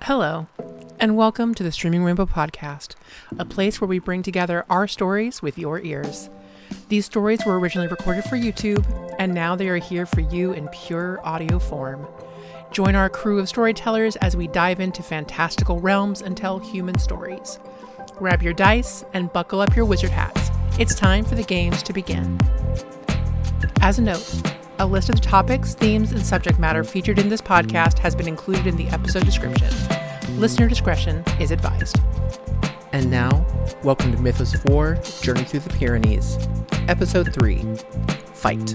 Hello, and welcome to the Streaming Rainbow Podcast, a place where we bring together our stories with your ears. These stories were originally recorded for YouTube, and now they are here for you in pure audio form. Join our crew of storytellers as we dive into fantastical realms and tell human stories. Grab your dice and buckle up your wizard hats. It's time for the games to begin. As a note, a list of the topics, themes, and subject matter featured in this podcast has been included in the episode description. Listener discretion is advised. And now, welcome to Mythos of War, Journey Through the Pyrenees, Episode 3, Fight.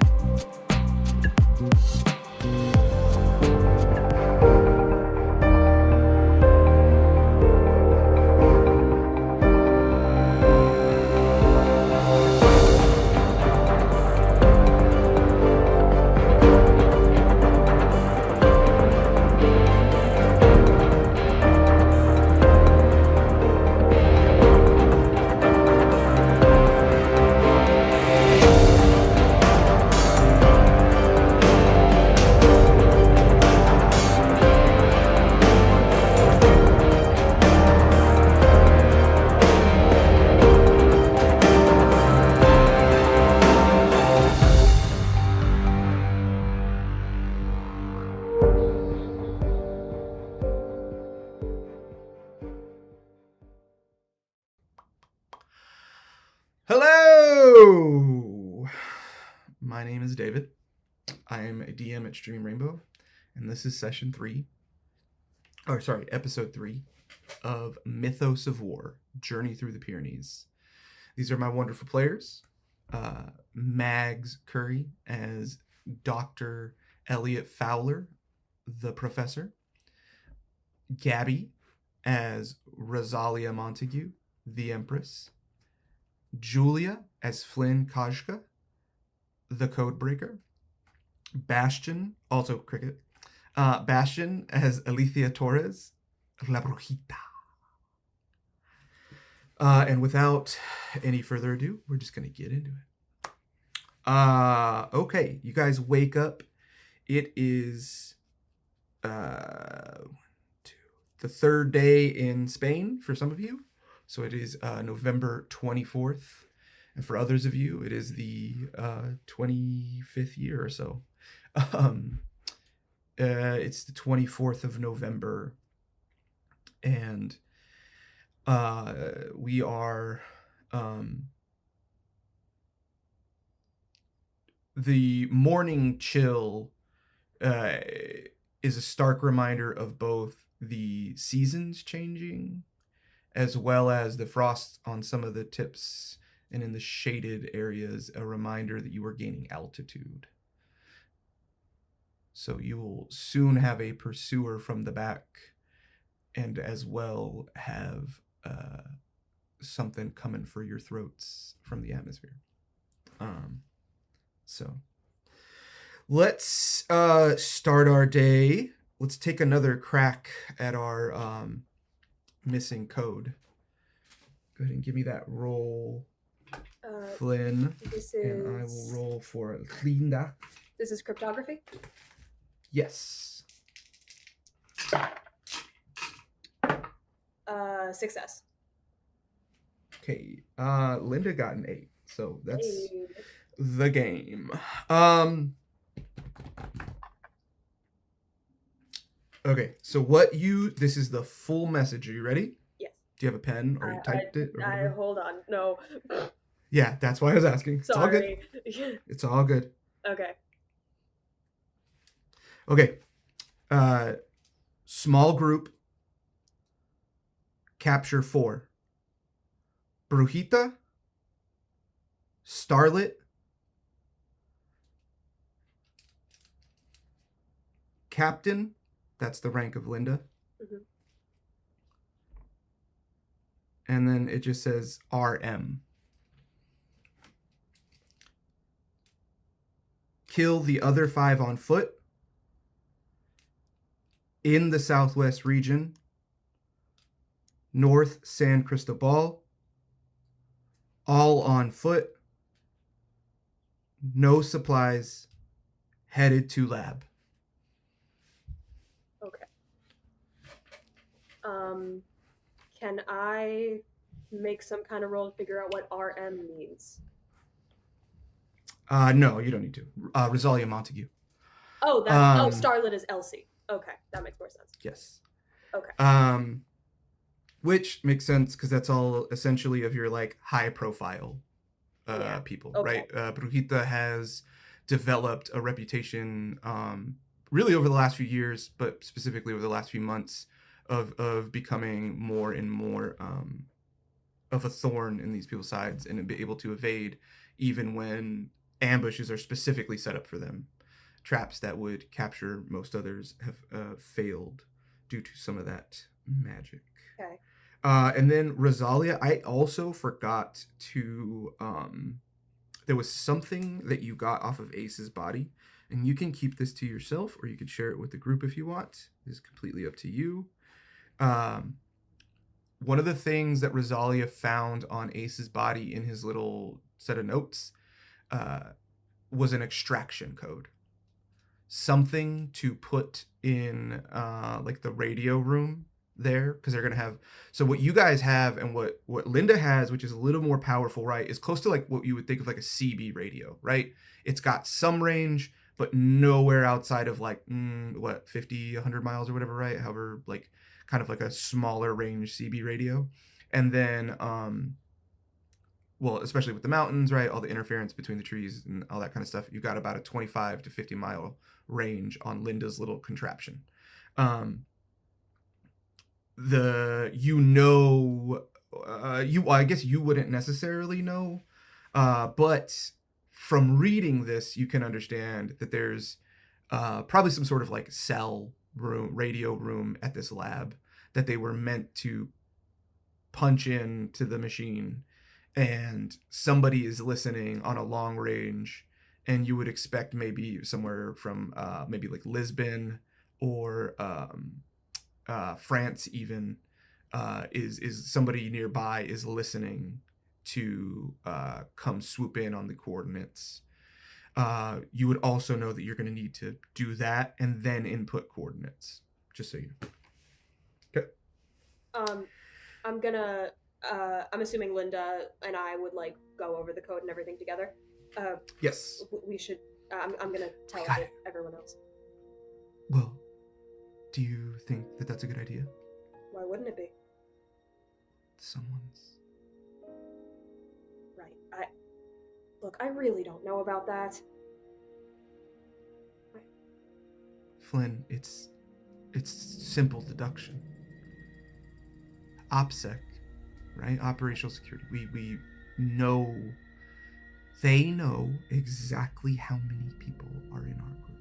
Hello! My name is David. I am a DM at Streaming Rainbow, and this is episode 3 of Mythos of War, Journey Through the Pyrenees. These are my wonderful players. Mags Curry as Dr. Elliot Fowler, the Professor. Gabby as Rosalia Montague, the Empress. Julia as Flynn Kajka, the Codebreaker. Bastion, also Cricket. Bastion as Alicia Torres, La Brujita. And without any further ado, we're just going to get into it. Okay, you guys wake up. It is the third day in Spain for some of you. So it is November 24th. And for others of you, it is the 25th year or so. It's the 24th of November. And we are... the morning chill is a stark reminder of both the seasons changing as well as the frost on some of the tips and in the shaded areas, a reminder that you are gaining altitude. So you will soon have a pursuer from the back and as well have something coming for your throats from the atmosphere. So let's start our day. Let's take another crack at our missing code. Go ahead and give me that roll, Flynn. And I will roll for Linda. This is cryptography? Yes. Success. Okay. Linda got an 8, so that's the game. Okay, so this is the full message. Are you ready? Yes. Do you have a pen or you typed it? Or hold on. No. Yeah, that's why I was asking. Sorry. It's all good. It's all good. Okay. Okay. Small group. Capture 4. Brujita. Starlet. Captain. That's the rank of Linda. Mm-hmm. And then it just says RM. Kill the other 5 on foot in the southwest region. North San Cristobal. All on foot. No supplies. Headed to lab. Okay. Can I make some kind of roll to figure out what RM means? No, you don't need to. Rosalia Montague. Oh, that's Starlet is Elsie. Okay, that makes more sense. Yes. Okay. Which makes sense because that's all essentially of your like high profile people, Okay. right? Brujita has developed a reputation really over the last few years, but specifically over the last few months of becoming more and more of a thorn in these people's sides and be able to evade even when ambushes are specifically set up for them. Traps that would capture most others have failed due to some of that magic. Okay. And then Rosalia, I also forgot to there was something that you got off of Ace's body, and you can keep this to yourself or you can share it with the group if you want. It's completely up to you. One of the things that Rosalia found on Ace's body in his little set of notes was an extraction code. Something to put in like the radio room there, because they're gonna have, so what you guys have and what Linda has, which is a little more powerful, right, is close to like what you would think of like a CB radio, right? It's got some range but nowhere outside of like 50 100 miles or whatever, right? However, like kind of like a smaller range CB radio. And then well, especially with the mountains, right, all the interference between the trees and all that kind of stuff, you got about a 25 to 50 mile range on Linda's little contraption. I guess you wouldn't necessarily know, but from reading this, you can understand that there's probably some sort of like cell room, radio room at this lab that they were meant to punch in to the machine, and somebody is listening on a long range, and you would expect maybe somewhere from maybe like Lisbon or France even, is somebody nearby is listening to come swoop in on the coordinates. You would also know that you're going to need to do that and then input coordinates, just so you know. Okay. I'm assuming Linda and I would like go over the code and everything together. Yes. We should. I'm gonna tell everyone else. Well, do you think that that's a good idea? Why wouldn't it be? Someone's right. Look, I really don't know about that. Flynn, it's simple deduction. OPSEC, right? Operational security. We know, they know exactly how many people are in our group.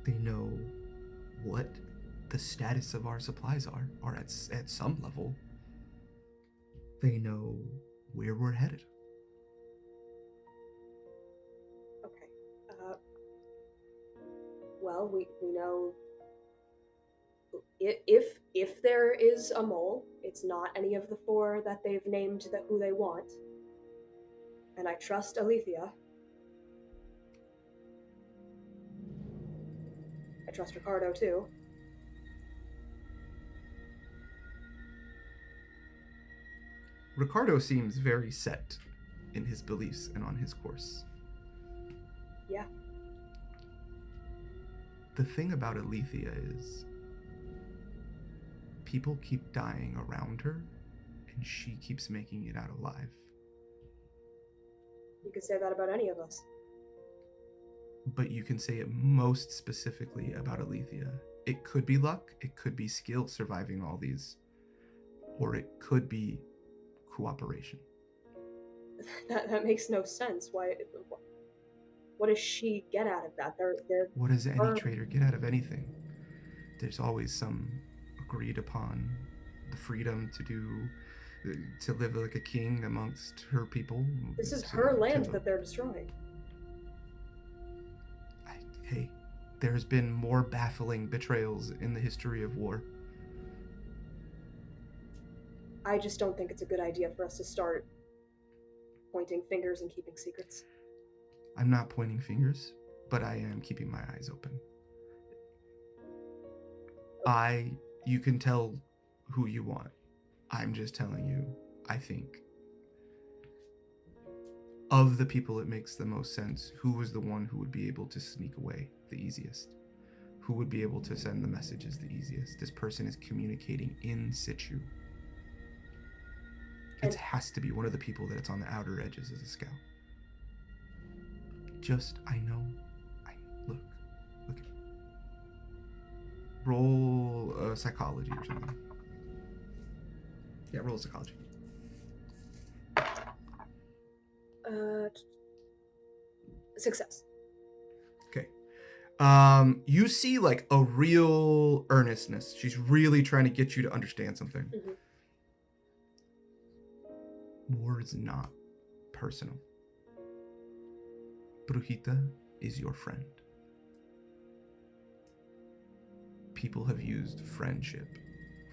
They know what the status of our supplies are, or at some level, they know where we're headed. Okay. Well, we know if there is a mole, it's not any of the four that they've named that who they want. And I trust Alethea. I trust Ricardo too. Ricardo seems very set in his beliefs and on his course. Yeah. The thing about Alethea is people keep dying around her, and she keeps making it out alive. You could say that about any of us. But you can say it most specifically about Alethea. It could be luck, it could be skill surviving all these, or it could be cooperation. That makes no sense. Why? What does she get out of that? They're what does any trader get out of anything? There's always some agreed upon the freedom to live like a king amongst her people. This is her land that they're destroying. Hey, there's been more baffling betrayals in the history of war. I just don't think it's a good idea for us to start pointing fingers and keeping secrets. I'm not pointing fingers, but I am keeping my eyes open. You can tell who you want. I'm just telling you, I think of the people it makes the most sense, who was the one who would be able to sneak away the easiest? Who would be able to send the messages the easiest? This person is communicating in situ. It has to be one of the people that's on the outer edges as a scout. Look at me. Roll psychology or something. Yeah, roll psychology. Success. Okay. You see like a real earnestness. She's really trying to get you to understand something. Mm-hmm. War is not personal. Brujita is your friend. People have used friendship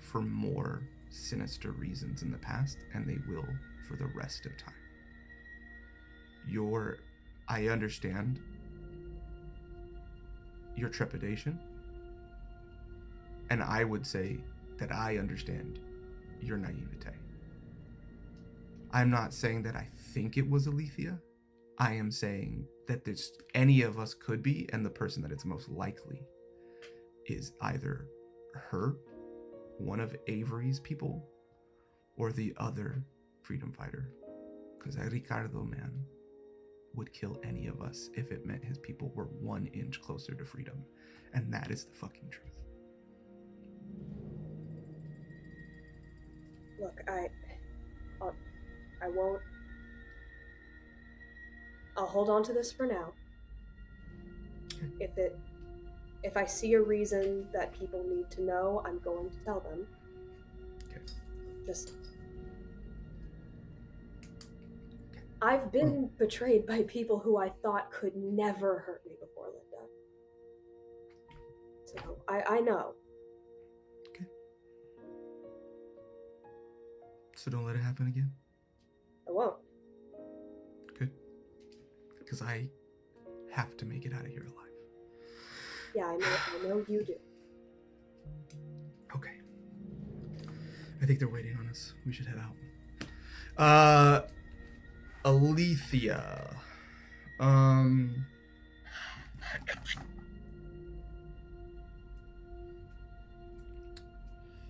for more sinister reasons in the past, and they will for the rest of time. I understand your trepidation, and I would say that I understand your naivete. I'm not saying that I think it was Alethea. I am saying that any of us could be, and the person that it's most likely is either her, one of Avery's people, or the other freedom fighter. Because Ricardo, man, would kill any of us if it meant his people were 1 inch closer to freedom. And that is the fucking truth. Look, I won't. I'll hold on to this for now. Okay. If I see a reason that people need to know, I'm going to tell them. Okay. I've been betrayed by people who I thought could never hurt me before, Linda. So, I know. Okay. So don't let it happen again? I won't. Good. Because I have to make it out of here alive. Yeah, I know you do. Okay. I think they're waiting on us. We should head out. Alethea.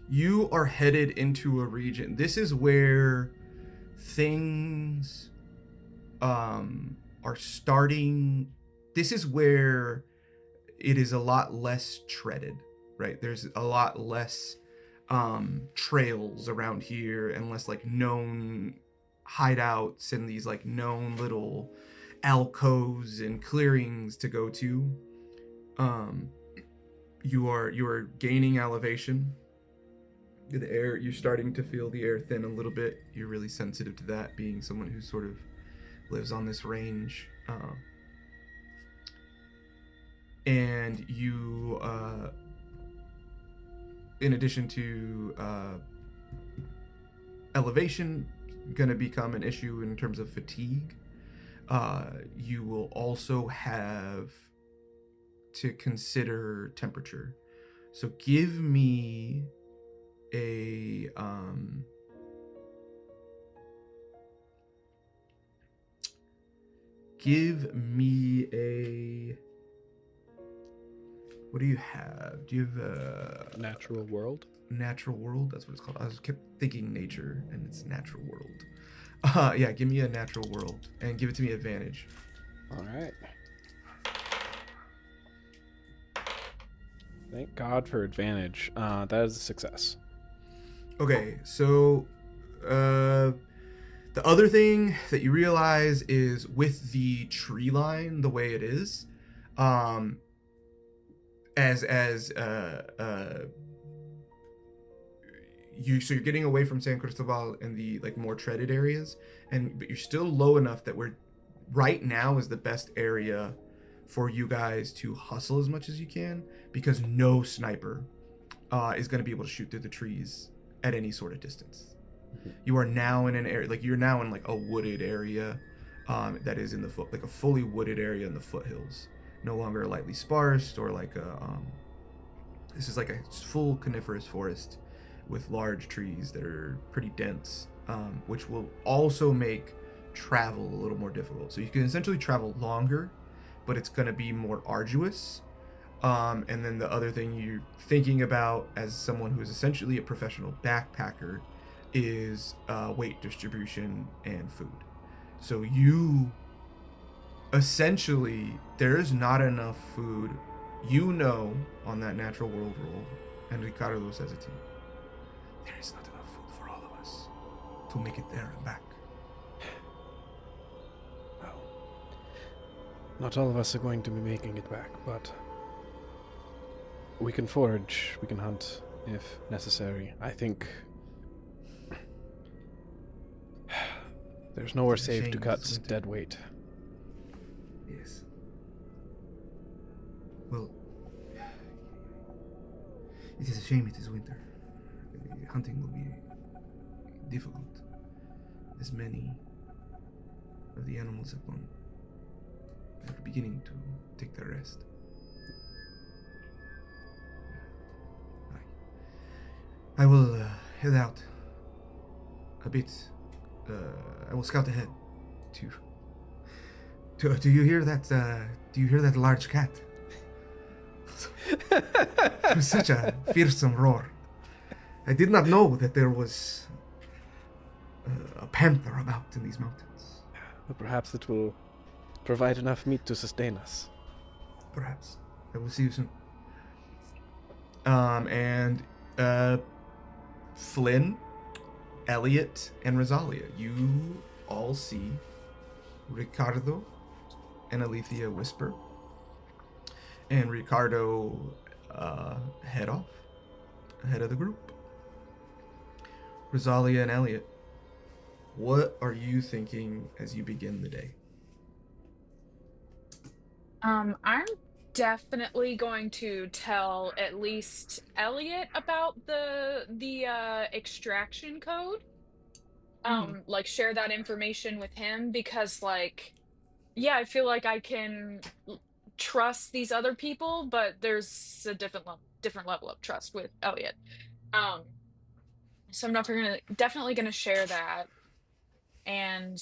You are headed into a region. This is where things are starting. This is where it is a lot less treaded, right? There's a lot less trails around here and less like known hideouts and these like known little alcoves and clearings to go to. You are gaining elevation. The air, you're starting to feel the air thin a little bit. You're really sensitive to that, being someone who sort of lives on this range. And you, in addition to elevation, gonna become an issue in terms of fatigue. You will also have to consider temperature. So give me a what do you have? Do you have a natural world? Natural world, that's what it's called. I kept thinking nature and it's natural world. Yeah, give me a natural world and give it to me advantage. All right. Thank God for advantage. That is a success. Okay, so the other thing that you realize is with the tree line the way it is, so you're getting away from San Cristobal in the like more treaded areas, but you're still low enough that we're right now is the best area for you guys to hustle as much as you can, because no sniper is going to be able to shoot through the trees at any sort of distance. Mm-hmm. You are now in an area, like you're now in like a wooded area that is in the like a fully wooded area in the foothills, no longer lightly sparse or like a This is like a full coniferous forest with large trees that are pretty dense, which will also make travel a little more difficult. So you can essentially travel longer, but it's going to be more arduous. And then the other thing you're thinking about as someone who is essentially a professional backpacker is weight distribution and food. So you essentially, there's not enough food, on that natural world roll, and Ricardo says it to you. There is not enough food for all of us to make it there and back. Well, not all of us are going to be making it back, but we can forage, we can hunt if necessary. I think there's nowhere safe to cut dead weight. Yes. Well, it is a shame it is winter. Hunting will be difficult, as many of the animals are beginning to take their rest. I will head out a bit. I will scout ahead. Do you hear that? Do you hear that large cat? It was such a fearsome roar. I did not know that there was a panther about in these mountains. But perhaps it will provide enough meat to sustain us. Perhaps. I will see you soon. And Flynn, Elliot, and Rosalia, you all see Ricardo and Alethea whisper, and Ricardo head off ahead of the group. Rosalia and Elliot, what are you thinking as you begin the day? I'm definitely going to tell at least Elliot about the extraction code. Like share that information with him, because like, yeah, I feel like I can trust these other people, but there's a different level of trust with Elliot. So I'm definitely gonna share that. And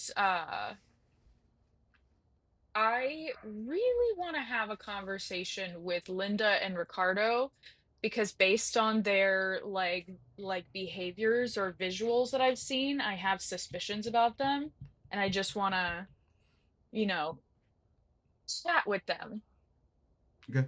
I really want to have a conversation with Linda and Ricardo, because based on their like behaviors or visuals that I've seen, I have suspicions about them, and I just want to, chat with them. Okay.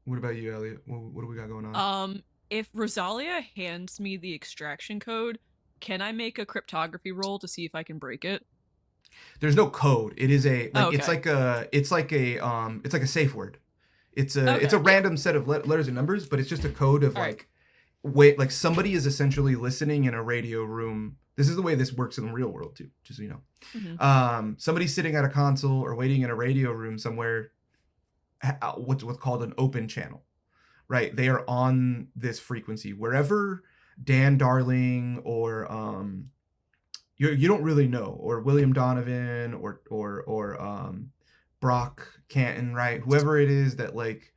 What about you, Elliot? What do we got going on? If Rosalia hands me the extraction code, can I make a cryptography roll to see if I can break it? There's no code. It is a like, okay. it's like a safe word. It's a random set of letters and numbers, but it's just a code of like somebody is essentially listening in a radio room. This is the way this works in the real world too, just so you know. Mm-hmm. Somebody's sitting at a console or waiting in a radio room somewhere, what's called an open channel, right? They are on this frequency wherever Dan Darling or you don't really know, or William Donovan or Brock Canton, right? Whoever it is that like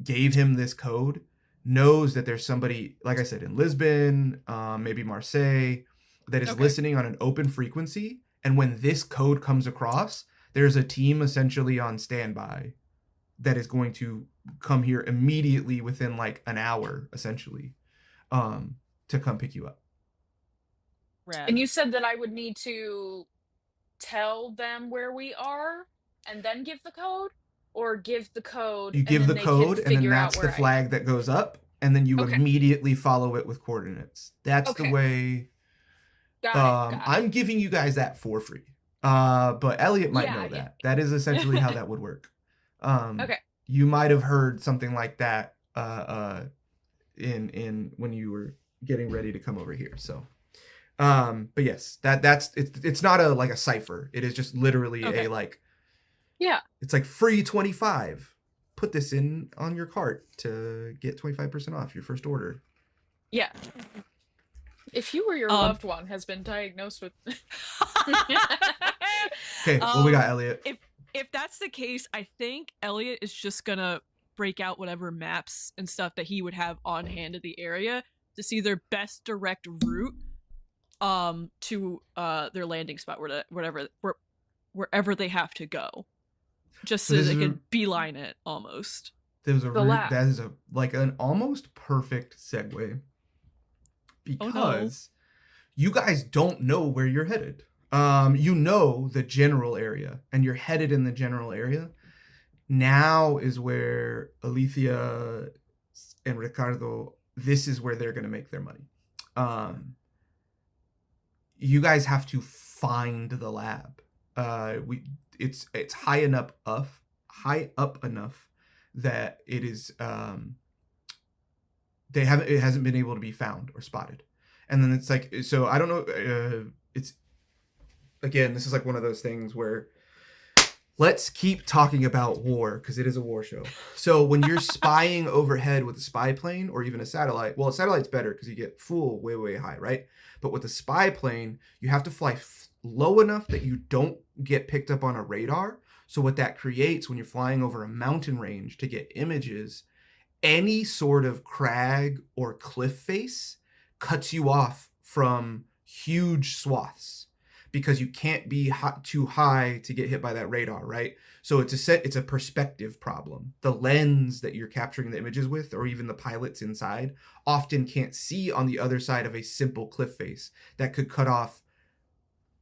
gave him this code knows that there's somebody, like I said, in Lisbon, maybe Marseille, that is listening on an open frequency. And when this code comes across, there's a team essentially on standby that is going to come here immediately within like an hour, essentially, to come pick you up. Rad. And you said that I would need to tell them where we are and then give the code, or give the code. You give the code, and then that's the flag that goes up, and then you immediately follow it with coordinates. That's the way. Got it. I'm giving you guys that for free. But Elliot might know that. That is essentially how that would work. You might have heard something like that in when you were getting ready to come over here. So but yes, it's not a cipher. It is just literally it's like free 25. Put this in on your cart to get 25% off your first order. Yeah. If you or your loved one has been diagnosed with Okay, what we got, Elliot? If that's the case, I think Elliot is just gonna break out whatever maps and stuff that he would have on hand of the area to see their best direct route to their landing spot, wherever they have to go, just so they can beeline it almost. That is an almost perfect segue, because you guys don't know where you're headed. You know the general area, and you're headed in the general area. Now is where Alicia and Ricardo, this is where they're going to make their money. You guys have to find the lab. It's high up enough that it is it hasn't been able to be found or spotted. And then it's like, so I don't know, it's, again, this is like one of those things where let's keep talking about war, because it is a war show. So when you're spying overhead with a spy plane or even a satellite, well, a satellite's better because you get full way high, right? But with a spy plane, you have to fly low enough that you don't get picked up on a radar. So what that creates when you're flying over a mountain range to get images, any sort of crag or cliff face cuts you off from huge swaths, because you can't be too high to get hit by that radar, right? So it's a perspective problem. The lens that you're capturing the images with, or even the pilots inside, often can't see on the other side of a simple cliff face that could cut off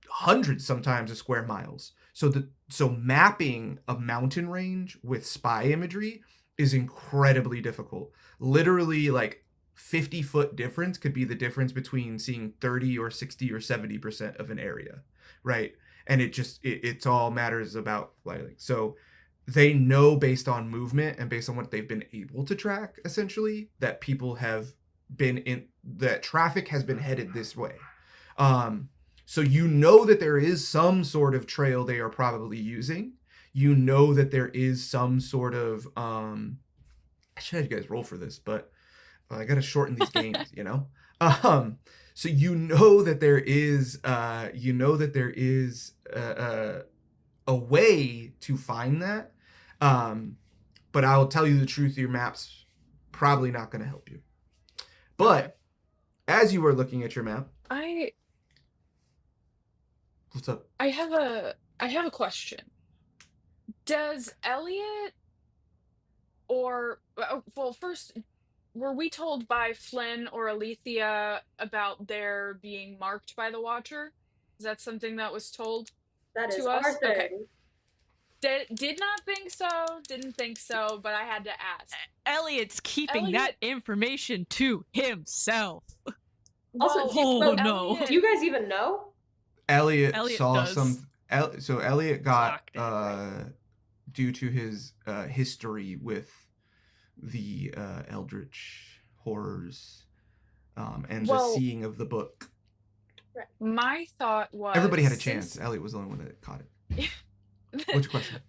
hundreds sometimes of square miles. So mapping a mountain range with spy imagery is incredibly difficult. Literally, like 50-foot difference could be the difference between seeing 30 or 60 or 70% of an area, right? And it's all matters about lighting. So they know, based on movement and based on what they've been able to track, essentially, that people have been that traffic has been headed this way. So you know that there is some sort of trail they are probably using. You know that there is some sort of I should have you guys roll for this, but I gotta shorten these games, you know. So you know that there is a way to find that, but I will tell you the truth: your map's probably not going to help you. But as you are looking at your map, what's up? I have a question. Does Elliot, or well, first, were we told by Flynn or Alethea about their being marked by the Watcher? Is that something that was told that to is us? our thing. Okay. Did not think so, didn't think so, but I had to ask. Elliot's keeping that information to himself. Also, no. Do you guys even know? Elliot saw does. some. So Elliot got Right. due to his history with the eldritch horrors and the seeing of the book. Right. My thought was, everybody had a chance. Elliot was the only one that caught it. What's your question?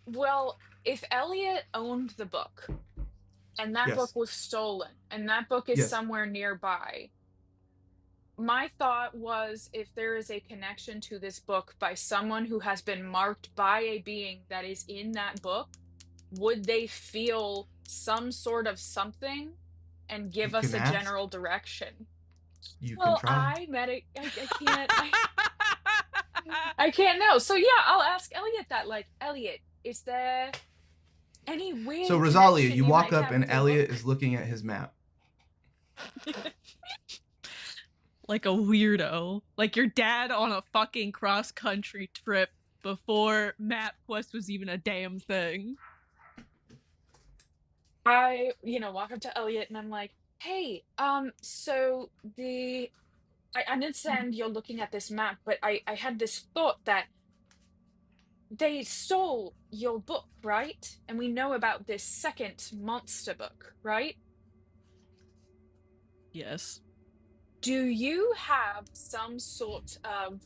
Well, if Elliot owned the book and that book was stolen and that book is somewhere nearby, my thought was, if there is a connection to this book by someone who has been marked by a being that is in that book, would they feel some sort of something and give us a general direction? You can try. I can't know. So yeah, I'll ask Elliot that. Like, Elliot, is there any weird? So Rosalia, you walk up and Elliot is looking at his map. Like a weirdo. Like your dad on a fucking cross-country trip before MapQuest was even a damn thing. I, walk up to Elliot and I'm like, hey, so I understand you're looking at this map, but I had this thought that they stole your book, right? And we know about this second monster book, right? Yes. Do you have some sort of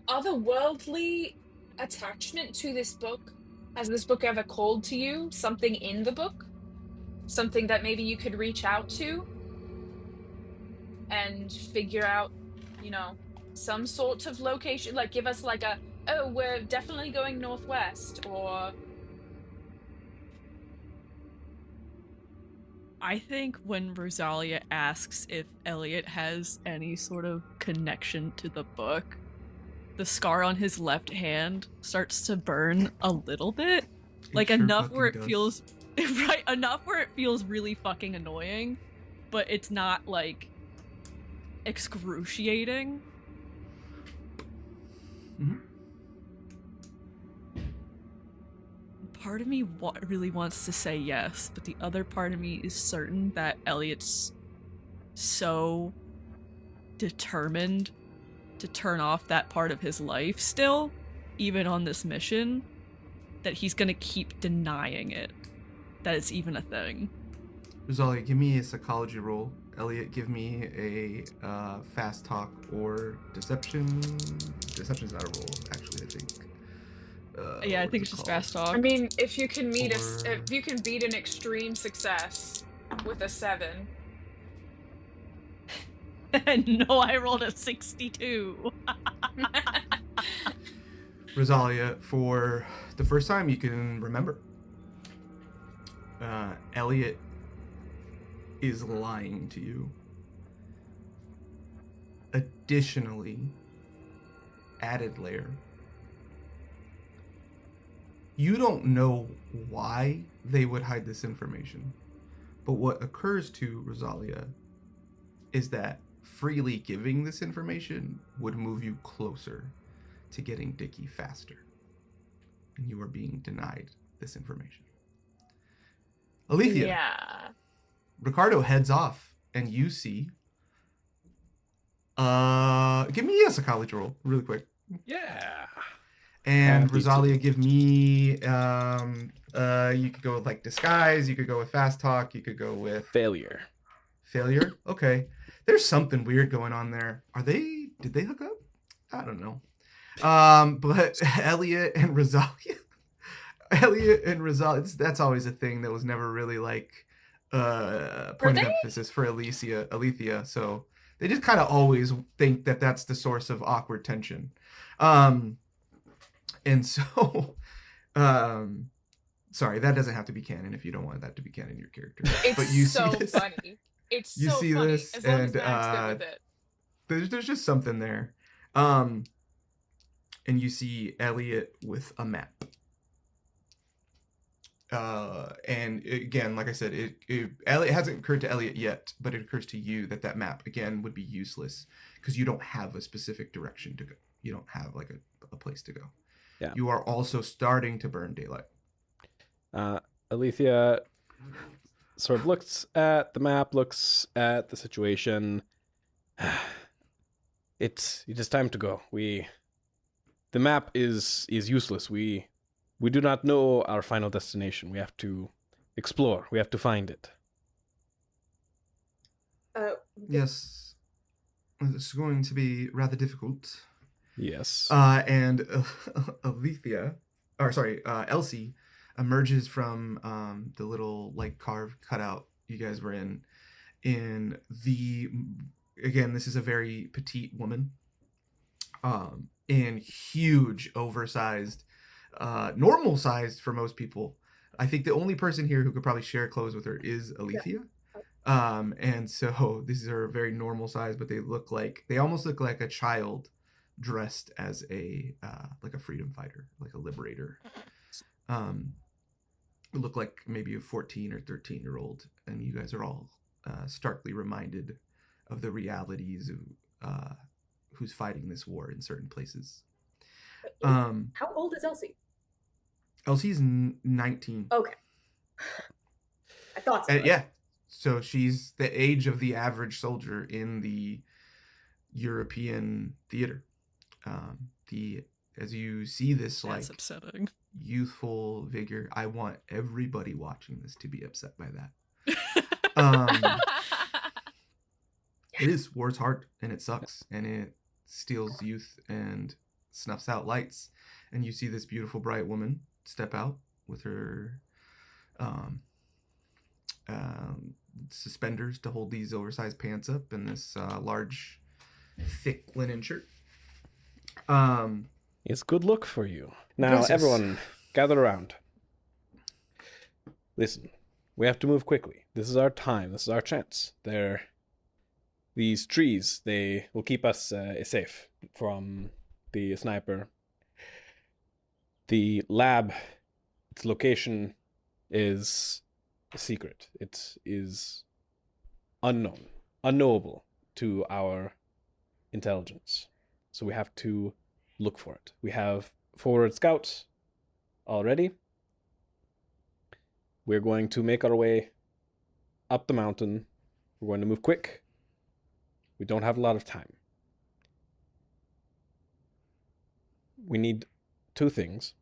otherworldly attachment to this book? Has this book ever called to you? Something in the book? Something that maybe you could reach out to and figure out, some sort of location? Like, give us like we're definitely going northwest, or I think when Rosalia asks if Elliot has any sort of connection to the book, the scar on his left hand starts to burn a little bit. Like sure enough where it fucking feels right, enough where it feels really fucking annoying, but it's not like excruciating. Mm-hmm. Part of me really wants to say yes, but the other part of me is certain that Elliot's so determined to turn off that part of his life still, even on this mission, that he's gonna keep denying it, that it's even a thing. Rosalia, give me a psychology roll. Elliot, give me a fast talk or deception. Deception's not a roll, actually, I think. Yeah, I think it's just fast talk. I mean, if you can meet if you can beat an extreme success with a 7. No, I rolled a 62. Rosalia, for the first time you can remember, Elliot is lying to you. Additionally, added layer, you don't know why they would hide this information, but what occurs to Rosalia is that freely giving this information would move you closer to getting Dickie faster, and you are being denied this information. Alethea, Yeah. Ricardo heads off, and you see. Give me a psychology roll, really quick. Yeah. And Happy Rosalia, to. give me. You could go with like disguise. You could go with fast talk. You could go with Failure. failure. Okay, there's something weird going on there. Did they hook up? I don't know. But Elliot and Rosalia, that's always a thing that was never really like point of emphasis for Alethea. So they just kind of always think that that's the source of awkward tension. And so, sorry, that doesn't have to be canon if you don't want that to be canon in your character. It's but you so see this, funny. It's you so see funny. this, As long and as Matt's good with it. there's just something there. And you see Elliot with a map. And again, like I said, it hasn't occurred to Elliot yet, but it occurs to you that map again would be useless because you don't have a specific direction to go. You don't have like a place to go. Yeah. You are also starting to burn daylight. Alethea sort of looks at the map, looks at the situation. It is time to go. The map is useless. We do not know our final destination. We have to explore. We have to find it. Yes. It's going to be rather difficult. Yes. And Elsie emerges from the little like carved cutout you guys were in again, this is a very petite woman, and huge, oversized, normal sized for most people. I think the only person here who could probably share clothes with her is Alethea. Yeah. And so these are very normal size, but they almost look like a child dressed as like a freedom fighter, like a liberator. Look like maybe a 14 or 13-year-old, and you guys are all starkly reminded of the realities of who's fighting this war in certain places. How old is Elsie? Elsie's 19. Okay. I thought so. Yeah. So she's the age of the average soldier in the European theater. As you see this, That's like upsetting. Youthful vigor, I want everybody watching this to be upset by that. It is. War's hard, and it sucks, and it steals youth and snuffs out lights. And you see this beautiful, bright woman step out with her suspenders to hold these oversized pants up and this large, thick linen shirt. It's good look for you. Now, Gracias. everyone, gather around. Listen, We have to move quickly. This is our time. This is our chance. These trees, they will keep us safe from the sniper. The lab, its location is a secret. It is unknowable to our intelligence. So we have to look for it. We have forward scouts already. We're going to make our way up the mountain. We're going to move quick. We don't have a lot of time. We need two things.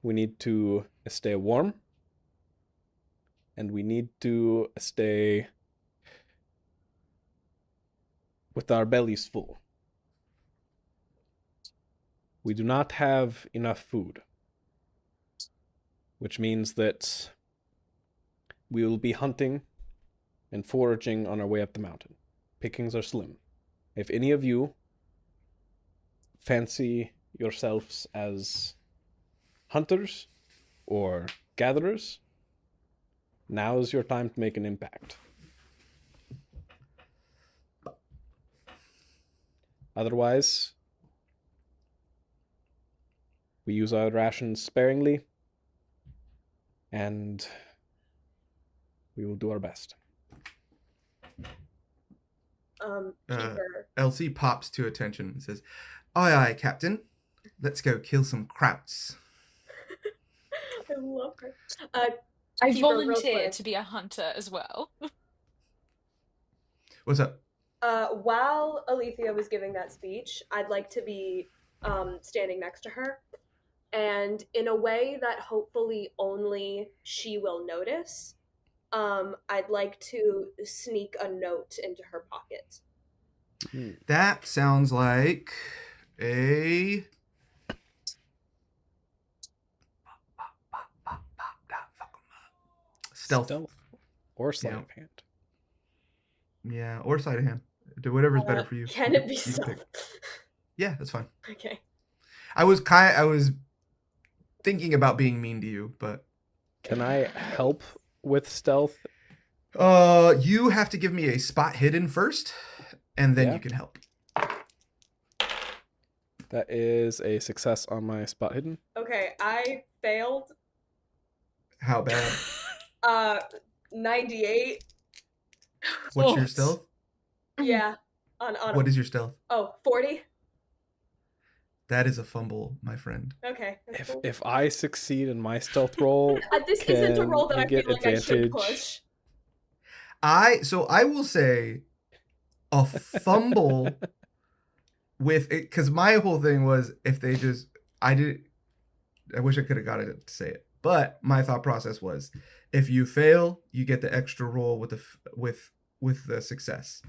We need to stay warm, and we need to stay with our bellies full. We do not have enough food, which means that we will be hunting and foraging on our way up the mountain. Pickings are slim. If any of you fancy yourselves as hunters or gatherers, now is your time to make an impact. Otherwise, we use our rations sparingly, and we will do our best. Keeper. Elsie pops to attention and says, "Aye, aye, Captain. Let's go kill some krauts." I love her. I Keeper, real volunteer quick. to be a hunter as well. What's up? While Alethea was giving that speech, I'd like to be standing next to her, and in a way that hopefully only she will notice, I'd like to sneak a note into her pocket. That sounds like a stealth. Or sleight Yeah. of hand. Yeah, or sleight of hand. Do whatever's better for you. Can it be You can stealth? pick. Yeah, that's fine. Okay. I was thinking about being mean to you, but Can I help with stealth? you have to give me a spot hidden first, and then Yeah. you can help. That is a success on my spot hidden. Okay, I failed. How bad? 98. What's your Oh. stealth? Yeah. On What is your stealth? 40. That is a fumble, my friend. Okay. That's cool. If I succeed in my stealth roll, This isn't a roll that you I feel get like I should advantage? push. I will say a fumble with it, because my whole thing was if they just I wish I could have got it to say it, but my thought process was if you fail, you get the extra roll with the success.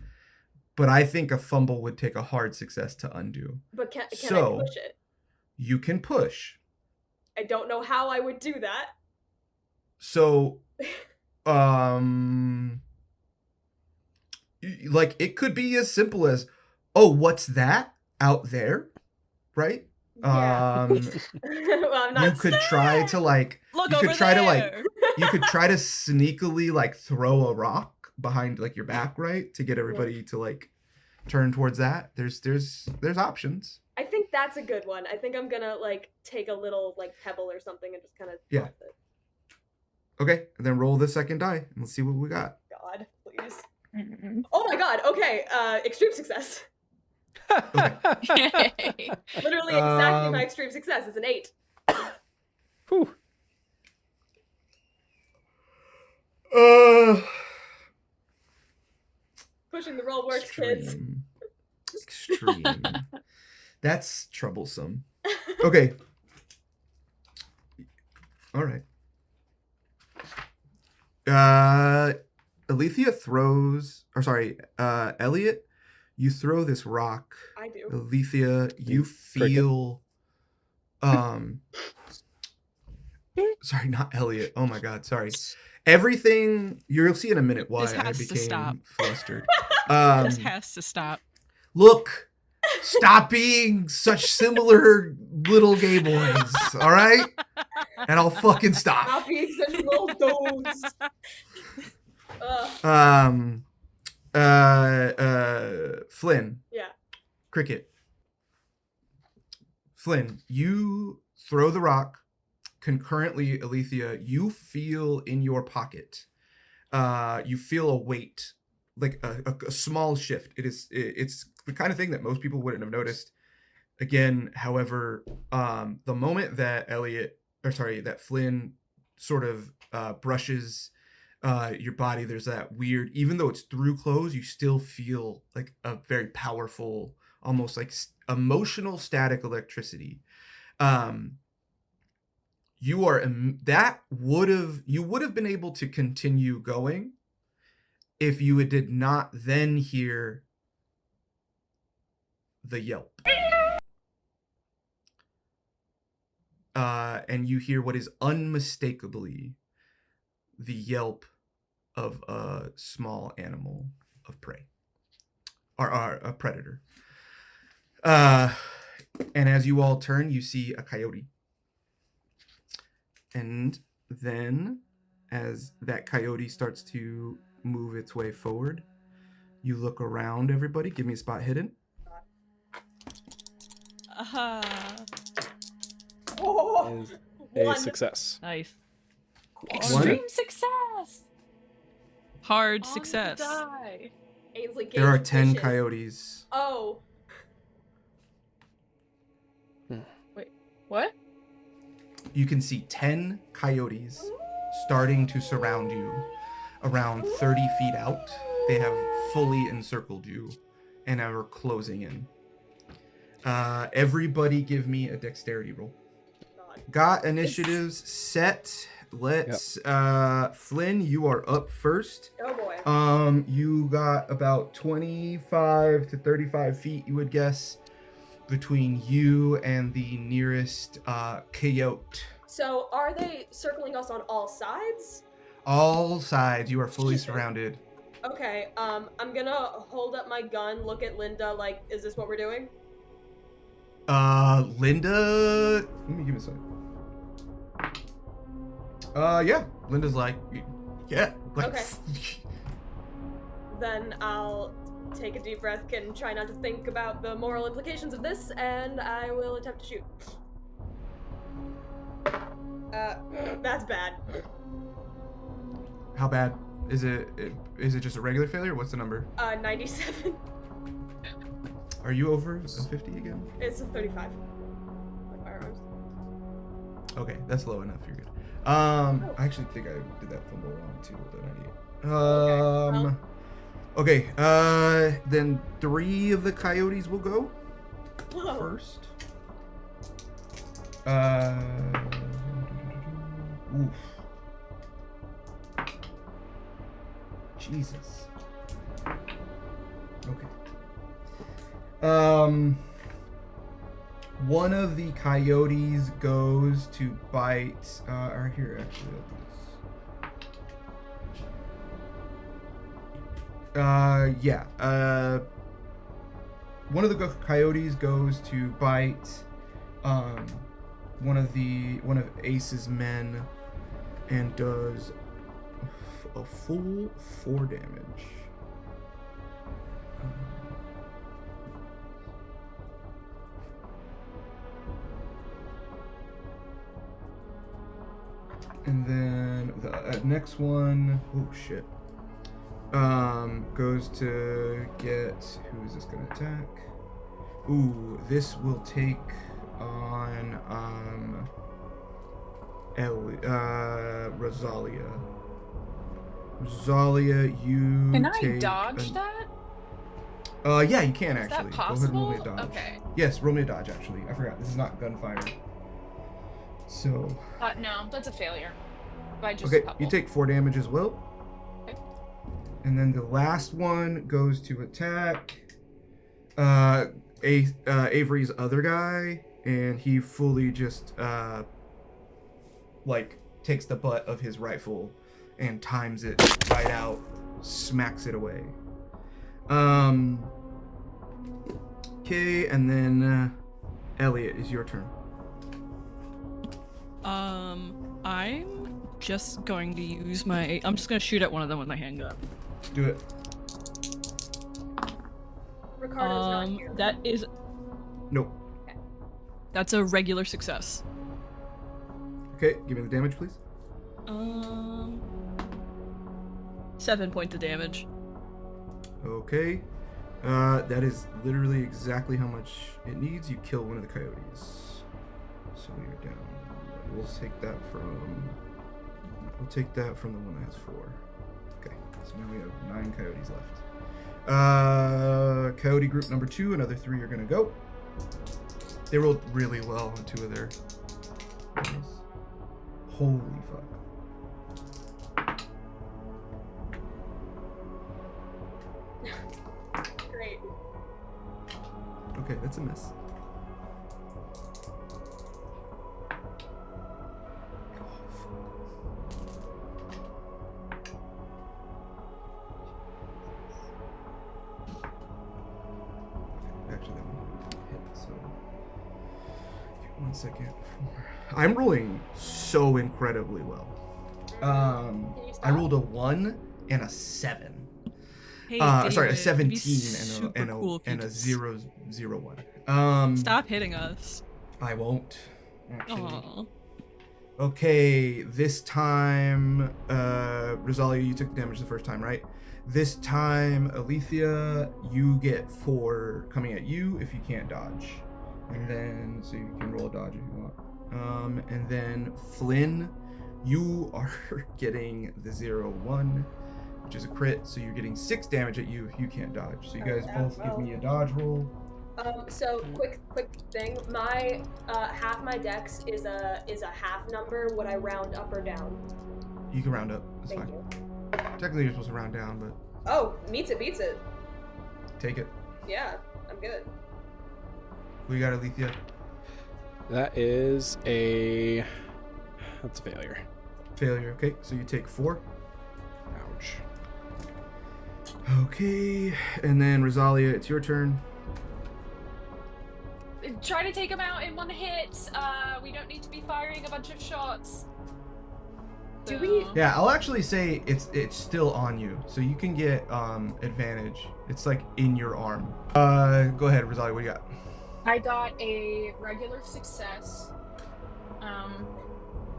But I think a fumble would take a hard success to undo. But can I So- push it? You can push. I don't know how I would do that. So, like it could be as simple as, "Oh, what's that out there?" Right? Yeah. Well, I'm not You could try to like Look you over could try to like there. you could try to sneakily like throw a rock behind like your back, right, to get everybody to like turn towards that. There's options. I think that's a good one. I think I'm gonna like take a little like pebble or something and just kind of Yeah. it. Okay, and then roll the second die and let's see what we got. God, please. Oh my god. Okay. Extreme success. Literally exactly my extreme success. It's an 8. Whew. Pushing the roll works, kids. Extreme. That's troublesome. Okay. All right. Alethea throws, or sorry, Elliot, you throw this rock. I do. Alethea, you feel, sorry, not Elliot. Oh my God, sorry. Everything, you'll see in a minute why This I has to became stop. flustered. This has to stop. Look, stop being such similar little gay boys, all right? And I'll fucking stop. Not being such little dudes. Ugh. Flynn. Yeah. Cricket. Flynn, you throw the rock. Concurrently, Alethea, you feel in your pocket. You feel a weight, like a small shift. It's the kind of thing that most people wouldn't have noticed. Again, however, the moment that that Flynn sort of brushes your body, there's that weird, even though it's through clothes, you still feel like a very powerful, almost like emotional static electricity. You would have been able to continue going if you did not then hear the yelp. And you hear what is unmistakably the yelp of a small animal of prey, or a predator. And as you all turn, you see a coyote. And then, as that coyote starts to move its way forward, you look around, everybody. Give me a spot hidden. Is a success. Nice. Extreme success. Hard On success. the die. Ainsley There are Gage 10 wishes. coyotes. Oh. Wait, what? You can see 10 coyotes starting to surround you around 30 feet out. They have fully encircled you and are closing in. Everybody give me a dexterity roll. Got initiatives set. Let's Flynn, you are up first. Oh boy. You got about 25 to 35 feet, you would guess, between you and the nearest coyote. So are they circling us on all sides? All sides, you are fully surrounded. Okay, I'm gonna hold up my gun, look at Linda like, is this what we're doing? Linda, let me give it a second. Yeah, Linda's like, yeah. Okay. Then I'll take a deep breath and try not to think about the moral implications of this, and I will attempt to shoot. That's bad. How bad? Is it just a regular failure? What's the number? 97. Are you over a 50 again? It's a 35. My firearms. Okay, that's low enough. You're good. I actually think I did that fumble wrong too with an idea. Okay, then 3 of the coyotes will go Whoa. first. Oof. Jesus. Okay. One of the coyotes goes to bite. Or here, actually, I'll do this. Yeah. One of the coyotes goes to bite. One of Ace's men, and does a full 4 damage. And then the next one, oh shit, goes to get, who is this gonna attack? Ooh, this will take on Rosalia. Rosalia, you Can I take dodge that? Yeah, you can Is actually. that Go ahead and roll me a possible? dodge. Okay. Yes, roll me a dodge actually. I forgot. This is not gunfire. So. No, that's a failure. By just Okay, a couple. you take 4 damage as well. Okay. And then the last one goes to attack Avery's other guy, and he fully just like takes the butt of his rifle and times it right out, smacks it away. Okay, and then Elliot, is your turn. I'm just going to use my... I'm just going to shoot at one of them with my handgun. Do it. Ricardo's not here. That is... Nope. That's a regular success. Okay, give me the damage, please. 7 points of damage. Okay. That is literally exactly how much it needs. You kill one of the coyotes. So you're down. We'll take that from the one that has 4. Okay, so now we have 9 coyotes left. Coyote group number 2, another 3 are gonna go. They rolled really well on 2 of their rolls. Holy fuck. Great. Okay, that's a miss. Actually, that one hit, so... Give me 1 second. I'm rolling so incredibly well. I rolled a 1 and a 7. Hey, sorry, a David, 17 and a 0, 0, 1. Stop hitting us. I won't. Actually. Aww. Okay, this time, Rosalia, you took damage the first time, right? This time, Alethea, you get 4 coming at you if you can't dodge. And then, so you can roll a dodge if you want. And then Flynn, you are getting the 0, 1, which is a crit, so you're getting 6 damage at you if you can't dodge. So you guys both give me a dodge roll. So quick thing. My half my dex is a half number. Would I round up or down? You can round up. That's Thank fine. you. Technically, you're supposed to round down, but Oh, beats it. take it. Yeah, I'm good. Who you got, Alethea? That's a failure. Failure. Okay, so you take 4. Ouch. Okay, and then Rosalia, it's your turn. Try to take him out in 1 hit. We don't need to be firing a bunch of shots. Do we? Yeah, I'll actually say it's still on you, so you can get advantage. It's like in your arm. Go ahead, Rosalia. What do you got? I got a regular success.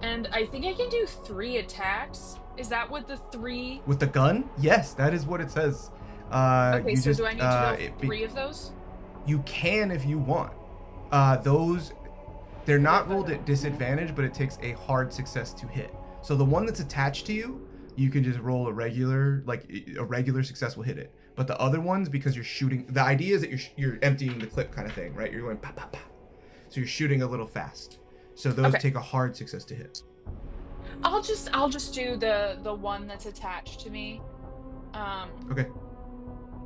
And I think I can do 3 attacks. Is that what the 3? With the gun? Yes, that is what it says. Okay, so do I need to roll 3 of those? You can if you want. Those, they're not rolled at disadvantage, but it takes a hard success to hit. So the one that's attached to you, you can just roll a regular success will hit it. But the other ones, because you're shooting, the idea is that you're emptying the clip kind of thing, right? You're going pa pa pa. So you're shooting a little fast. So those take a hard success to hit. I'll just do the one that's attached to me. Okay.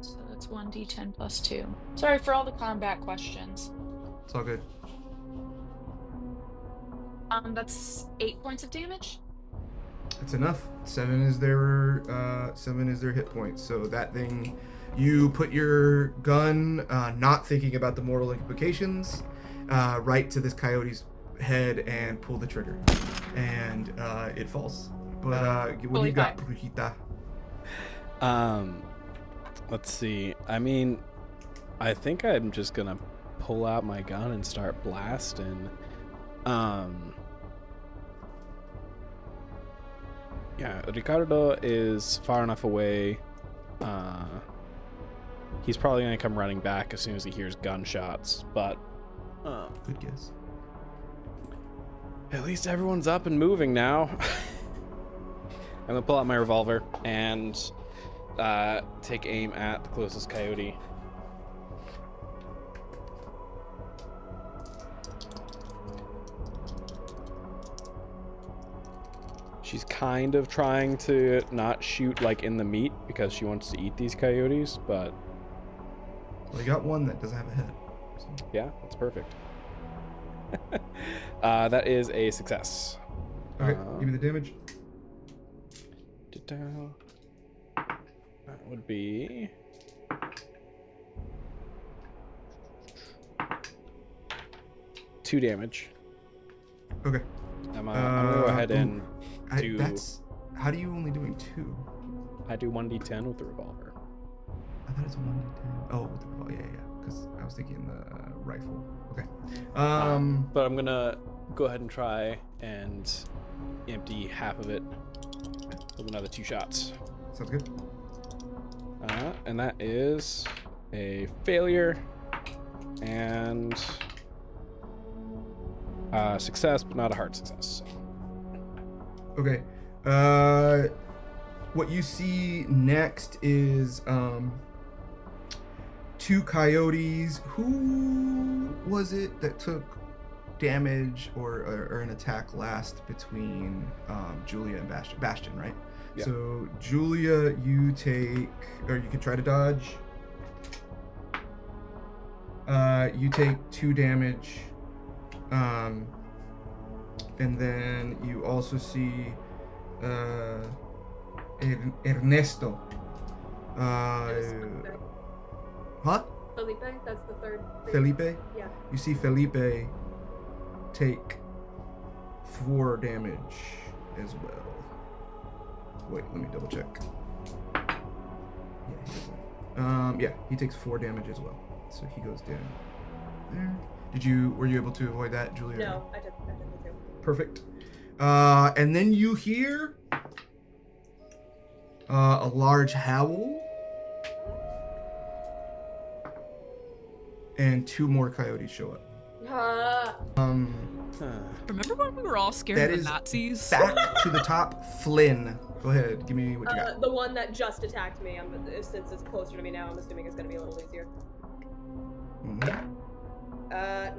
So that's 1d10 plus 2. Sorry for all the combat questions. It's all good. That's 8 points of damage. That's enough. 7 is their hit points. So that thing, you put your gun, not thinking about the mortal implications, right to this coyote's head and pull the trigger, and it falls. But what do you got, Brujita? Let's see. I mean, I think I'm just gonna pull out my gun and start blasting. Yeah, Ricardo is far enough away. He's probably gonna come running back as soon as he hears gunshots, but Good guess. at least everyone's up and moving now. I'm gonna pull out my revolver and take aim at the closest coyote. She's kind of trying to not shoot like in the meat because she wants to eat these coyotes, but Well, you got one that doesn't have a head. So. yeah, that's perfect. That is a success. Okay, give me the damage. That would be 2 damage. Okay. I'm gonna go ahead and How do you only doing 2? I do 1d10 with the revolver. I thought it's a 1d10. Oh, with the revolver. Yeah. Because I was thinking the rifle. Okay. But I'm gonna go ahead and try and empty half of it with another 2 shots. Sounds good. And that is a failure and success, but not a hard success. Okay. What you see next is 2 coyotes. Who was it that took damage or an attack last between Julia and Bastion? Bastion, right? Yeah. So Julia, you take, or you can try to dodge. You take 2 damage. And then you also see Ernesto. Huh? Felipe, that's the third. Felipe? Yeah. You see Felipe take 4 damage as well. Wait, let me double check. Yeah, he doesn't. Yeah, he takes 4 damage as well. So he goes down there. Were you able to avoid that, Julia? No, I didn't too. Perfect. And then you hear a large howl and 2 more coyotes show up. Remember when we were all scared That of the is Nazis? Back to the top. Flynn, go ahead. Give me what you got. The one that just attacked me. Since it's closer to me now, I'm assuming it's gonna be a little easier. Mhm.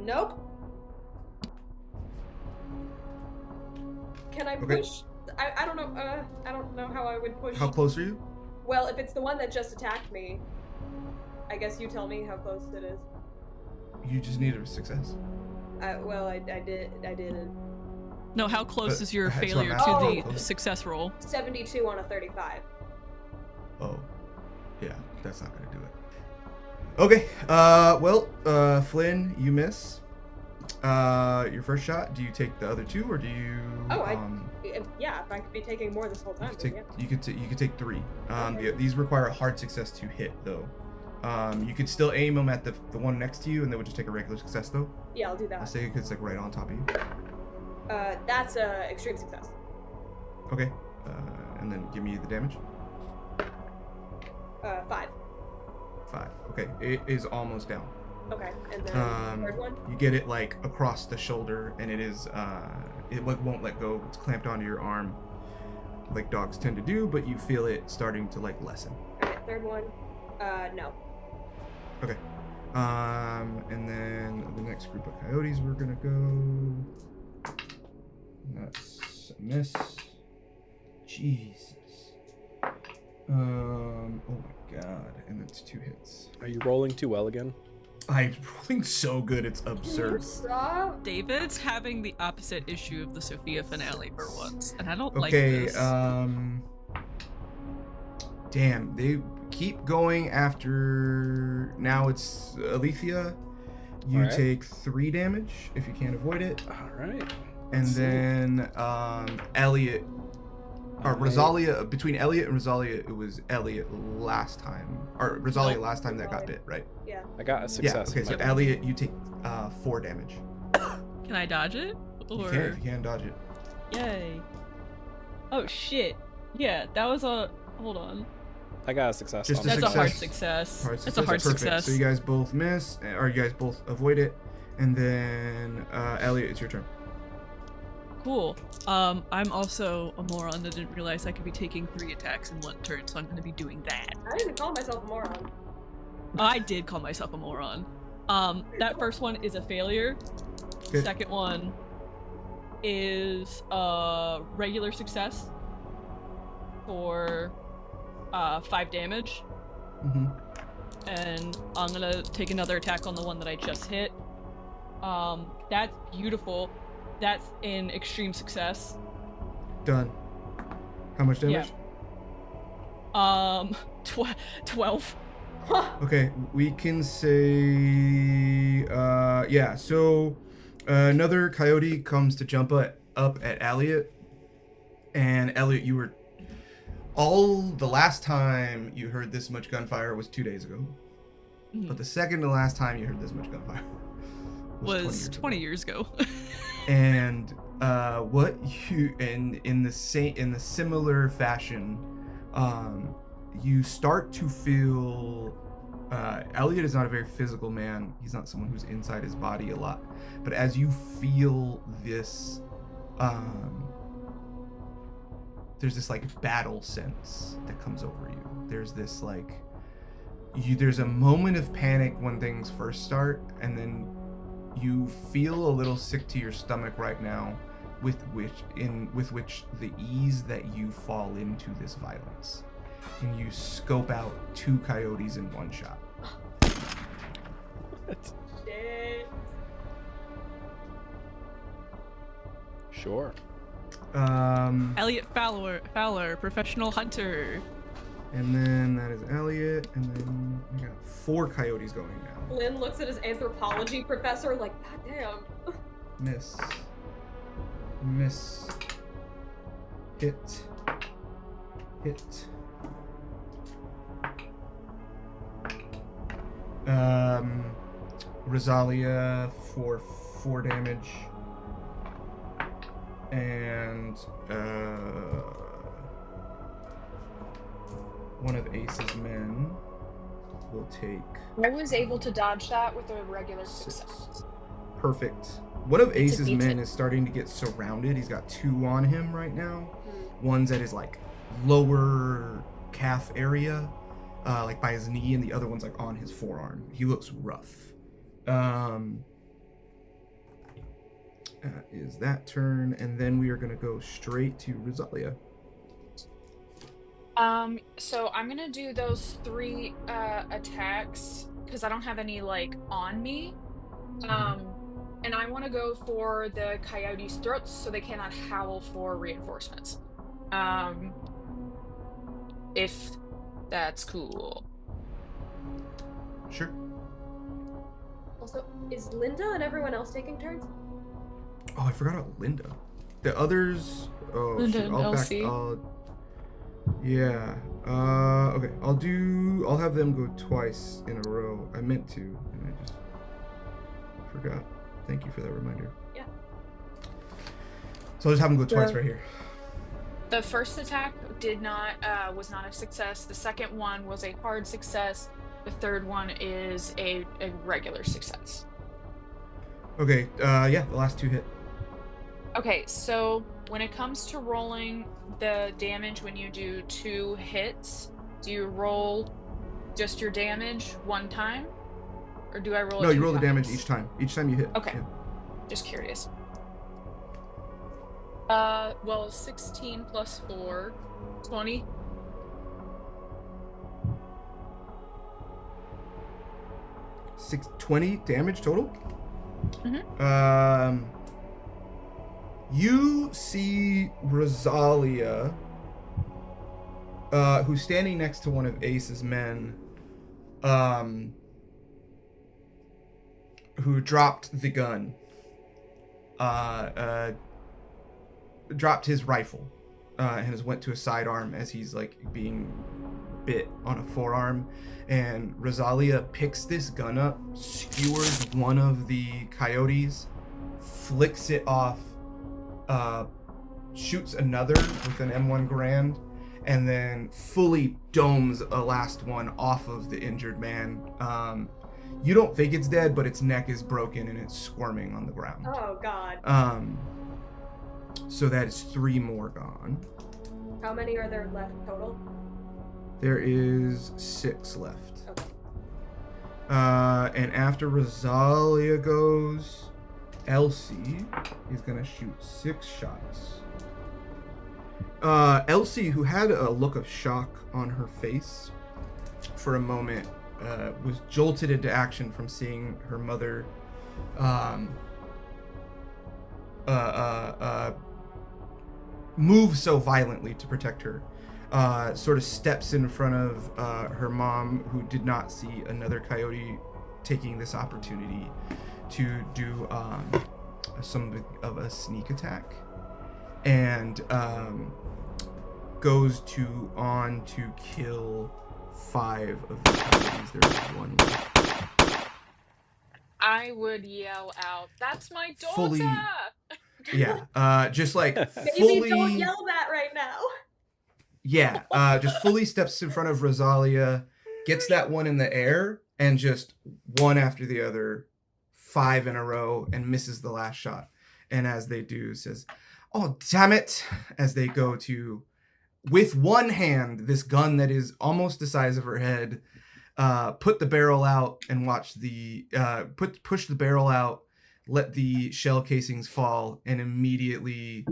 Nope. Can I Okay. push? I don't know. I don't know how I would push. How close are you? Well, if it's the one that just attacked me, I guess you tell me how close it is. You just need a success. Well, I didn't. No, how close But is your that's what failure I'm to asking. the Close. success roll? 72 on a 35. Oh, yeah, that's not gonna do it. Okay. Flynn, you miss. Your first shot. Do you take the other 2, or do you? Yeah, if I could be taking more this whole time. You could take 3. Okay. These require a hard success to hit, though. You could still aim them at the one next to you, and they would just take a regular success, though. Yeah, I'll do I'll that. say it's like right on top of you. That's a extreme success. Okay. And then give me the damage. 5. 5. Okay, it is almost down. Okay, and then third one. You get it like across the shoulder, and it is it won't let go. It's clamped onto your arm, like dogs tend to do, but you feel it starting to like lessen. Alright, third one. No. Okay. And then the next group of coyotes we're gonna go. That's a miss. Jesus. Oh my god. And that's 2 hits. Are you rolling too well again? I'm rolling so good, it's absurd. Stop. David's having the opposite issue of the Sophia finale for once, and I don't like Okay, this. damn, they keep going after. Now it's Alethea. You Alright. take 3 damage if you can't avoid it. Alright. And then Elliot, or Alright. Rosalia, between Elliot and Rosalia, it was Elliot last time, or Rosalia Nope. last time that got bit, right? Yeah. I got a success. Yeah, okay, so with my- Elliot, you take 4 damage. Can I dodge it? You Or can if you can dodge it. yay. Oh shit. Yeah, that was a hold on. I got a success. Just on a That's that. a hard success. success. That's a hard Perfect. success. So you guys both miss, or you guys both avoid it, and then Elliot, it's your turn. Cool. I'm also a moron that didn't realize I could be taking 3 attacks in 1 turn, so I'm gonna be doing that. I didn't call myself a moron. I did call myself a moron. That first one is a failure. Okay. Second one is a regular success for 5 damage. Mm-hmm. And I'm gonna take another attack on the one that I just hit. That's beautiful. That's an extreme success. Done. How much damage? Yeah. 12. Okay, we can say, yeah, so another coyote comes to jump up at Elliot, And Elliot, the last time you heard this much gunfire was 2 days ago. But the second to last time you heard this much gunfire was 20 years ago. And in the similar fashion, you start to feel. Elliot is not a very physical man. He's not someone who's inside his body a lot. But as you feel this, there's this like battle sense that comes over you. There's this like, there's a moment of panic when things first start, and then you feel a little sick to your stomach right now, with which the ease that you fall into this violence. And you scope out 2 coyotes in one shot. Shit. Sure. Elliot Fowler, professional hunter. And then that is Elliot, and then we got 4 coyotes going now. Lynn looks at his anthropology professor like, God damn. Miss. Hit. Rosalia for 4 damage. And one of Ace's men will take. I was able to dodge that with a regular success. Perfect. One of Ace's men is starting to get surrounded. He's got 2 on him right now. One's at his like lower calf area, like by his knee, and the other one's like on his forearm. He looks rough. Is that turn, and then we are going to go straight to Rosalia. So I'm gonna do those 3 attacks because I don't have any like on me. And I want to go for the coyotes' throats so they cannot howl for reinforcements. If that's cool. Sure. Also, is Linda and everyone else taking turns? Oh, I forgot about Linda. The others. Oh, Linda shoot, and I'll Elsie. Yeah. Okay. I'll have them go twice in a row. I meant to, and I just forgot. Thank you for that reminder. Yeah. So I'll just have them go twice right here. The first attack was not a success. The second one was a hard success. The third one is a regular success. Okay. Yeah. The last 2 hit. Okay, so when it comes to rolling the damage when you do 2 hits, do you roll just your damage one time? Or do I roll it No, you 2 roll the times? damage each time. Each time you hit. Okay. Yeah. Just curious. Well, 16 plus 4, 20. Six, 20 damage total? Mm-hmm. You see Rosalia, who's standing next to one of Ace's men, who dropped the gun, dropped his rifle, and has went to a sidearm as he's like being bit on a forearm, and Rosalia picks this gun up, skewers one of the coyotes, flicks it off, shoots another with an M1 Garand, and then fully domes a last one off of the injured man. You don't think it's dead, but its neck is broken and it's squirming on the ground. Oh, God. So that is 3 more gone. How many are there left total? There is 6 left. Okay. And after Rosalia goes, Elsie is gonna shoot 6 shots. Elsie, who had a look of shock on her face for a moment, was jolted into action from seeing her mother move so violently to protect her. Sort of steps in front of her mom, who did not see another coyote taking this opportunity to do some of a sneak attack, and goes on to kill 5 of the coyotes. There's 1 left. I would yell out, "That's my daughter!" Fully, yeah, just like Maybe fully. don't yell that right now. Yeah, just fully steps in front of Rosalia, gets that one in the air, and just one after the other, 5 in a row, and misses the last shot. And as they do, says, "Oh, damn it," as they go to, with one hand, this gun that is almost the size of her head, put the barrel out and watch the, push the barrel out, let the shell casings fall, and immediately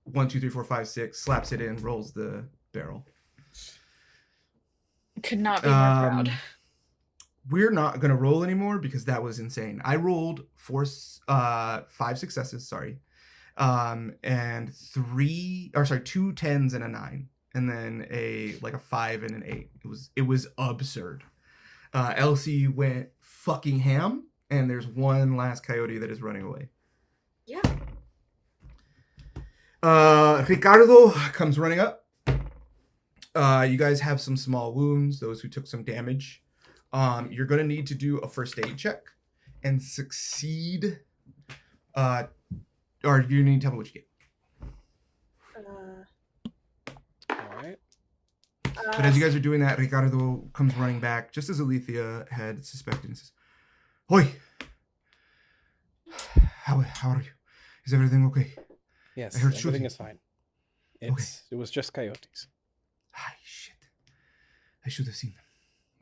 1, 2, 3, 4, 5, 6 slaps it in, rolls the barrel. Could not be more proud. We're not gonna roll anymore because that was insane. I rolled 5 successes, sorry, and 2 10s and a 9, and then a 5 and an 8. It was absurd. Elsie went fucking ham, and there's one last coyote that is running away. Yeah. Ricardo comes running up. You guys have some small wounds, those who took some damage. You're going to need to do a first aid check and succeed. Or you need to tell me what you get. All right. But as you guys are doing that, Ricardo comes running back, just as Alethea had suspected, and says, "Hoi! How are you? Is everything okay?" Yes, I heard everything shooting. is fine. It was just coyotes. Ah, shit. I should have seen them.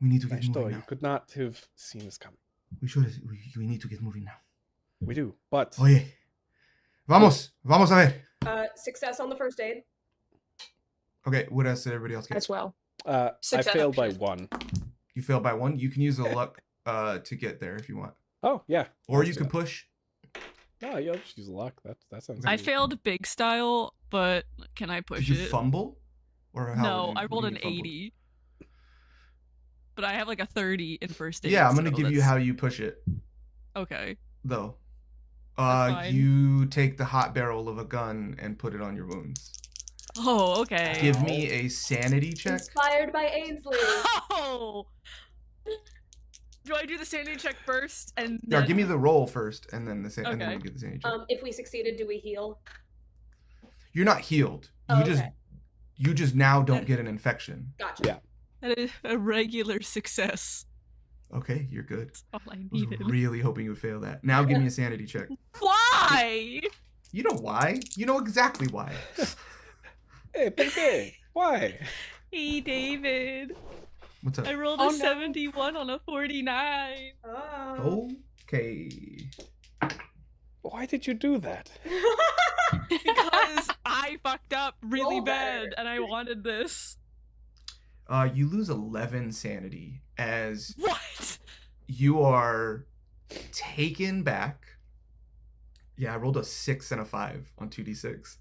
We need to get moving You now. could not have seen this coming. We need to get moving now. We do, but Oye. Vamos a ver. Success on the first aid. Okay, what else did everybody else get? As well. I Success. failed by 1. You failed by 1. You can use the luck to get there if you want. Oh yeah. Or Let's you do can that. push. No, you'll just use luck. That sounds. I good. failed big style, but can I push Did you it? fumble? Or how No, did you- I what rolled do an you fumble? 80. But I have like a 30 in first aid. Yeah, I'm going to so give you that's- how you push it, Okay. though. That's fine. You take the hot barrel of a gun and put it on your wounds. Oh, okay. Give me a sanity check. Inspired by Ainsley. Oh! Do I do the sanity check first and No, then... give me the roll first, and then and then Okay. you get the sanity check. If we succeeded, do we heal? You're not healed. Oh, You just now don't get an infection. Gotcha. Yeah. That is a regular success. Okay, you're good. That's all I I was needed. really hoping you would fail that. Now give me a sanity check. Why? You know why? You know exactly why. Hey, Pepe, why? Hey, David. What's up? I rolled Oh, a no. 71 on a 49. Oh. Okay. Why did you do that? Because I fucked up really Roll bad better. and I wanted this. You lose 11 sanity as What? you are taken back. Yeah, I rolled a 6 and a 5 on 2d6.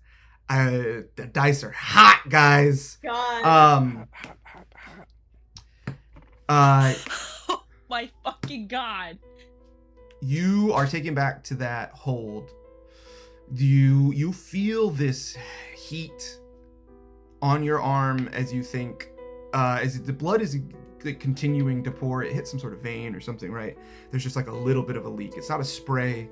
The dice are hot, guys. God. Um, Hot, hot, hot. Oh my fucking god. You are taken back to that hold. You feel this heat on your arm as you think, as the blood is like continuing to pour. It hits some sort of vein or something, right? There's just like a little bit of a leak. It's not a spray,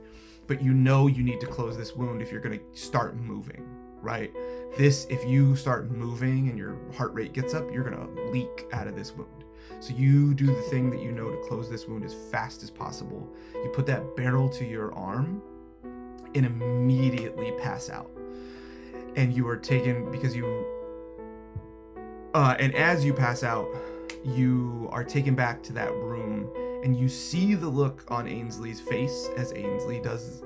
but you know you need to close this wound if you're going to start moving, right? If you start moving and your heart rate gets up, you're going to leak out of this wound. So you do the thing that you know to close this wound as fast as possible. You put that barrel to your arm and immediately pass out. And you are taken because and as you pass out, you are taken back to that room and you see the look on Ainsley's face as Ainsley does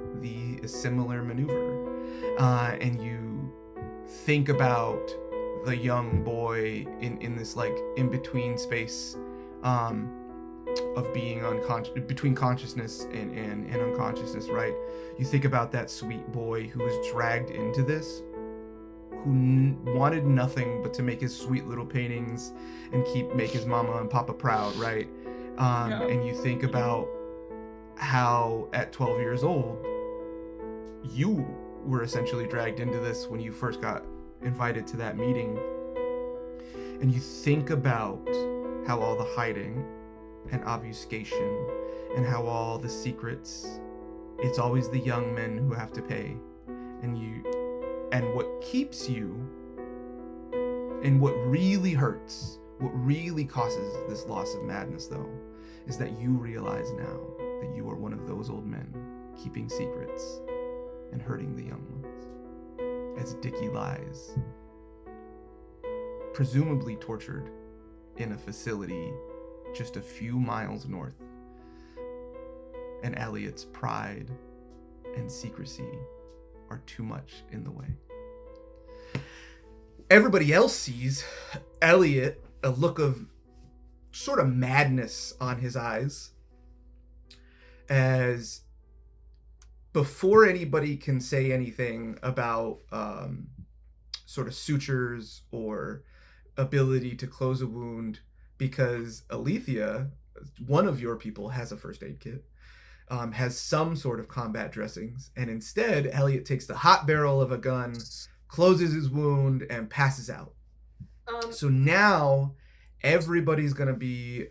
a similar maneuver. And you think about the young boy in this like in between space of being between consciousness and unconsciousness, right? You think about that sweet boy who was dragged into this, who wanted nothing but to make his sweet little paintings and make his mama and papa proud, right? Yeah. And you think about how at 12 years old you were essentially dragged into this when you first got invited to that meeting. And you think about how all the hiding and obfuscation and how all the secrets, it's always the young men who have to pay. And what keeps you, and what really hurts, what really causes this loss of madness, though, is that you realize now that you are one of those old men keeping secrets and hurting the young ones. As Dickie lies, presumably tortured in a facility just a few miles north, and Elliot's pride and secrecy are too much in the way. Everybody else sees Elliot, a look of sort of madness on his eyes, as before anybody can say anything about sort of sutures or ability to close a wound, because Alethea, one of your people, has a first aid kit, has some sort of combat dressings, and instead Elliot takes the hot barrel of a gun, closes his wound, and passes out. So now everybody's going to be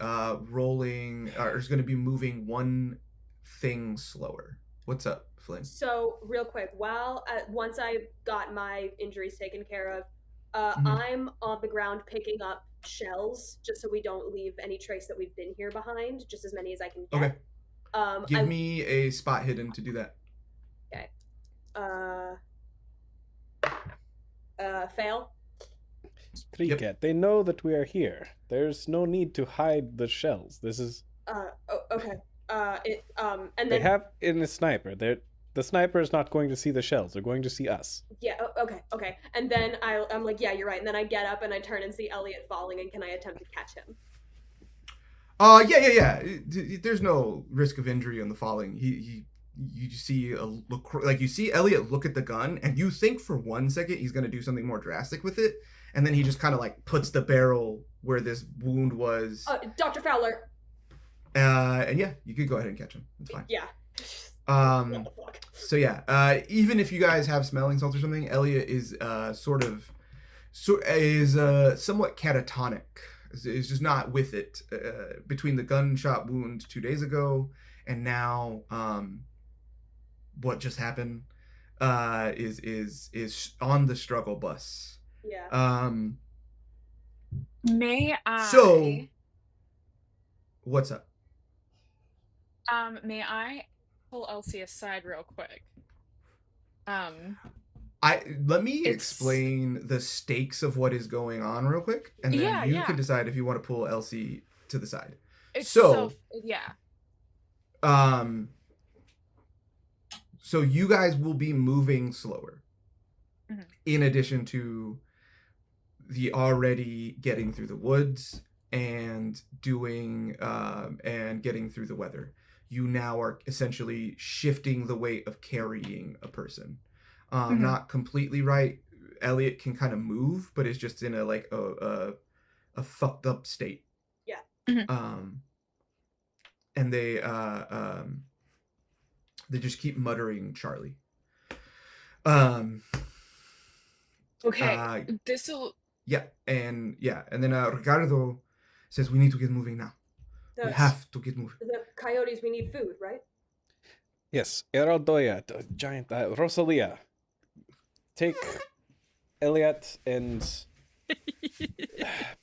rolling, or is going to be moving one thing slower. What's up, Flynn? So real quick, once I got my injuries taken care of, I'm on the ground picking up shells just so we don't leave any trace that we've been here behind, just as many as I can get. Okay. Give me a spot hidden to do that. Okay. Fail. Triket, they know that we are here. There's no need to hide the shells. This is... okay. And then... They have in a sniper. The sniper is not going to see the shells. They're going to see us. Yeah, okay. And then I'm like, yeah, you're right. And then I get up and I turn and see Elliot falling, and can I attempt to catch him? Yeah. There's no risk of injury on the falling. You see you see Elliot look at the gun, and you think for 1 second he's going to do something more drastic with it, and then he just kind of like puts the barrel where this wound was. Dr. Fowler. And yeah, you could go ahead and catch him. It's fine. Yeah. What the fuck? So yeah, even if you guys have smelling salts or something, Elliot is somewhat catatonic. Is just not with it between the gunshot wound 2 days ago and now what just happened is on the struggle bus. Yeah. May I? So, what's up? May I pull Elsie aside real quick? Let me explain the stakes of what is going on real quick, and then you can decide if you want to pull Elsie to the side. So you guys will be moving slower, in addition to the already getting through the woods and doing and getting through the weather. You now are essentially shifting the weight of carrying a person. Not completely right. Elliot can kind of move, but it's just in a fucked up state. Yeah. And they just keep muttering Charlie. Okay. This'll. Yeah, and then Ricardo says we need to get moving now. We have to get moving. The coyotes, we need food, right? Yes, Erodoya, giant Rosalia. Take Elliot and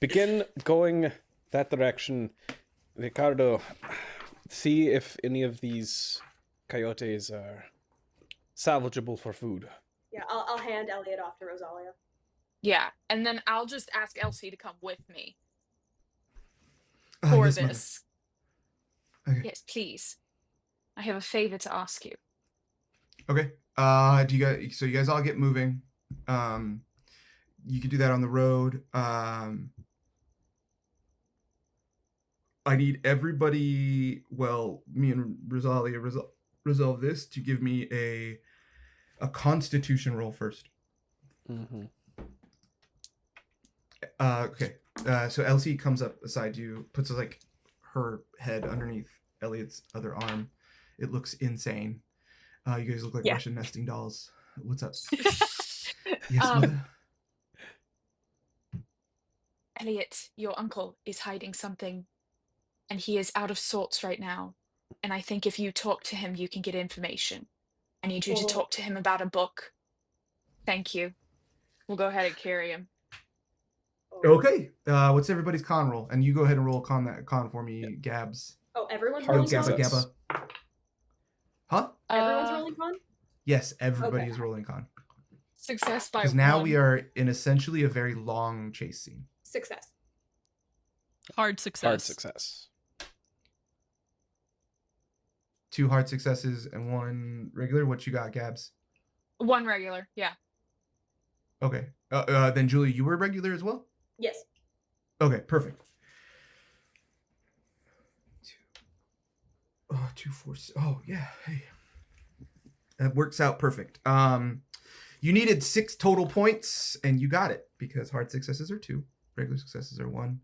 begin going that direction. Ricardo, see if any of these coyotes are salvageable for food. Yeah, I'll hand Elliot off to Rosalia. Yeah, and then I'll just ask Elsie to come with me for yes, this. Okay. Yes, please. I have a favor to ask you. Okay. Do you guys all get moving? You can do that on the road. I need everybody. Well, me and Rosalia resolve this to give me a Constitution roll first. Mm-hmm. Okay. So Elsie comes up beside you, puts her head underneath Elliot's other arm. It looks insane. You guys look like Russian nesting dolls. What's up? Yes, mother. Elliot, your uncle is hiding something, and he is out of sorts right now. And I think if you talk to him, you can get information. I need you to talk to him about a book. Thank you. We'll go ahead and carry him. Okay. What's everybody's con roll? And you go ahead and roll con for me, Gabs. Oh, everyone's Hard rolling con? success. Gabba. Huh? Everyone's rolling con? Yes, everybody is rolling con. Success by Because now we are in essentially a very long chase scene. Success. Hard success. Hard success. 2 hard successes and 1 regular. What you got, Gabs? 1 regular, yeah. Okay. Then Julie, you were regular as well? Yes. Okay, perfect. 2, 4, 6. Oh, yeah. Hey. That works out perfect. You needed 6 total points, and you got it, because hard successes are 2, regular successes are 1,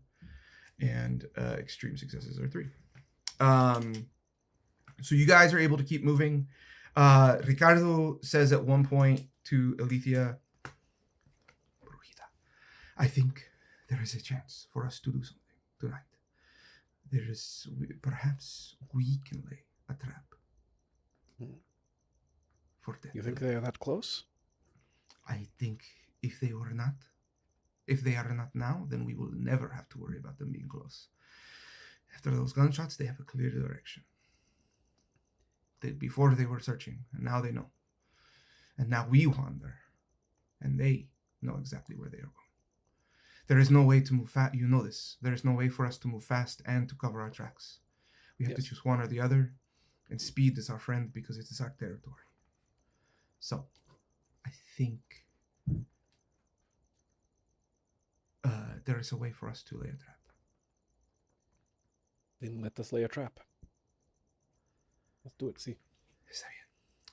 and extreme successes are 3. So you guys are able to keep moving. Ricardo says at one point to Alethea, I think there is a chance for us to do something tonight. Perhaps we can lay a trap for death. You think they are that close? I think if they are not now, then we will never have to worry about them being close. After those gunshots, they have a clear direction. Before they were searching, and now they know. And now we wander, and they know exactly where they are going. There is no way to move fast. You know this. There is no way for us to move fast and to cover our tracks. We have to choose one or the other, and speed is our friend because it is our territory. So, I think there is a way for us to lay a trap. Then let us lay a trap. Let's do it, see.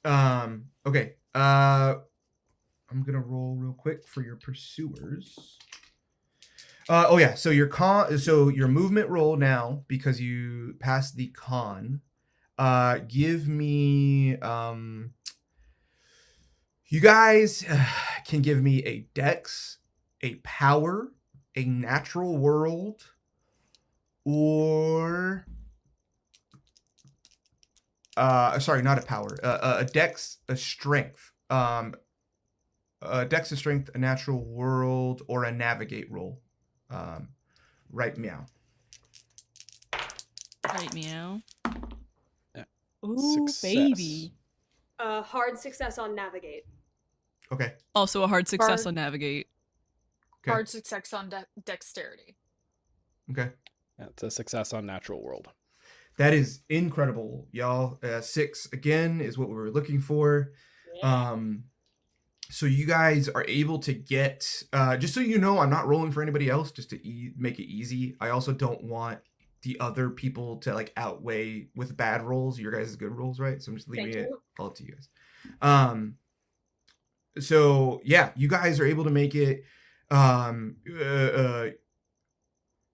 Okay. I'm gonna roll real quick for your pursuers. Oh yeah, so your movement roll now, because you passed the con. Give me you guys can give me a dex, a power, a natural world, or sorry, not a power, a dex, a strength, a dex, a strength, a natural world, or a navigate roll. Right meow. Right meow. Yeah. Ooh, Success. baby. Hard success on navigate. Okay. Also a hard success Hard- on navigate. Okay. Hard success on dexterity. Okay. That's a success on natural world. That is incredible, y'all. 6 again is what we were looking for. Yeah. So you guys are able to get, just so you know, I'm not rolling for anybody else, just to make it easy. I also don't want the other people to like outweigh with bad rolls your guys' good rolls, right? So I'm just leaving it all up to you guys. So yeah, you guys are able to make it.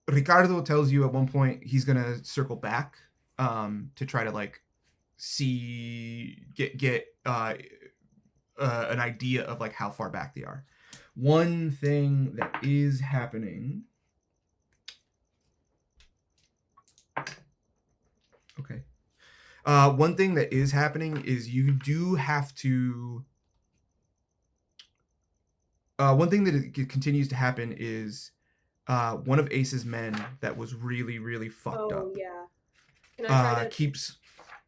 Ricardo tells you at one point he's gonna circle back to try to like get an idea of like how far back they are. One thing that is happening. Okay. One thing that is happening is you do have to. One thing that continues to happen is one of Ace's men that was really, really fucked up. Oh yeah. Can I try to...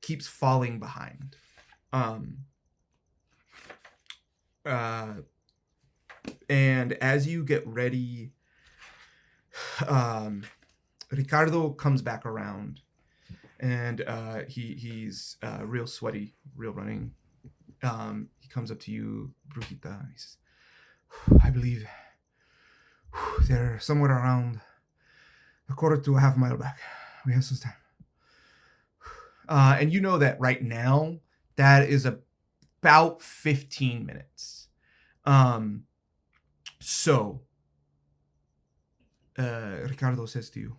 keeps falling behind. And as you get ready, Ricardo comes back around, and he's real sweaty, real running. He comes up to you, Brujita, and he says, I believe they're somewhere around a quarter to a half mile back. We have some time. And you know that right now, that is about 15 minutes. So Ricardo says to you,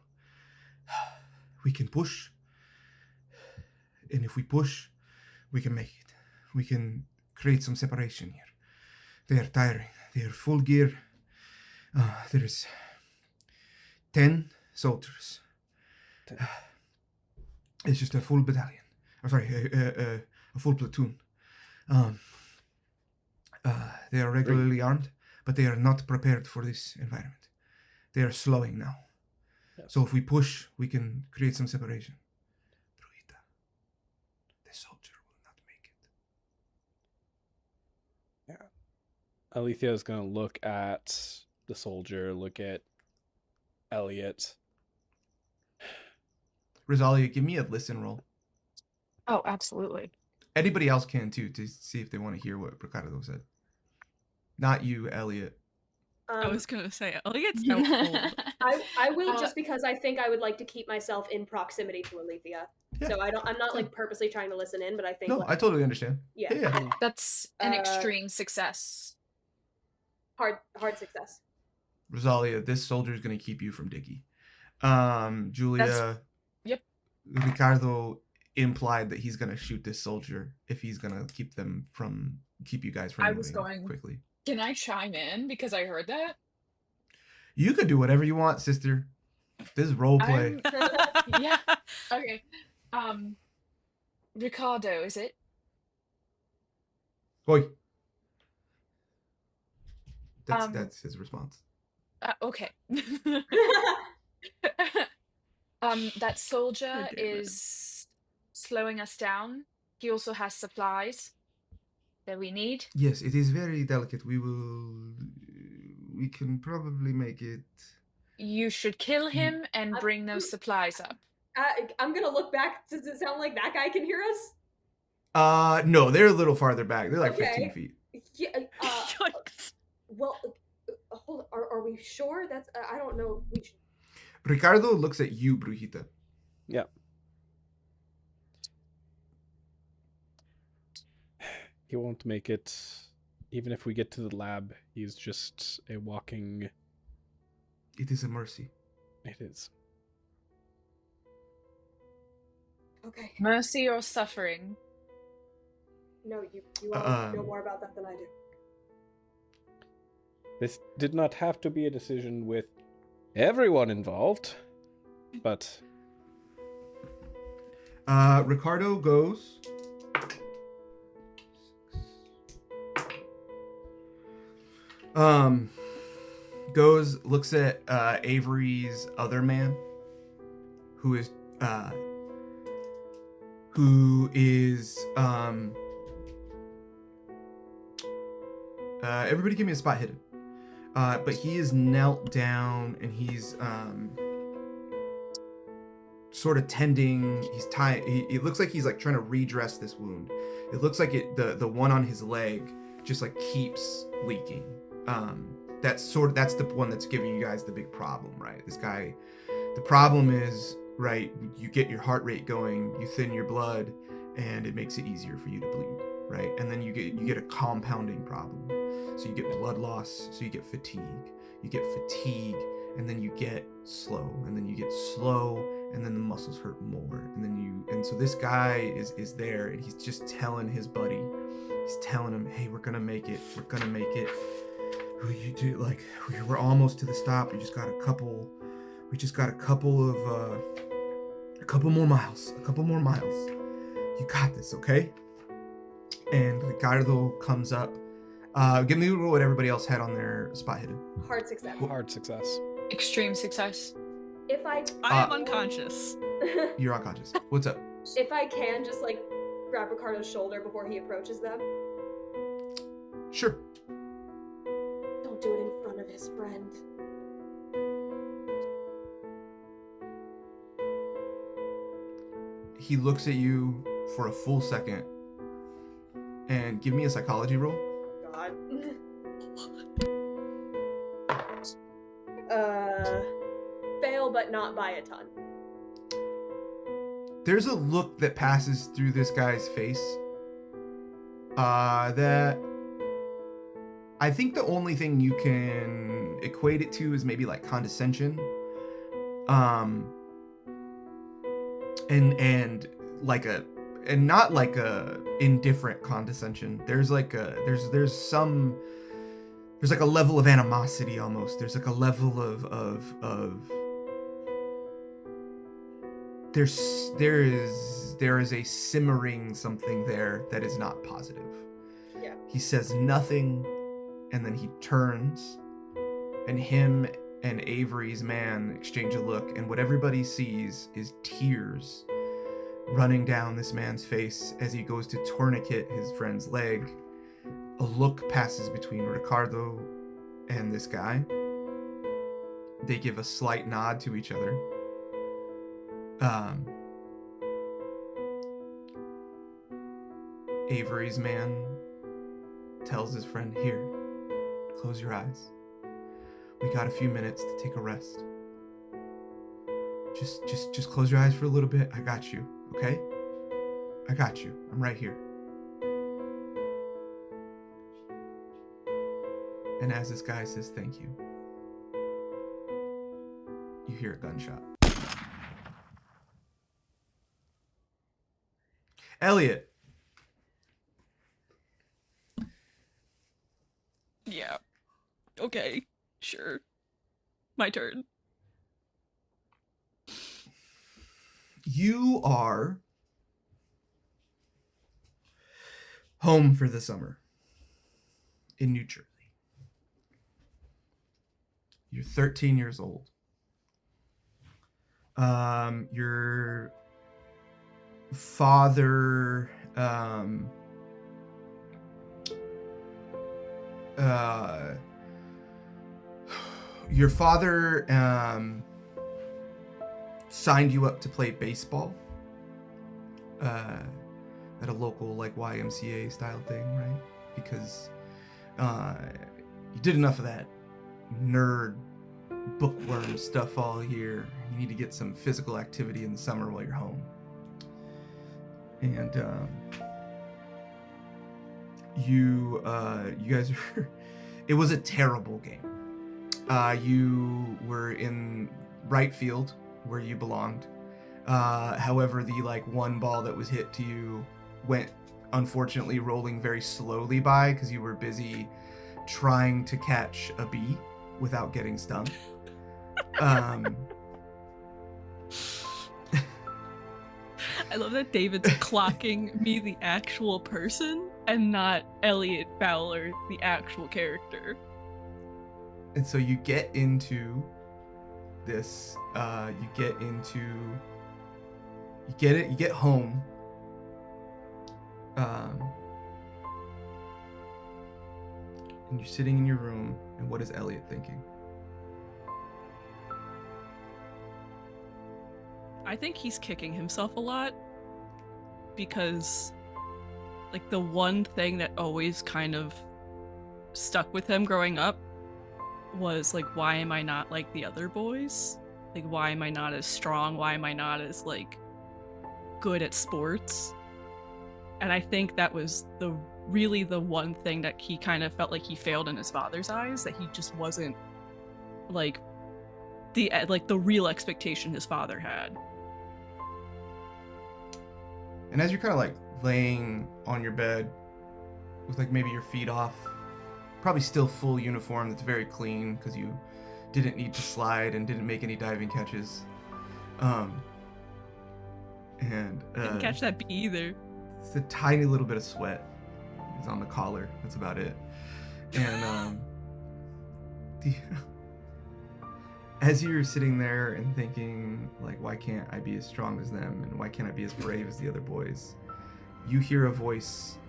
we can push, and if we push, we can make it. We can create some separation here. They are tiring. They are full gear. There's 10 soldiers. It's just a full battalion. I'm sorry, a full platoon. They are regularly armed, but they are not prepared for this environment. They are slowing now. Yes. So if we push, we can create some separation. Bruita, the soldier will not make it. Yeah. Alethea is going to look at the soldier, look at Elliot. Rosalia, give me a listen roll. Oh, absolutely. Anybody else can too, to see if they want to hear what Ricardo said. Not you, Elliot. I was gonna say Elliot's out cold. I will just because I think I would like to keep myself in proximity to Alethea. Yeah. So I'm not like purposely trying to listen in, but I think No, like, I totally understand. yeah. That's an extreme success. Hard success. Rosalia, this soldier is going to keep you from Dicky. Julia. Yep. Ricardo implied that he's going to shoot this soldier if he's going to keep you guys from moving quickly. Can I chime in because I heard that? You could do whatever you want, sister. This is role play. Yeah. Okay. Ricardo, is it? Oi. That's his response. Okay. That soldier is slowing us down. He also has supplies that we need. Yes, it is very delicate. We can probably make it. You should kill him and bring those supplies up. I'm gonna look back. Does it sound like that guy can hear us? No, they're a little farther back. They're like 15 feet. Yeah. Well, hold. Are we sure? That's I don't know. If we should... Ricardo looks at you, Brujita. Yeah. He won't make it. Even if we get to the lab, he's just a walking... It is a mercy. It is. Okay. Mercy or suffering? No, you know more about that than I do. This did not have to be a decision with everyone involved, but... Ricardo goes... looks at Avery's other man, who is everybody give me a spot hidden. But he is knelt down and he's sort of tending. He's tying. It looks like he's like trying to redress this wound. It looks like the one on his leg just like keeps leaking. That's the one that's giving you guys the big problem, right? This guy, the problem is, right, you get your heart rate going, you thin your blood, and it makes it easier for you to bleed, right? And then you get a compounding problem. So you get blood loss, so you get fatigue, and then you get slow, and then you get slow, and then the muscles hurt more, and so this guy is there, and he's just telling his buddy, he's telling him, hey, we're gonna make it. You do, like, we're almost to the stop. We just got a couple more miles. You got this, okay? And Ricardo comes up. Give me what everybody else had on their spot hidden. Hard success. Hard success. Extreme success. If I am unconscious. You're unconscious. What's up? If I can just like grab Ricardo's shoulder before he approaches them. Sure. Don't do it in front of his friend. He looks at you for a full second and give me a psychology roll. God. Fail, but not by a ton. There's a look that passes through this guy's face that I think the only thing you can equate it to is maybe like condescension. And like and not like a indifferent condescension. There's like a there's like a level of animosity almost. There's like a level of there is a simmering something there that is not positive. Yeah. He says nothing, and then he turns, and him and Avery's man exchange a look, and what everybody sees is tears running down this man's face as he goes to tourniquet his friend's leg. A look passes between Ricardo and this guy. They give a slight nod to each other. Avery's man tells his friend, "Here, close your eyes. We got a few minutes to take a rest. Just close your eyes for a little bit. I got you, okay? I got you. I'm right here." And as this guy says thank you, you hear a gunshot. Elliot. Yeah. Okay. Sure. My turn. You are home for the summer in New Jersey. You're 13 years old. Your father signed you up to play baseball at a local like YMCA style thing, right? Because you did enough of that nerd bookworm stuff all year. You need to get some physical activity in the summer while you're home. And you guys were it was a terrible game. You were in right field where you belonged. However, the like one ball that was hit to you went unfortunately rolling very slowly by because you were busy trying to catch a bee without getting stung. I love that David's clocking me, the actual person, and not Elliot Fowler, the actual character. And so you get into this, you get home. And you're sitting in your room, and what is Elliot thinking? I think he's kicking himself a lot because, like, the one thing that always kind of stuck with him growing up was, like, why am I not like the other boys? Like, why am I not as strong? Why am I not as, like, good at sports? And I think that was really the one thing that he kind of felt like he failed in his father's eyes, that he just wasn't, like, the real expectation his father had. And as you're kind of like laying on your bed with like maybe your feet off, probably still full uniform that's very clean because you didn't need to slide and didn't make any diving catches. Didn't catch that bee either. It's a tiny little bit of sweat is on the collar. That's about it. And as you're sitting there and thinking, like, why can't I be as strong as them? And why can't I be as brave as the other boys? You hear a voice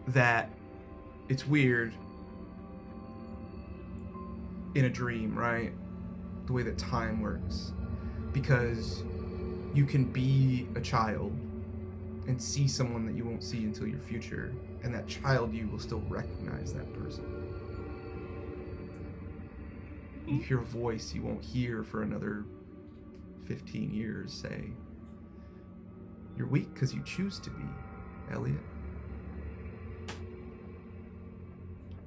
that, it's weird, in a dream, right? The way that time works. Because you can be a child and see someone that you won't see until your future. And that child, you will still recognize that person. You hear a voice you won't hear for another 15 years say, "You're weak because you choose to be, Elliot."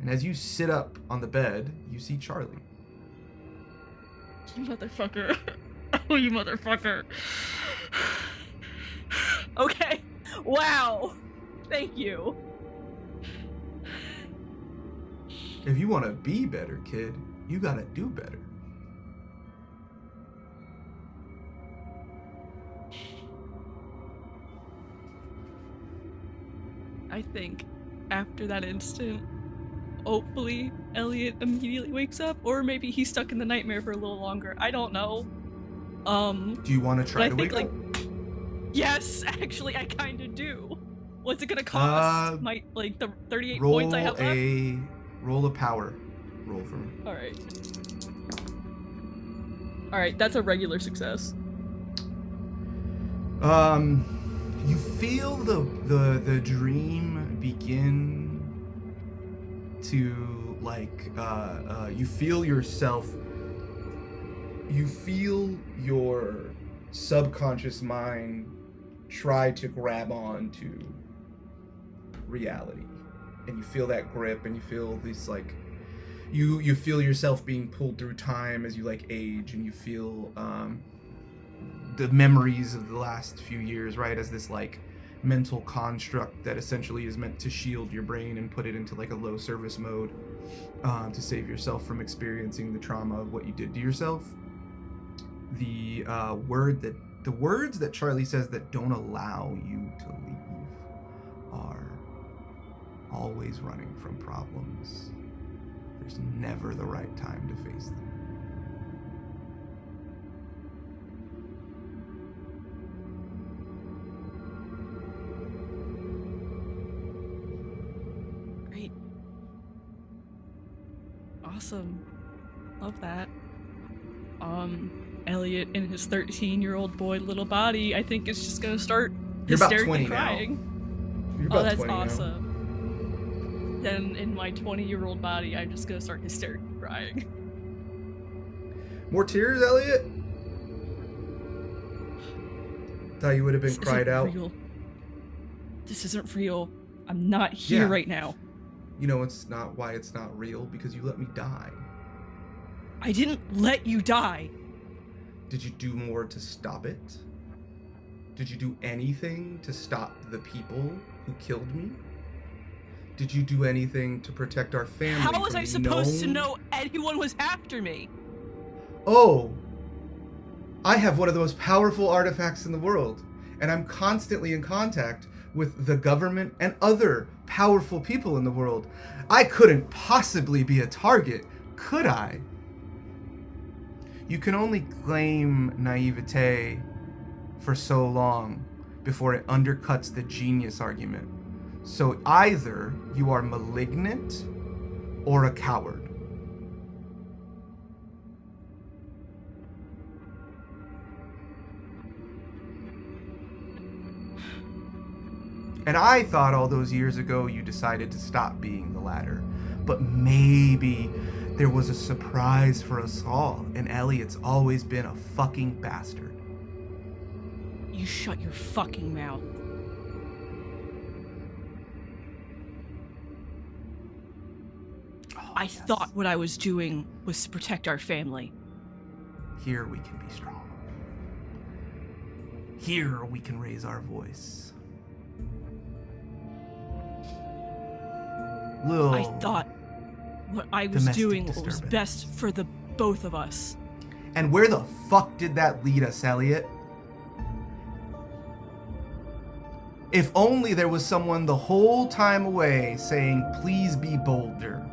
And as you sit up on the bed, you see Charlie. You motherfucker. Oh, you motherfucker. Okay. Wow. Thank you. If you want to be better, kid, you gotta do better. I think after that instant, hopefully Elliot immediately wakes up, or maybe he's stuck in the nightmare for a little longer. I don't know. Do you want to try to wake up? Yes, actually, I kind of do. What's it gonna cost? The 38 points I have left? Roll a power roll for me. Alright, that's a regular success. You feel the dream begin to you feel yourself. You feel your subconscious mind try to grab on to reality, and you feel that grip, and you feel these you feel yourself being pulled through time as you age, and you feel the memories of the last few years, right, as this mental construct that essentially is meant to shield your brain and put it into a low service mode to save yourself from experiencing the trauma of what you did to yourself. The words that Charlie says that don't allow you to leave are always running from problems. There's never the right time to face them. Great. Awesome. Love that. Elliot in his 13-year-old boy little body, I think is just gonna start hysterically crying. You're about 20 now. Oh, that's 20 awesome. now. Then in my 20-year-old body, I'm just gonna start hysterically crying. More tears, Elliot? Thought you would have been cried out. Real. This isn't real. I'm not here right now. You know it's not why it's not real, because you let me die. I didn't let you die. Did you do more to stop it? Did you do anything to stop the people who killed me? Did you do anything to protect our family? How was I supposed to know anyone was after me? Oh, I have one of the most powerful artifacts in the world, and I'm constantly in contact with the government and other powerful people in the world. I couldn't possibly be a target, could I? You can only claim naivete for so long before it undercuts the genius argument. So either you are malignant or a coward. And I thought all those years ago you decided to stop being the latter. But maybe there was a surprise for us all, and Elliot's always been a fucking bastard. You shut your fucking mouth. Oh, I thought what I was doing was to protect our family. Here we can be strong. Here we can raise our voice. I thought what I was doing was best for the both of us. And where the fuck did that lead us, Elliot? If only there was someone the whole time away saying, please be bolder.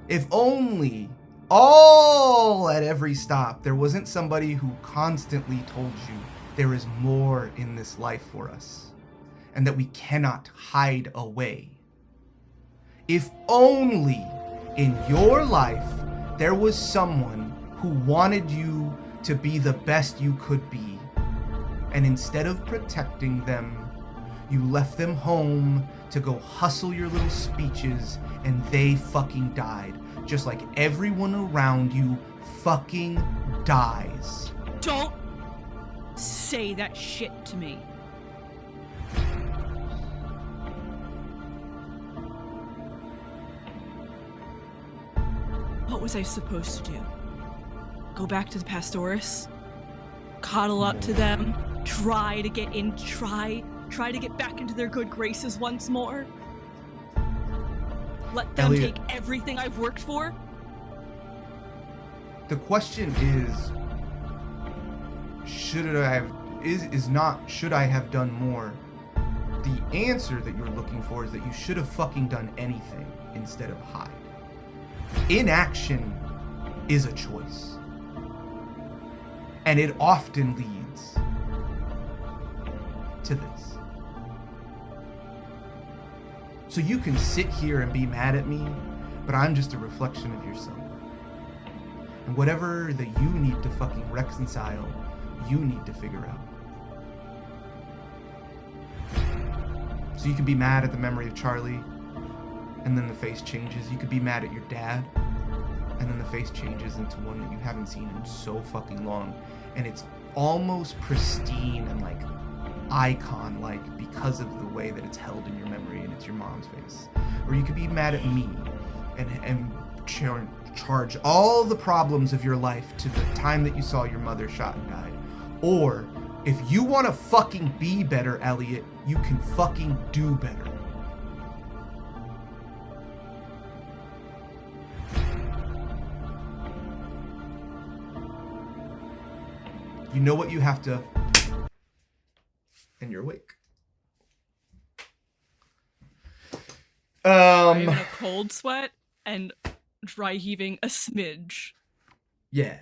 If only, all at every stop, there wasn't somebody who constantly told you there is more in this life for us, and that we cannot hide away. If only in your life there was someone who wanted you to be the best you could be, and instead of protecting them, you left them home to go hustle your little speeches, and they fucking died, just like everyone around you fucking dies. Don't say that shit to me. What was I supposed to do? Go back to the Pastores? Coddle up to them? Try to get in? Try try to get back into their good graces once more? Let them Elliot. take everything I've worked for? The question is, should I have done more? The answer that you're looking for is that you should have fucking done anything instead of hide. Inaction is a choice. And it often leads to this. So you can sit here and be mad at me, but I'm just a reflection of yourself. And whatever that you need to fucking reconcile, you need to figure out. So you could be mad at the memory of Charlie, and then the face changes. You could be mad at your dad, and then the face changes into one that you haven't seen in so fucking long. And it's almost pristine and like icon-like because of the way that it's held in your memory, and it's your mom's face. Or you could be mad at me and charge all the problems of your life to the time that you saw your mother shot and died. Or if you want to fucking be better, Elliot, you can fucking do better. You know what you have to, and you're awake. I'm in a cold sweat and dry heaving a smidge. Yeah.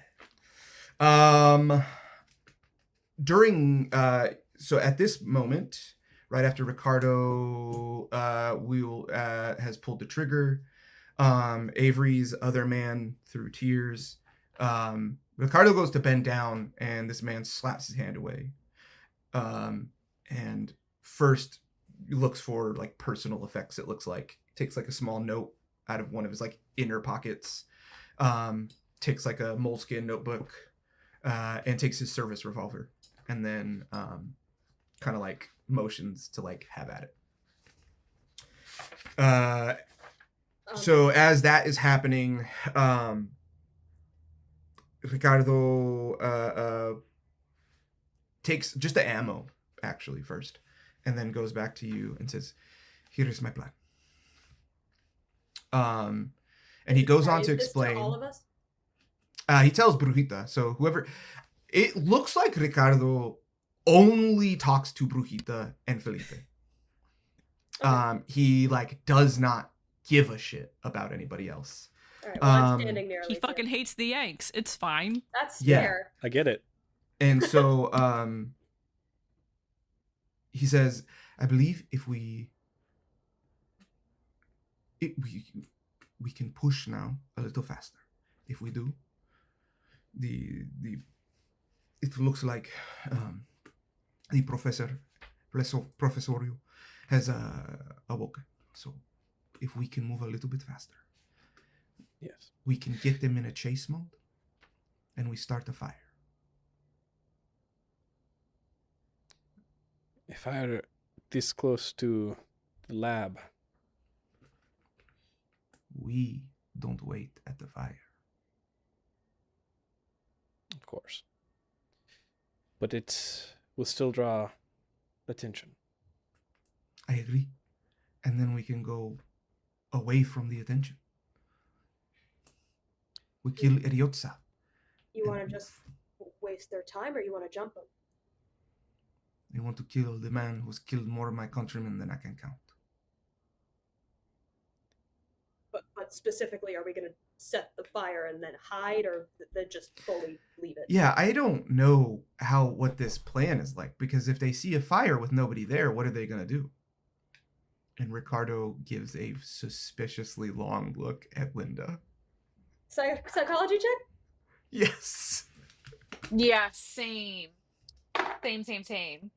During so at this moment, right after Ricardo has pulled the trigger, Avery's other man through tears. Ricardo goes to bend down, and this man slaps his hand away. And first looks for like personal effects. It looks like takes like a small note out of one of his like inner pockets, takes like a moleskin notebook, and takes his service revolver, and then kind of like motions to like have at it. So as that is happening, Ricardo takes just the ammo actually first, and then goes back to you and says, "Here is my plan." And he goes on to explain. To all of us? He tells Brujita. So whoever, it looks like Ricardo only talks to Brujita and Felipe. He like does not give a shit about anybody else. All right, well, I'm standing near He Alicia. fucking hates the Yanks. It's fine. That's Yeah. fair. I get it. And so he says, "I believe if we can push now a little faster. If we do, it looks like the professorio has awoken. So if we can move a little bit faster, Yes. we can get them in a chase mode, and we start a fire." If I are this close to the lab, We don't wait at the fire. of course. But it will still draw attention. I agree. And then we can go away from the attention. We kill Eriotza. You want to just waste their time, or you want to jump them? I want to kill the man who's killed more of my countrymen than I can count. But specifically, are we going to set the fire and then hide, or then just fully leave it? Yeah, I don't know what this plan is like, because if they see a fire with nobody there, what are they going to do? And Ricardo gives a suspiciously long look at Linda. Psychology check? Yes. Yeah, same. Same.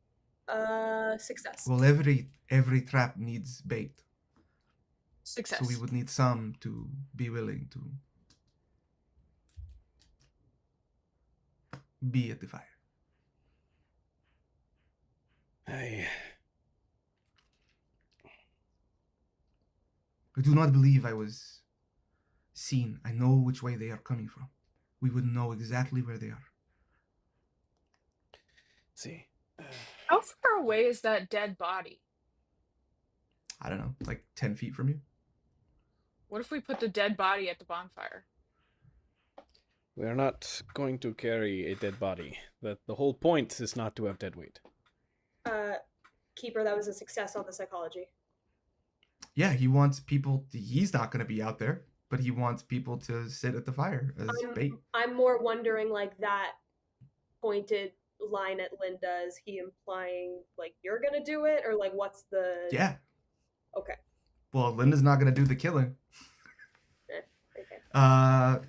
Success. Well, every trap needs bait. Success. So we would need some to be willing to be at the fire. I do not believe I was seen. I know which way they are coming from. We would know exactly where they are. see. How far away is that dead body? I don't know, like 10 feet from you. What if we put the dead body at the bonfire? We are not going to carry a dead body. The whole point is not to have dead weight. Keeper, that was a success on the psychology. Yeah, he wants people. He's not going to be out there, but he wants people to sit at the fire as bait. I'm more wondering, like, that pointed line at Linda. Is he implying, like, you're going to do it? Or, like, what's the... Yeah. Okay. Well, Linda's not going to do the killing. Okay.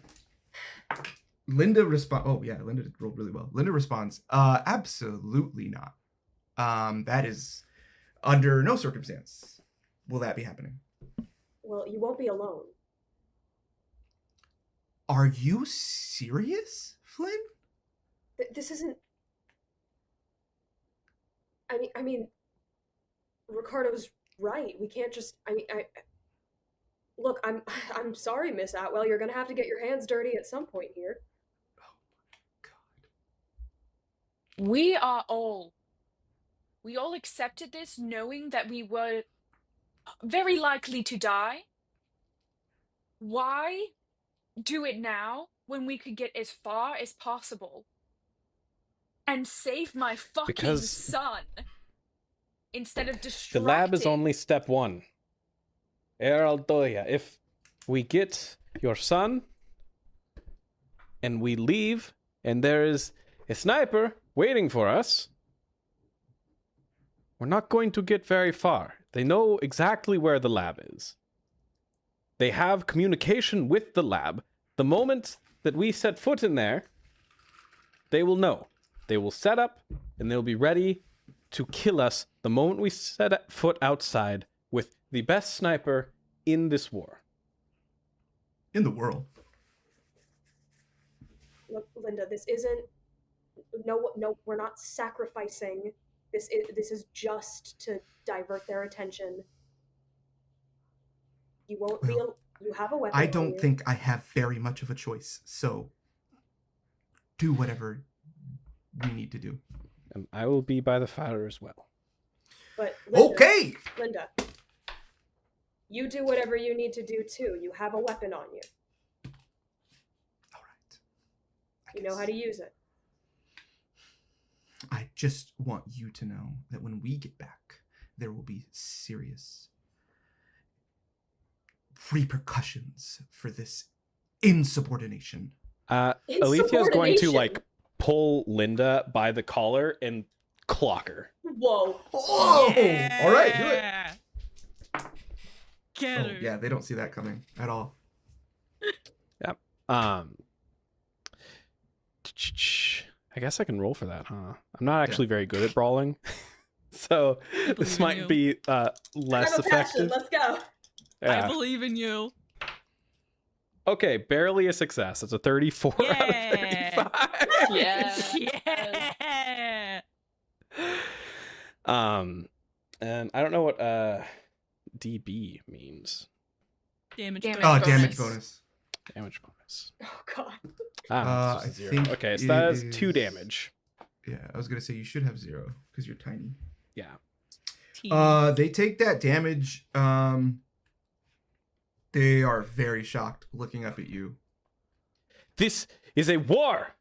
Linda responds. Oh, yeah, Linda rolled really well. Linda responds, absolutely not. That is under no circumstance will that be happening. Well, you won't be alone. Are you serious, Flynn? This isn't... I mean, Ricardo's right. We can't just... Look, I'm sorry, Miss Atwell. You're gonna have to get your hands dirty at some point here. Oh my God. We all accepted this knowing that we were very likely to die. Why do it now when we could get as far as possible and save my fucking son instead of distracting? The lab is only step one. Eraldoya, if we get your son and we leave and there is a sniper waiting for us, we're not going to get very far. They know exactly where the lab is. They have communication with the lab. The moment that we set foot in there, they will know. They will set up and they'll be ready to kill us the moment we set foot outside with the best sniper in this war. In the world. Look, Linda, this isn't... No, we're not sacrificing. This is just to divert their attention. You won't be... You have a weapon. I don't think I have very much of a choice, so do whatever we need to do. And I will be by the fire as well. But Linda, okay! Linda, you do whatever you need to do too. You have a weapon on you. All right. You know how to use it. I just want you to know that when we get back, there will be serious repercussions for this insubordination. Alethea is going to, like, pull Linda by the collar and clock her. Whoa. Oh! Yeah. All right, do it. Get her. Yeah, they don't see that coming at all. Yep. I guess I can roll for that, huh? I'm not actually very good at brawling. So this might be less effective. Let's go. Yeah. I believe in you. Okay, barely a success. It's a 34 out of 35. Yeah. And I don't know what DB means. Damage Damage bonus. Damage bonus. Oh god. Ah, I it's zero. think Okay, so that is it 2 is- damage. Yeah, I was gonna say you should have 0 because you're tiny. Yeah. They take that damage. They are very shocked looking up at you. This is a war.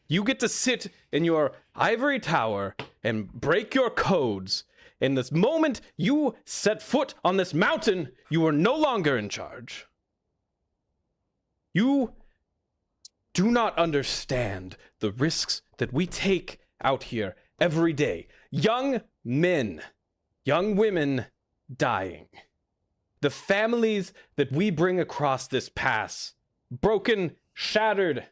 You get to sit in your ivory tower and break your codes. And this moment you set foot on this mountain, you are no longer in charge. You do not understand the risks that we take out here every day. Young men, young women dying. The families that we bring across this pass, broken, shattered.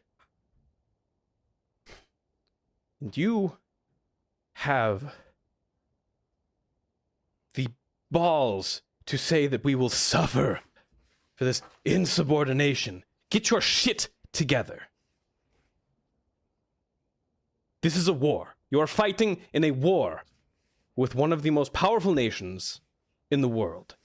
And you have the balls to say that we will suffer for this insubordination. Get your shit together. This is a war. You are fighting in a war with one of the most powerful nations in the world.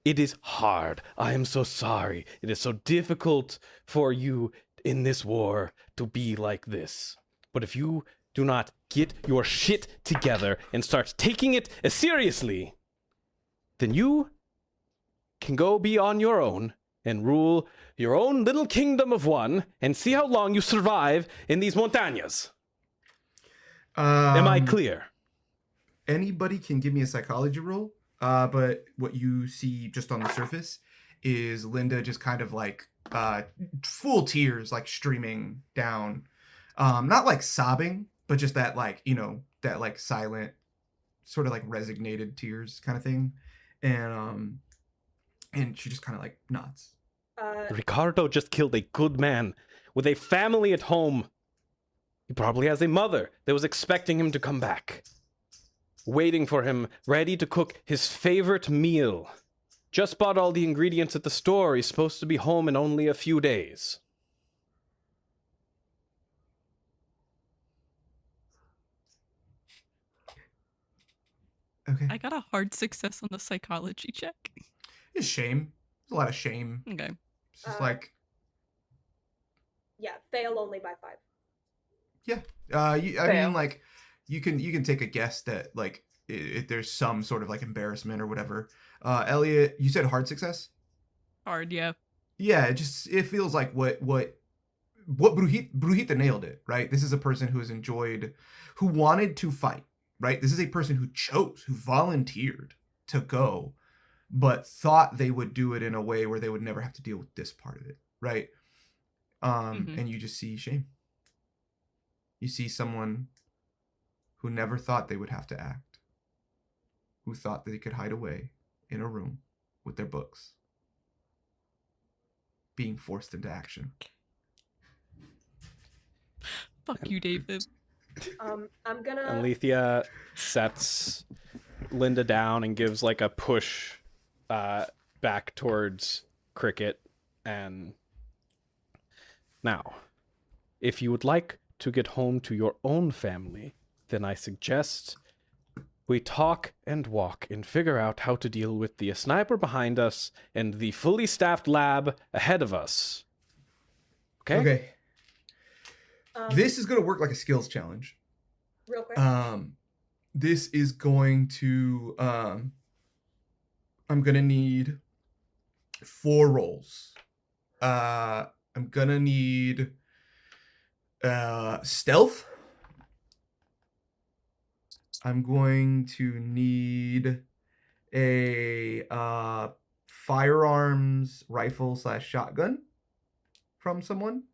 It is hard. I am so sorry. It is so difficult for you in this war to be like this. But if you do not get your shit together and start taking it seriously, then you can go be on your own and rule your own little kingdom of one and see how long you survive in these montañas. Am I clear? Anybody can give me a psychology roll, but what you see just on the surface is Linda just kind of like full tears, like streaming down. Not like sobbing, but just that like, you know, that like silent, sort of like resignated tears kind of thing. And she just kind of like nods. Ricardo just killed a good man with a family at home. He probably has a mother that was expecting him to come back, waiting for him, ready to cook his favorite meal. Just bought all the ingredients at the store. He's supposed to be home in only a few days. Okay. I got a hard success on the psychology check. It's shame. There's a lot of shame. Okay. It's just like, Yeah, fail only by 5. yeah. I mean, like, you can take a guess that like if there's some sort of like embarrassment or whatever. Elliot, you said hard success? Hard, yeah. Yeah, it feels like what Brujita nailed it, right? This is a person who has enjoyed, who wanted to fight, right? This is a person who volunteered to go, but thought they would do it in a way where they would never have to deal with this part of it, right? And you just see shame. You see someone who never thought they would have to act, who thought that they could hide away in a room with their books, being forced into action. Fuck you, David. I'm gonna. Alethea sets Linda down and gives like a push back towards Cricket. And now, if you would like to get home to your own family, then I suggest we talk and walk and figure out how to deal with the sniper behind us and the fully staffed lab ahead of us. Okay? Okay. This is going to work like a skills challenge. Real quick. This is going to, I'm going to need 4 rolls. I'm going to need stealth. I'm going to need a firearms rifle / shotgun from someone.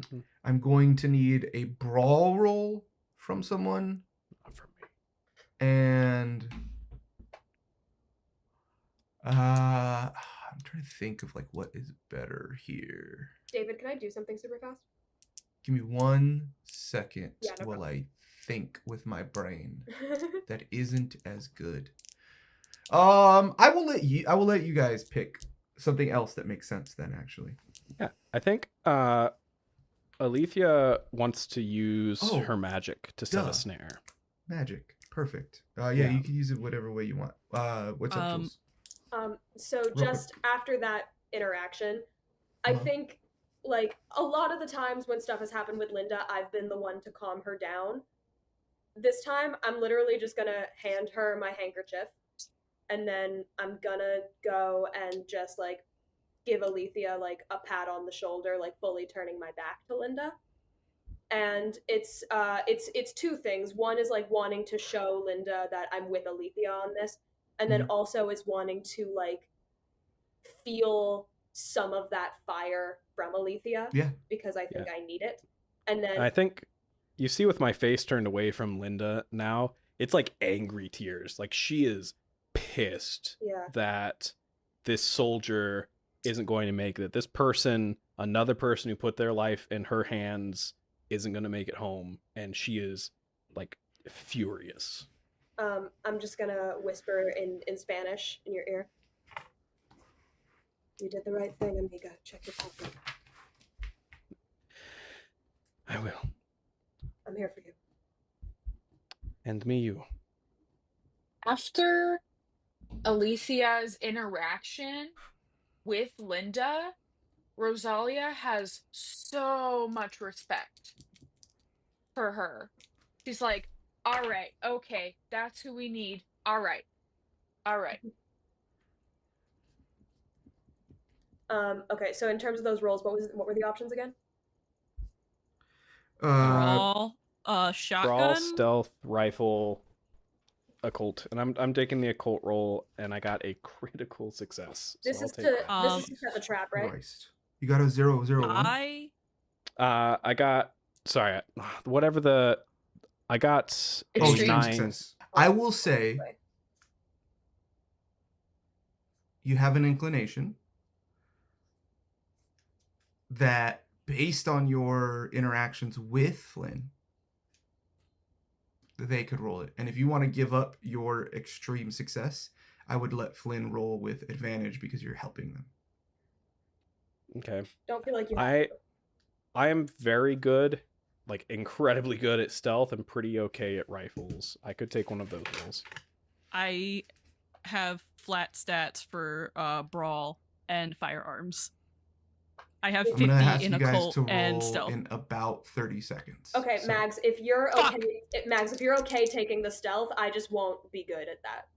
Mm-hmm. I'm going to need a brawl roll from someone. Not from me. And I'm trying to think of like what is better here. David, can I do something super fast? Give me 1 second Yeah, no while problem. I think with my brain. That isn't as good. I will let you guys pick something else that makes sense then, actually. Yeah, I think Alethea wants to use her magic to set a snare. Magic. Perfect. Yeah. You can use it whatever way you want. What's up, Jules? So just after that interaction, I think like a lot of the times when stuff has happened with Linda, I've been the one to calm her down. This time, I'm literally just gonna hand her my handkerchief, and then I'm gonna go and just like give Alethea like a pat on the shoulder, like fully turning my back to Linda. And it's 2 things. One is like wanting to show Linda that I'm with Alethea on this, and then also is wanting to like feel some of that fire from Alethea. Yeah. Because I think I need it. And then I think you see with my face turned away from Linda now, it's like angry tears. Like she is pissed that this soldier isn't going to make it. This person, another person who put their life in her hands, isn't going to make it home. And she is like furious. I'm just gonna whisper in Spanish in your ear. You did the right thing, amiga. Check your pocket. I will. I'm here for you. And me, you. After Alethea's interaction with Linda, Rosalia has so much respect for her. She's like, all right, okay, that's who we need. All right. Okay, so in terms of those roles, what were the options again? Brawl, shotgun. Brawl, stealth, rifle, occult, and I'm taking the occult roll, and I got a critical success. This so is I'll take to that. this is to set the trap, right? Christ. You got a 001? I got whatever the I got Extreme 9. Success. I will say you have an inclination that based on your interactions with Flynn, they could roll it. And if you want to give up your extreme success, I would let Flynn roll with advantage because you're helping them. Okay. Don't feel like you have to. I am very good, like incredibly good at stealth and pretty okay at rifles. I could take one of those rolls. I have flat stats for brawl and firearms. I have 50 I'm gonna ask in you guys occult to and roll stealth. in about 30 seconds. Okay, So- Mags, if you're Fuck! okay, Mags, if you're okay taking the stealth, I just won't be good at that.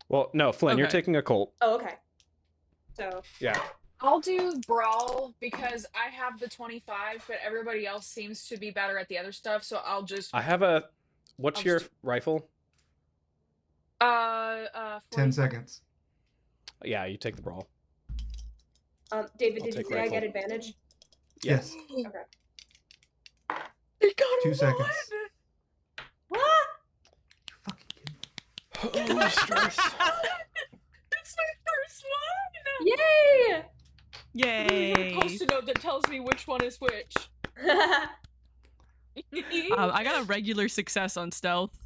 Well, no, Flynn, you're Okay. taking occult. Oh, okay. So Yeah. I'll do brawl because I have the 25, but everybody else seems to be better at the other stuff, so I'll just I have a. What's I'll your just- rifle? 10 10 seconds. Yeah, you take the brawl. David, I'll did you take say I rifle. get advantage? Yes. Okay. It got 2 a seconds. 1! What? Fucking kidding. Oh, stress. It's my first one! Yay! Yay! A post-it note that tells me which one is which. I got a regular success on stealth.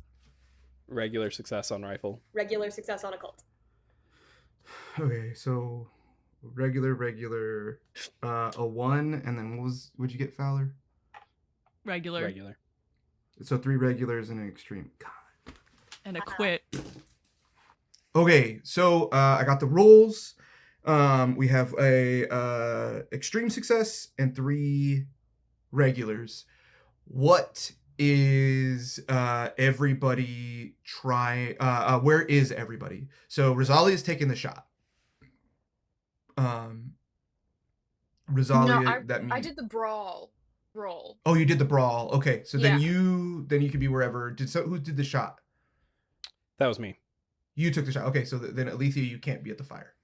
Regular success on rifle. Regular success on occult. Okay, so regular, a 1, and then what'd you get, Fowler? Regular. Regular. So 3 regulars and an extreme. God. And a quit. Okay, so I got the rolls. We have a extreme success and 3 regulars. What is everybody try? Where is everybody? So Rosalia is taking the shot. Rosalia, No, that means I did the brawl roll. Oh, you did the brawl. Okay, so then Yeah. you could be wherever. Who did the shot? That was me. You took the shot. Okay, so then Alethea, you can't be at the fire.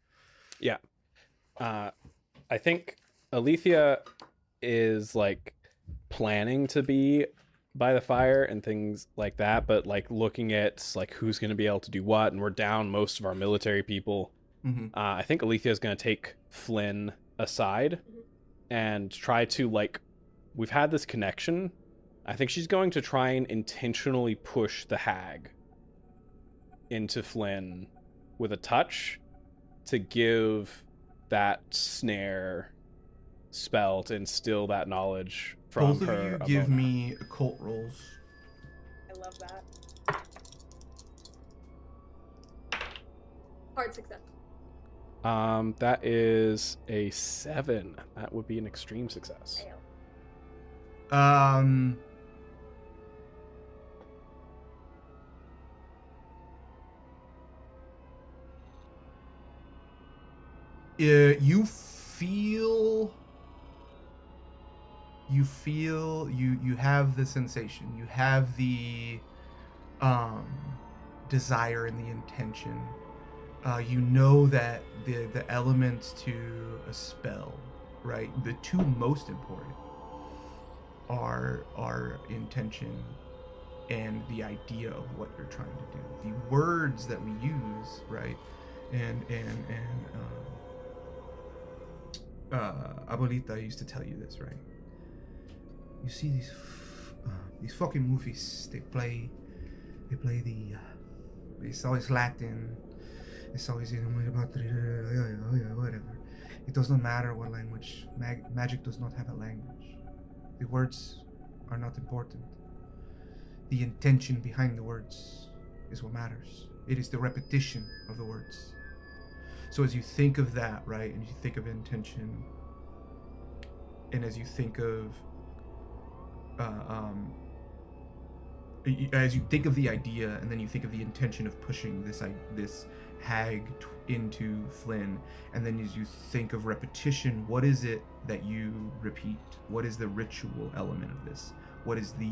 Yeah. I think Alethea is like planning to be by the fire and things like that, but like looking at like who's going to be able to do what, and we're down most of our military people. Mm-hmm. I think Alethea is going to take Flynn aside and try to like, we've had this connection. I think she's going to try and intentionally push the hag into Flynn with a touch to give that snare spell to instill that knowledge from Both of her. you above give her. me occult rolls. I love that. Hard success. That is a 7. That would be an extreme success. Damn. You have the sensation. You have the desire and the intention. You know that the elements to a spell, right? The 2 most important are intention and the idea of what you're trying to do. The words that we use, right? And Abuelita used to tell you this, right? You see these fucking movies. They play the. It's always Latin. It's always whatever. It does not matter what language. Magic does not have a language. The words are not important. The intention behind the words is what matters. It is the repetition of the words. So as you think of that, right, and you think of intention, and as you think of as you think of the idea, and then you think of the intention of pushing this hag into Flynn, and then as you think of repetition, what is it that you repeat? What is the ritual element of this? What is the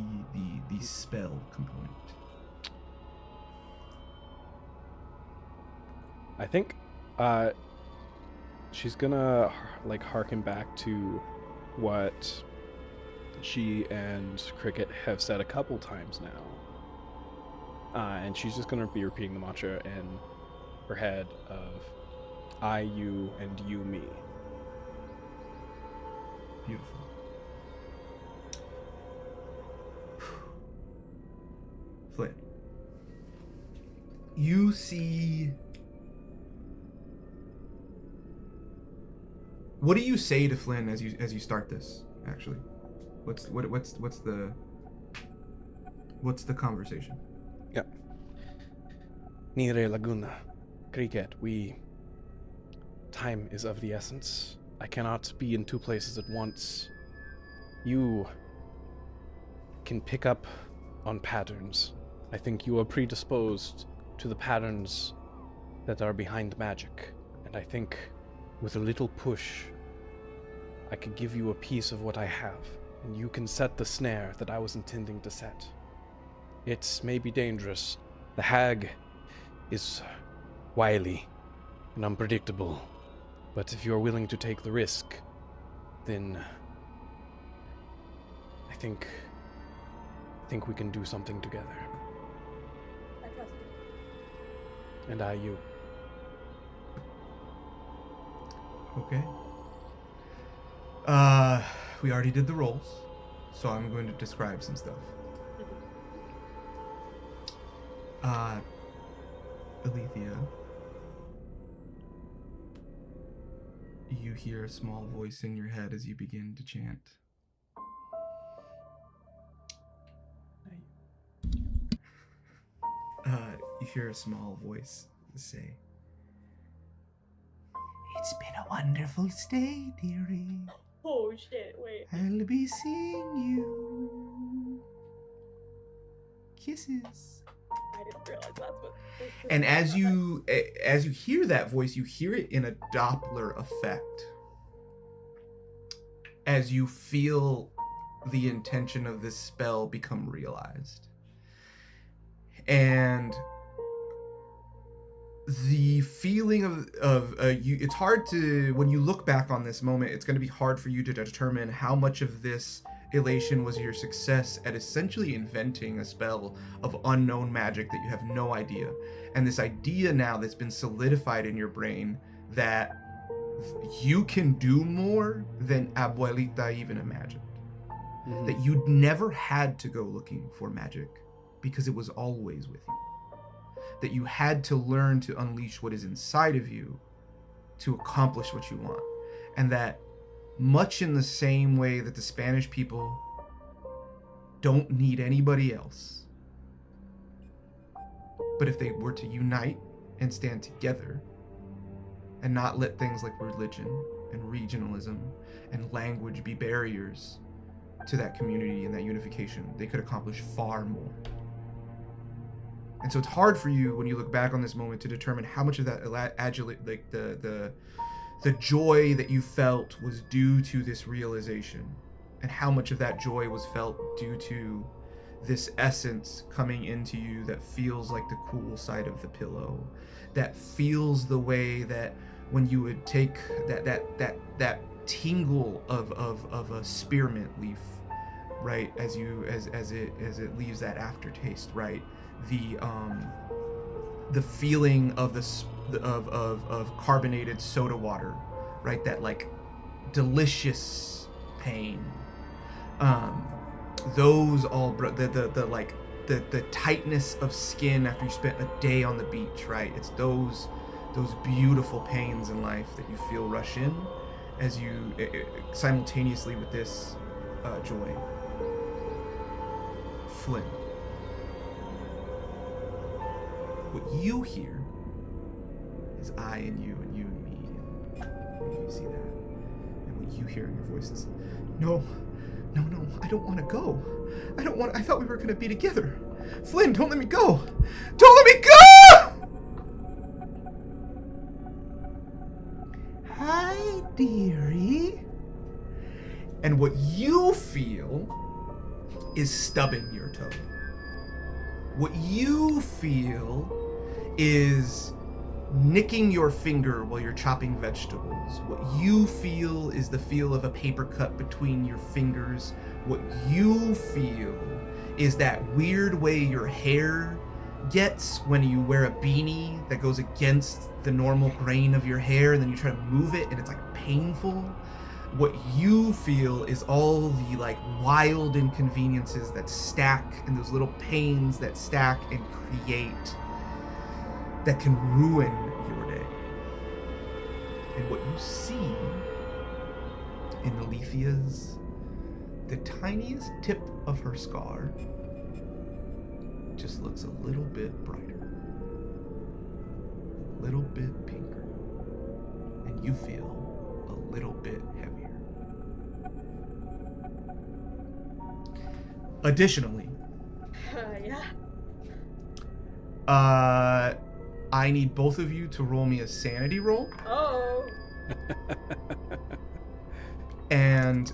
spell component? I think she's gonna like harken back to what she and Cricket have said a couple times now, and she's just gonna be repeating the mantra in her head of I, you, and you, me. Beautiful. Flynn, you see. What do you say to Flynn as you start this? Actually, what's the conversation? Yep. Nire Laguna, Cricket, time is of the essence. I cannot be in two places at once. You can pick up on patterns. I think you are predisposed to the patterns that are behind magic, and I think with a little push, I could give you a piece of what I have, and you can set the snare that I was intending to set. It may be dangerous. The hag is wily and unpredictable, but if you're willing to take the risk, then I think we can do something together. I trust you. And I you. Okay. We already did the rolls, so I'm going to describe some stuff. Alethea, you hear a small voice in your head as you begin to chant. You hear a small voice say, "It's been a wonderful stay, dearie. Oh shit, wait. I'll be seeing you. Kisses." I didn't realize that's what this was. And as you hear that voice, you hear it in a Doppler effect. As you feel the intention of this spell become realized. And the feeling of you, it's hard to, when you look back on this moment, it's going to be hard for you to determine how much of this elation was your success at essentially inventing a spell of unknown magic that you have no idea. And this idea now that's been solidified in your brain that you can do more than Abuelita even imagined. Mm-hmm. That you'd never had to go looking for magic because it was always with you. That you had to learn to unleash what is inside of you to accomplish what you want. And that much in the same way that the Spanish people don't need anybody else, but if they were to unite and stand together and not let things like religion and regionalism and language be barriers to that community and that unification, they could accomplish far more. And so it's hard for you when you look back on this moment to determine how much of that like the joy that you felt was due to this realization, and how much of that joy was felt due to this essence coming into you that feels like the cool side of the pillow, that feels the way that when you would take that tingle of a spearmint leaf, right, as it leaves that aftertaste, right, the feeling of of carbonated soda water, right, that like delicious pain, those all the tightness of skin after you spent a day on the beach, right, it's those beautiful pains in life that you feel rush in as you simultaneously with this joy. Flynn, what you hear is I and you and me, and you see that, and what you hear in your voice is, no, I don't want to go. I thought we were going to be together. Flynn, don't let me go! Don't let me go! Hi, dearie. And what you feel is stubbing your toe. What you feel is nicking your finger while you're chopping vegetables. What you feel is the feel of a paper cut between your fingers. What you feel is that weird way your hair gets when you wear a beanie that goes against the normal grain of your hair and then you try to move it and it's like painful. What you feel is all the like wild inconveniences that stack and those little pains that stack and create that can ruin your day. And what you see in Alethea's, the tiniest tip of her scar just looks a little bit brighter, a little bit pinker, and you feel a little bit heavier. Additionally, I need both of you to roll me a sanity roll. Oh. And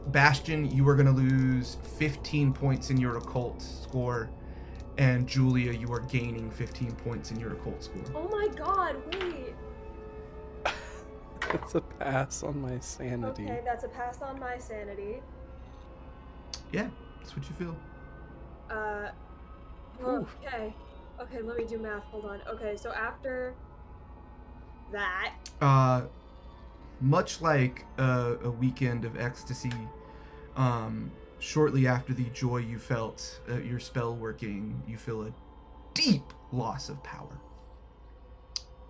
Bastion, you are going to lose 15 points in your occult score. And Julia, you are gaining 15 points in your occult score. Oh my god, wait. It's a pass on my sanity. Okay, that's a pass on my sanity. Yeah, that's what you feel. Okay. Okay, let me do math. Hold on. Okay, so after that... Much like a weekend of ecstasy, shortly after the joy you felt your spell working, you feel a deep loss of power.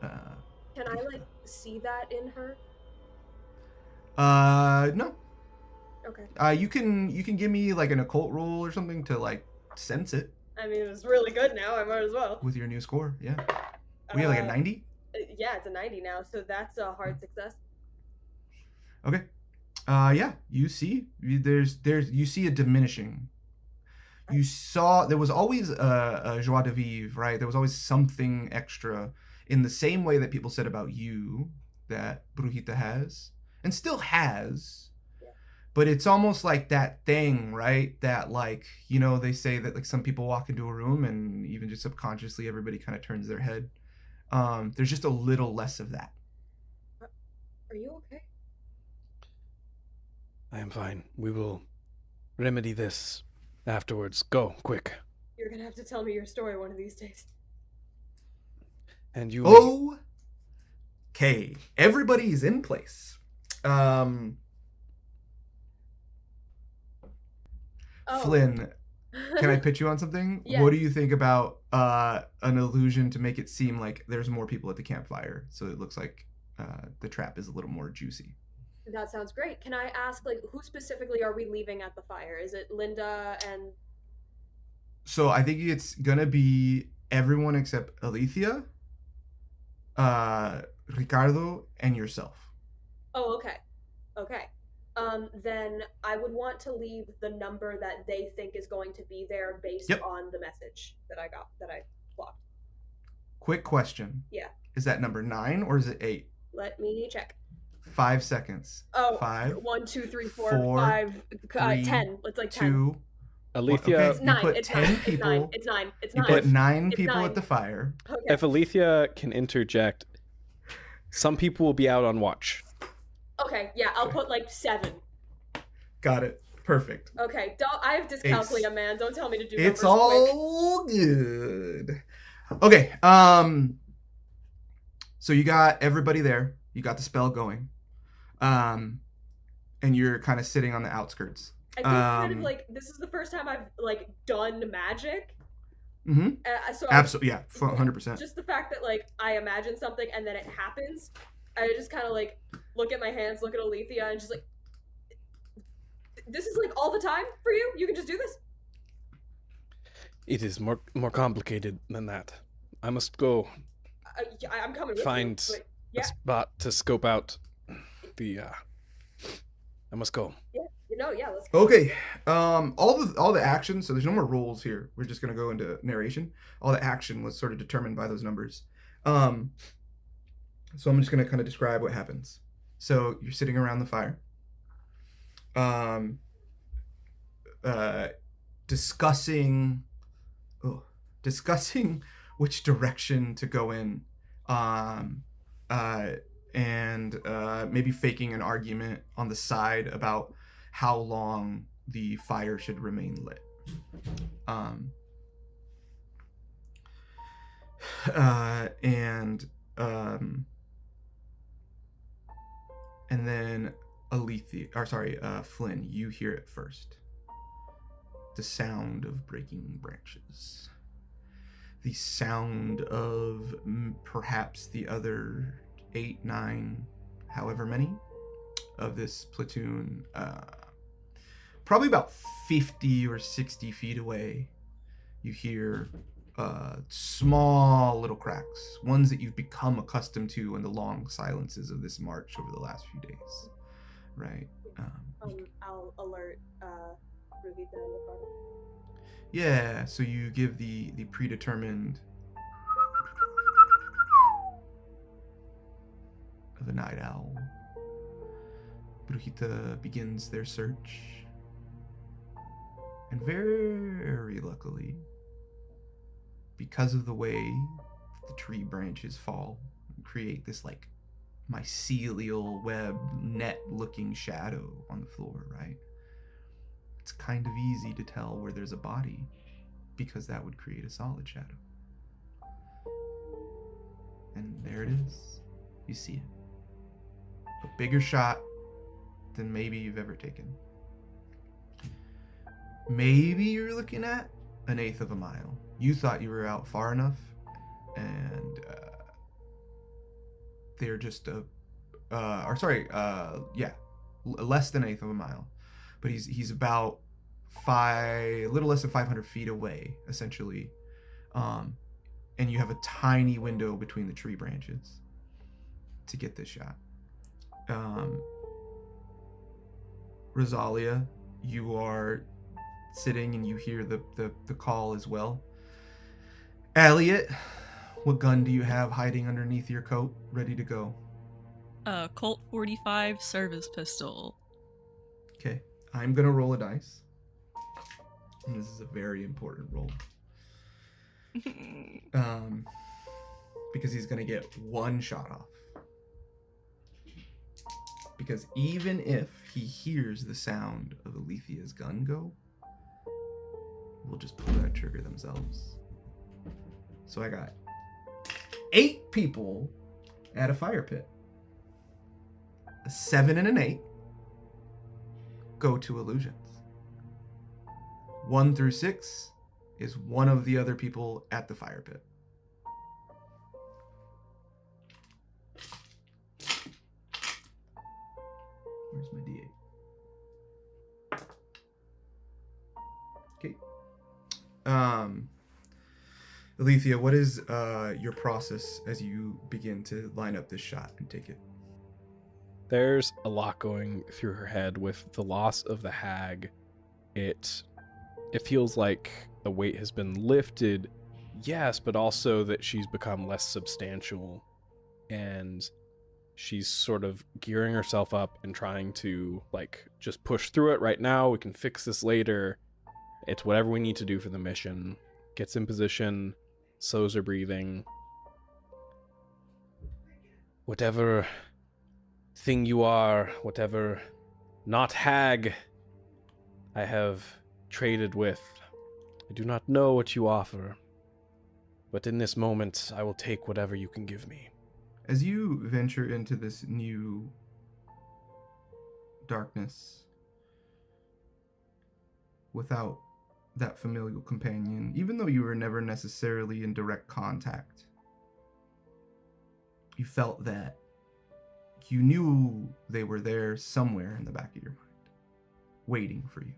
Can I, like, see that in her? No. Okay. You can give me, like, an occult roll or something to, like, sense it. I mean, it's really good now. I might as well. With your new score, yeah. We have, like, a 90? Yeah, it's a 90 now, so that's a hard success. Okay. Yeah, you see, you see a diminishing. You saw there was always a joie de vivre, right? There was always something extra in the same way that people said about you that Brujita has and still has. Yeah. But it's almost like that thing, right? That, like, you know, they say that, like, some people walk into a room and even just subconsciously everybody kind of turns their head. There's just a little less of that. Are you okay? I am fine. We will remedy this afterwards. Go, quick. You're gonna have to tell me your story one of these days. And you... Okay. Everybody's in place. Flynn, can I pitch you on something? Yeah. What do you think about an illusion to make it seem like there's more people at the campfire, so it looks like the trap is a little more juicy? That sounds great. Can I ask, like, who specifically are we leaving at the fire? Is it Linda and... So I think it's gonna be everyone except Alethea, Ricardo, and yourself. Oh, okay. Okay. Then I would want to leave the number that they think is going to be there based on the message that I blocked. Quick question. Yeah. Is that number 9 or is it 8? Let me check. 5 seconds. Oh, 5. 1, 2, 3, 4, 4 5, 3, 10. It's like 10. 2. Alethea... Okay, It's 9. put It's 10 9. people. It's 9. It's 9. It's You 9. put 9 It's people 9. at the fire. Okay. If Alethea can interject, some people will be out on watch. Okay, yeah, I'll put like 7. Got it. Perfect. Okay, I have dyscalculia, man. Don't tell me to do It's numbers all quick. good. Okay. So you got everybody there. You got the spell going. And you're kind of sitting on the outskirts. I think kind of like this is the first time I've like done magic. Mm-hmm. So Absolutely, yeah, 100%. Just the fact that like I imagine something and then it happens, I just kind of like look at my hands, look at Alethea, and just like, this is like all the time for you? You can just do this? It is more complicated than that. I must go. I'm coming with find you. a spot to scope out the. I must go. Yeah, No, yeah, let's go. Okay. All the action. So there's no more rules here. We're just gonna go into narration. All the action was sort of determined by those numbers. So I'm just gonna kind of describe what happens. So you're sitting around the fire. Discussing which direction to go in, and maybe faking an argument on the side about how long the fire should remain lit. And then Flynn, you hear it first. The sound of breaking branches. The sound of perhaps the other 8, 9, however many of this platoon, probably about 50 or 60 feet away, you hear small little cracks, ones that you've become accustomed to in the long silences of this march over the last few days, right? I'll alert Ruhita in the front. Yeah, so you give the predetermined of the night owl. Brujita begins their search. And very luckily, because of the way the tree branches fall and create this like mycelial web net looking shadow on the floor, right? It's kind of easy to tell where there's a body because that would create a solid shadow. And there it is. You see it. A bigger shot than maybe you've ever taken. Maybe you're looking at 1/8 of a mile. You thought you were out far enough, and they're just less than 1/8 of a mile. But he's about a little less than 500 feet away, essentially. And you have a tiny window between the tree branches to get this shot. Rosalia, you are sitting and you hear the call as well. Elliot, what gun do you have hiding underneath your coat, ready to go? Colt 45 service pistol. Okay, I'm gonna roll a dice. And this is a very important roll. Because he's gonna get one shot off. Because even if he hears the sound of Alethea's gun go, we'll just pull that trigger themselves. So I got 8 people at a fire pit. A 7 and an 8 go to illusions. 1 through 6 is one of the other people at the fire pit. Where's my D8? Okay. Alethea, what is your process as you begin to line up this shot and take it? There's a lot going through her head with the loss of the hag. It feels like the weight has been lifted, yes, but also that she's become less substantial, and she's sort of gearing herself up and trying to like just push through it right now. We can fix this later. It's whatever we need to do for the mission. Gets in position, slows her breathing. Whatever thing you are, whatever not hag I have traded with, I do not know what you offer, but in this moment I will take whatever you can give me. As you venture into this new darkness without that familial companion, even though you were never necessarily in direct contact, you felt that you knew they were there somewhere in the back of your mind, waiting for you,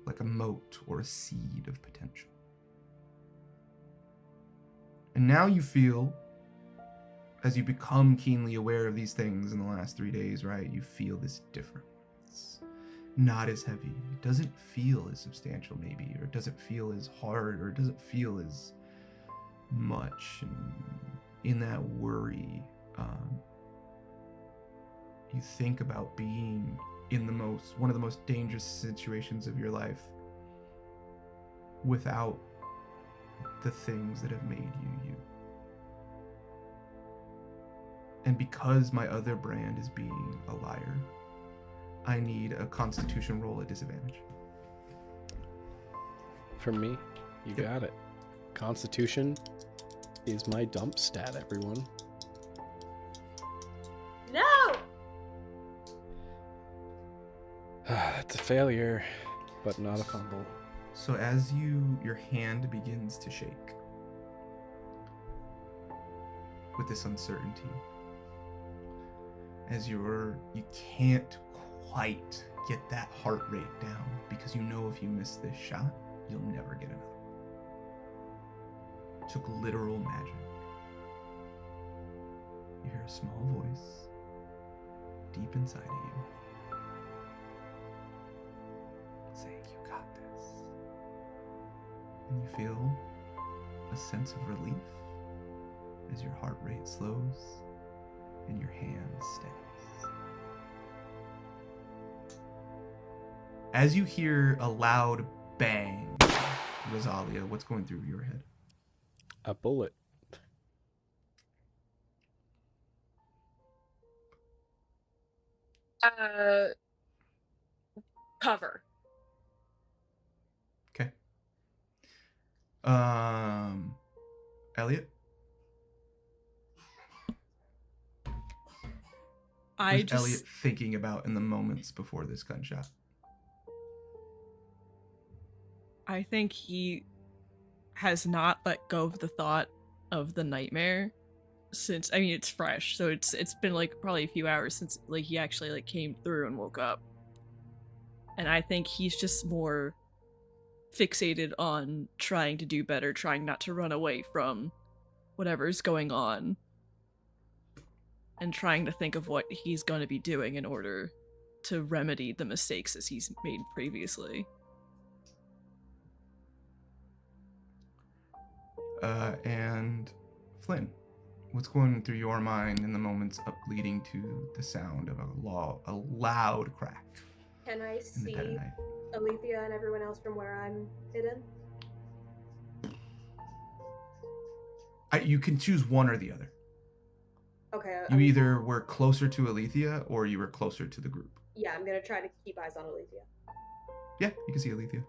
like a mote or a seed of potential. And now you feel, as you become keenly aware of these things in the last 3 days, right, you feel this difference. not as heavy. It doesn't feel as substantial, maybe, or it doesn't feel as hard, or it doesn't feel as much. And in that worry, you think about being in one of the most dangerous situations of your life without the things that have made you you. And because my other brand is being a liar, I need a Constitution roll at disadvantage. For me, you got it. Constitution is my dump stat, everyone. No! That's a failure, but not a fumble. So as your hand begins to shake with this uncertainty, as you can't quite get that heart rate down, because you know if you miss this shot, you'll never get another. It took literal magic. You hear a small voice deep inside of you saying, "You got this." And you feel a sense of relief as your heart rate slows and your hand steadies. As you hear a loud bang, Rosalia, what's going through your head? A bullet. Cover. Okay. Elliot? What's Elliot thinking about in the moments before this gunshot? I think he has not let go of the thought of the nightmare since, I mean, it's fresh, so it's been like probably a few hours since like he actually like came through and woke up. And I think he's just more fixated on trying to do better, trying not to run away from whatever's going on, and trying to think of what he's going to be doing in order to remedy the mistakes as he's made previously. And Flynn, what's going through your mind in the moments up leading to the sound of a loud crack? Can I see Alethea and everyone else from where I'm hidden? You can choose one or the other. Okay. You either were closer to Alethea or you were closer to the group. Yeah, I'm gonna try to keep eyes on Alethea. Yeah, you can see Alethea.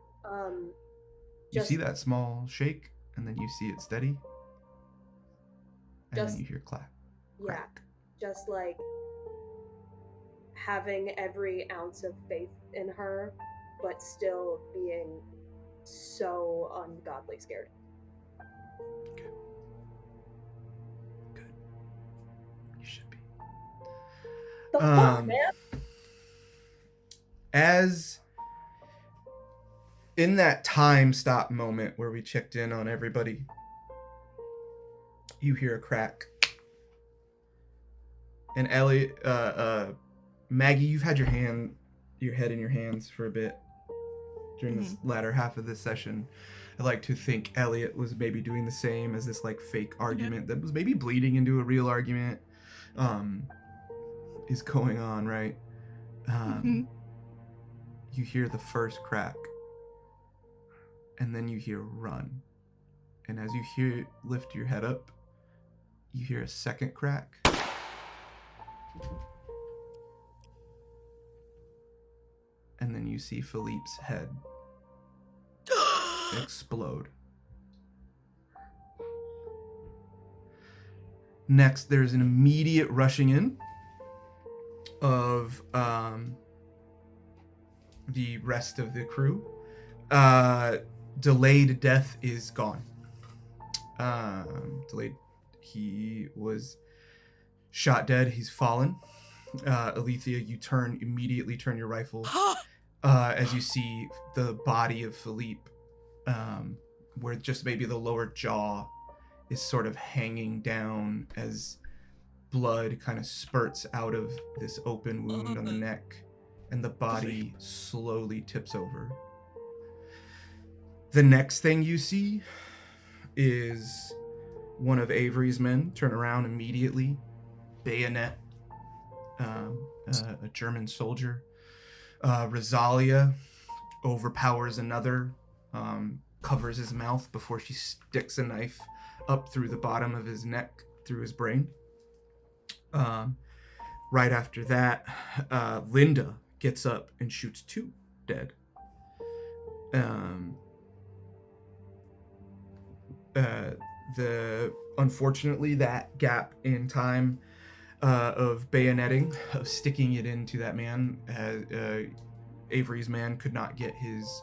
You see that small shake, and then you see it steady, and then you hear crack. Yeah, just like having every ounce of faith in her, but still being so ungodly scared. Okay. Good. You should be. The fuck, man? As in that time stop moment where we checked in on everybody, you hear a crack. And Elliot, Maggie, you've had your head in your hands for a bit during this latter half of this session. I like to think Elliot was maybe doing the same, as this like fake argument that was maybe bleeding into a real argument is going on, right? You hear the first crack, and then you hear run. And as you lift your head up, you hear a second crack. And then you see Philippe's head explode. Next, there's an immediate rushing in of the rest of the crew. Delayed death is gone. He was shot dead. He's fallen. Alethea, you immediately turn your rifle as you see the body of Philippe, where just maybe the lower jaw is sort of hanging down as blood kind of spurts out of this open wound on the neck and the body slowly tips over. The next thing you see is one of Avery's men turn around immediately, bayonet a German soldier. Rosalia overpowers another, covers his mouth before she sticks a knife up through the bottom of his neck, through his brain. Right after that, Linda gets up and shoots 2 dead. Unfortunately, that gap in time of bayoneting, of sticking it into that man, Avery's man could not get his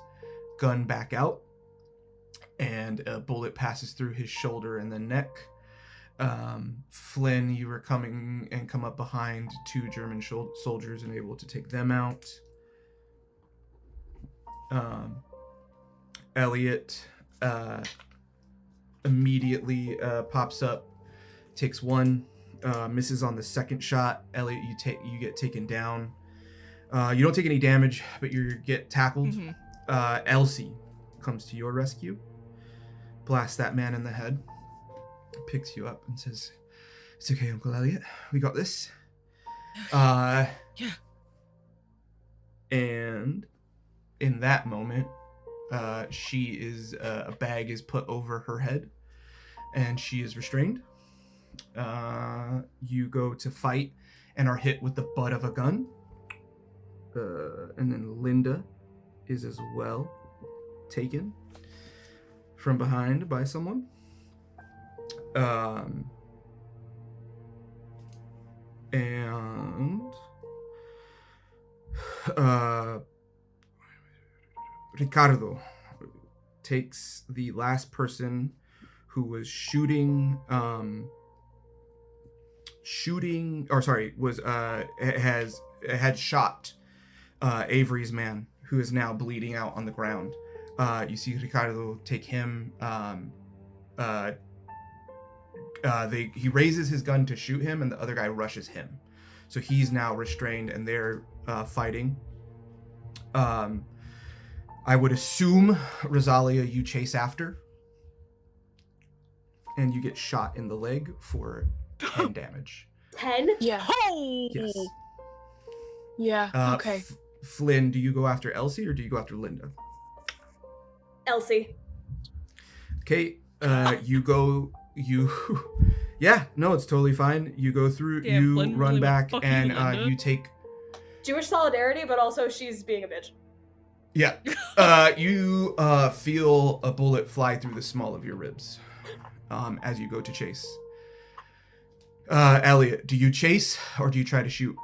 gun back out, and a bullet passes through his shoulder and the neck. Flynn, you were coming and come up behind 2 German soldiers and able to take them out. Elliot immediately pops up, takes 1, misses on the second shot. Elliot, you get taken down. You don't take any damage, but you get tackled. Elsie comes to your rescue, blasts that man in the head, picks you up and says, "It's okay, Uncle Elliot. We got this." Yeah. And in that moment, a bag is put over her head, and she is restrained. You go to fight and are hit with the butt of a gun. And then Linda is as well taken from behind by someone. And Ricardo takes the last person who was had shot Avery's man, who is now bleeding out on the ground. You see Ricardo take him. He raises his gun to shoot him, and the other guy rushes him. So he's now restrained, and they're fighting. I would assume, Rosalia, you chase after, and you get shot in the leg for 10 damage. 10? Yeah. Oh! Yes. Yeah, okay. Flynn, do you go after Elsie or do you go after Linda? Elsie. Okay, yeah, no, it's totally fine. You go through, Damn, you Flynn run really back, went, "Fuck and you, Linda." you take... Jewish solidarity, but also she's being a bitch. Yeah. You feel a bullet fly through the small of your ribs as you go to chase. Elliot, do you chase or do you try to shoot?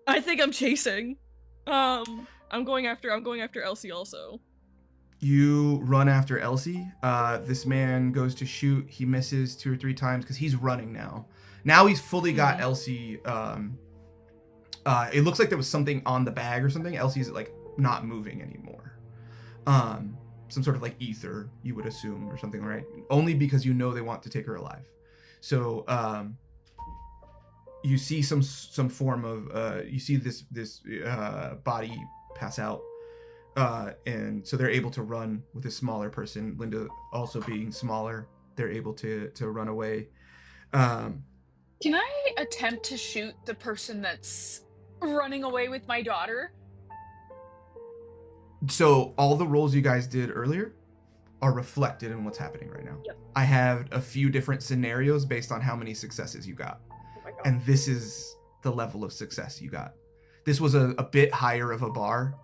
I think I'm chasing. I'm going after Elsie also. You run after Elsie. This man goes to shoot. He misses 2 or 3 times because he's running now. Now he's fully got Elsie. It looks like there was something on the bag or something. Elsie's like not moving anymore. Some sort of like ether, you would assume, or something, right? Only because you know they want to take her alive. So you see some form of you see this body pass out. And so they're able to run with a smaller person. Linda also being smaller, they're able to run away. Can I attempt to shoot the person that's running away with my daughter? So all the rolls you guys did earlier are reflected in what's happening right now. Yep. I have a few different scenarios based on how many successes you got. Oh my god. And this is the level of success you got. This was a bit higher of a bar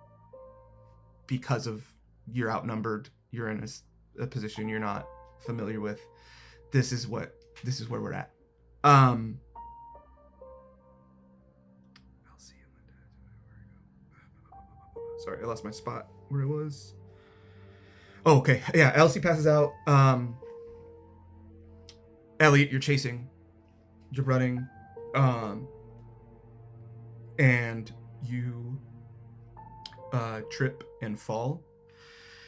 because of you're outnumbered, you're in a position you're not familiar with. This is where we're at. Sorry, I lost my spot where it was. Oh, okay. Yeah, Elsie passes out. Elliot, you're chasing. You're running. And you trip and fall.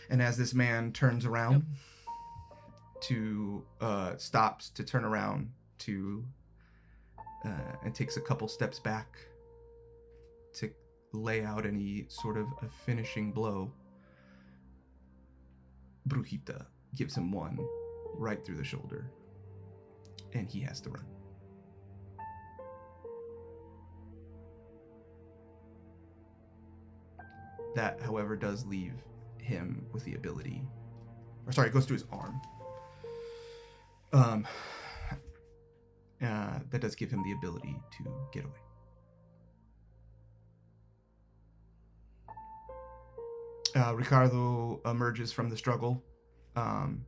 And as this man turns around, to stops to turn around to and takes a couple steps back to lay out any sort of a finishing blow. Brujita gives him one right through the shoulder, and he has to run. That, however, does leave him with the ability, or sorry, it goes through his arm. That does give him the ability to get away. Ricardo emerges from the struggle. It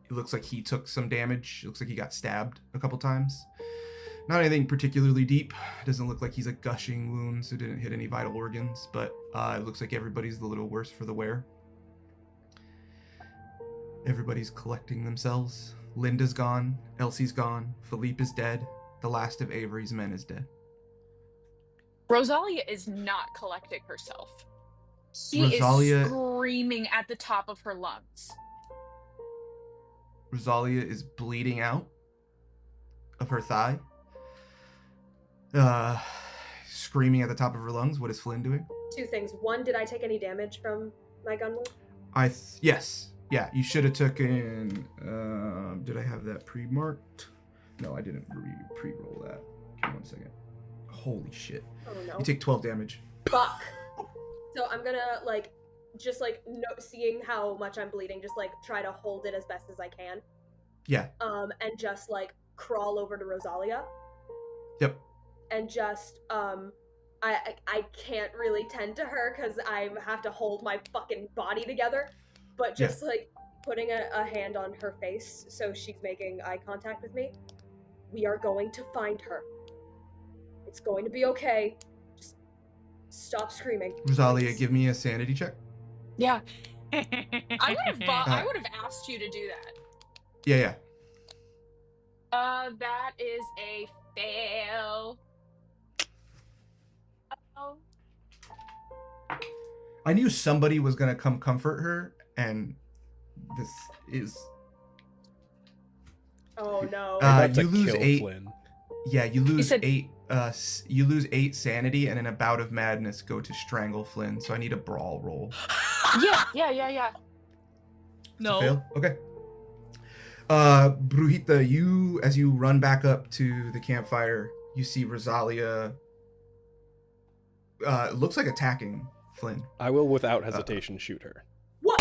looks like he took some damage. It looks like he got stabbed a couple times. Not anything particularly deep. It doesn't look like he's a gushing wound, so it didn't hit any vital organs, but it looks like everybody's a little worse for the wear. Everybody's collecting themselves. Linda's gone. Elsie's gone. Philippe is dead. The last of Avery's men is dead. Rosalia is not collecting herself. She Rosalia- is screaming at the top of her lungs. Rosalia is bleeding out of her thigh. Screaming at the top of her lungs. What is Flynn doing? Two things. One, did I take any damage from my gun wound? Yes. Yeah, you should have taken... did I have that pre-marked? No, I didn't pre-roll that. Give me 1 second. Holy shit. Oh no. You take 12 damage. Fuck. So I'm gonna, seeing how much I'm bleeding, just, try to hold it as best as I can. Yeah. And just, crawl over to Rosalia. Yep. And just, I can't really tend to her because I have to hold my fucking body together. But just, putting a hand on her face so she's making eye contact with me. We are going to find her. It's going to be okay. Just stop screaming. Rosalia, please. give me a sanity check. Yeah. I would have asked you to do that. Yeah. That is a fail. Oh. I knew somebody was going to come comfort her, and this is... Oh no. You lose 8... Flynn. Yeah, you lose said- 8... you lose 8 sanity, and in a bout of madness, go to strangle Flynn, so I need a brawl roll. Yeah. No. Fail? Okay. Brujita, as you run back up to the campfire, you see Rosalia, looks like attacking Flynn. I will, without hesitation, shoot her. What?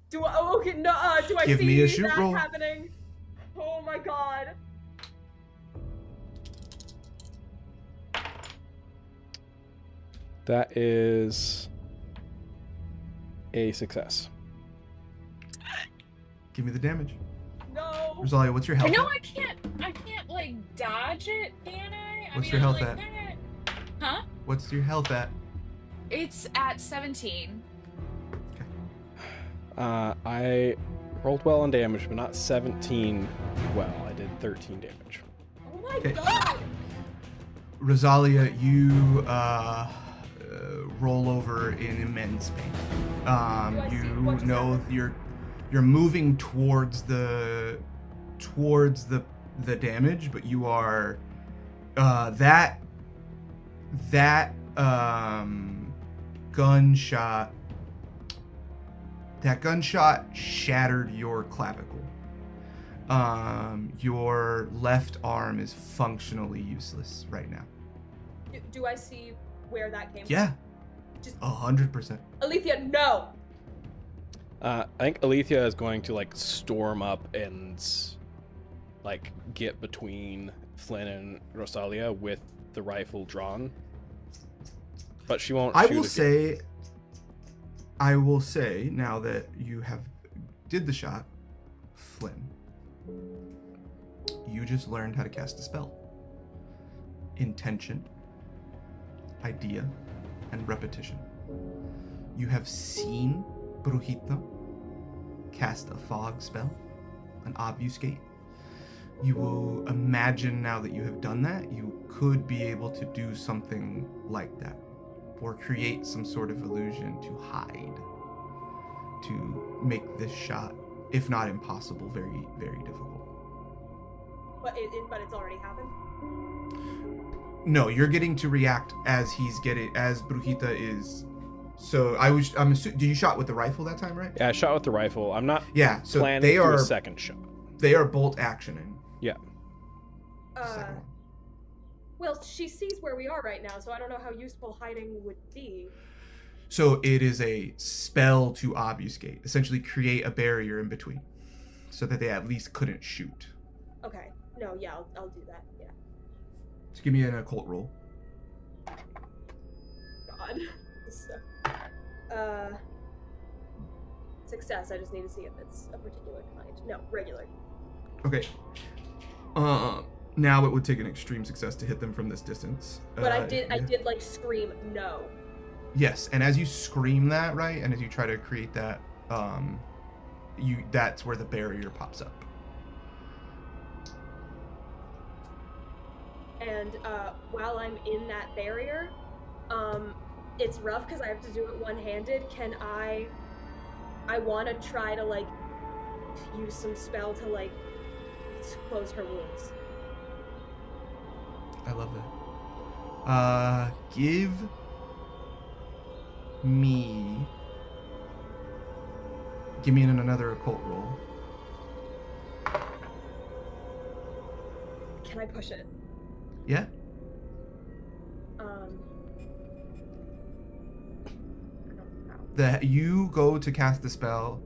Do I Give see me a shoot that roll. happening? Oh my god. That is a success. Give me the damage. No. Rosalia, what's your health? I know at? I can't dodge it, can I? What's your health at? Huh? What's your health at? It's at 17. I rolled well on damage, but not 17 well. I did 13 damage. Oh my Okay. god. Rosalia, you roll over in immense pain. You know you're moving towards the damage, but you are that gunshot shattered your clavicle. Your left arm is functionally useless right now. Do I see where that came Yeah. from? Just 100%. Alethea, no. I think Alethea is going to storm up and get between Flynn and Rosalia with the rifle drawn. But she won't. I will say now that you have did the shot, Flynn, you just learned how to cast a spell. Intention, idea, and repetition. You have seen Brujita cast a fog spell, an obfuscate. You will imagine now that you have done that, you could be able to do something like that, or create some sort of illusion to hide. to make this shot, if not impossible, very, very difficult. But it's already happened? No, you're getting to react as Brujita is. So I'm assuming, did you shot with the rifle that time, right? Yeah, I shot with the rifle. I'm not so planning they to do are a second shot. They are bolt actioning. Yeah. The second one. Well, she sees where we are right now, so I don't know how useful hiding would be. So it is a spell to obfuscate, essentially create a barrier in between, so that they at least couldn't shoot. Okay. No, yeah, I'll do that. Yeah. So give me an occult roll. God. Success. I just need to see if it's a particular kind. No, regular. Okay. Now it would take an extreme success to hit them from this distance. But I did like scream no. Yes, and as you scream that, right, and as you try to create that, that's where the barrier pops up. And while I'm in that barrier, it's rough because I have to do it one-handed. Can I want to try to like use some spell to like close her wounds. I love that. Give me another occult roll. Can I push it? Yeah. I don't know. You go to cast the spell,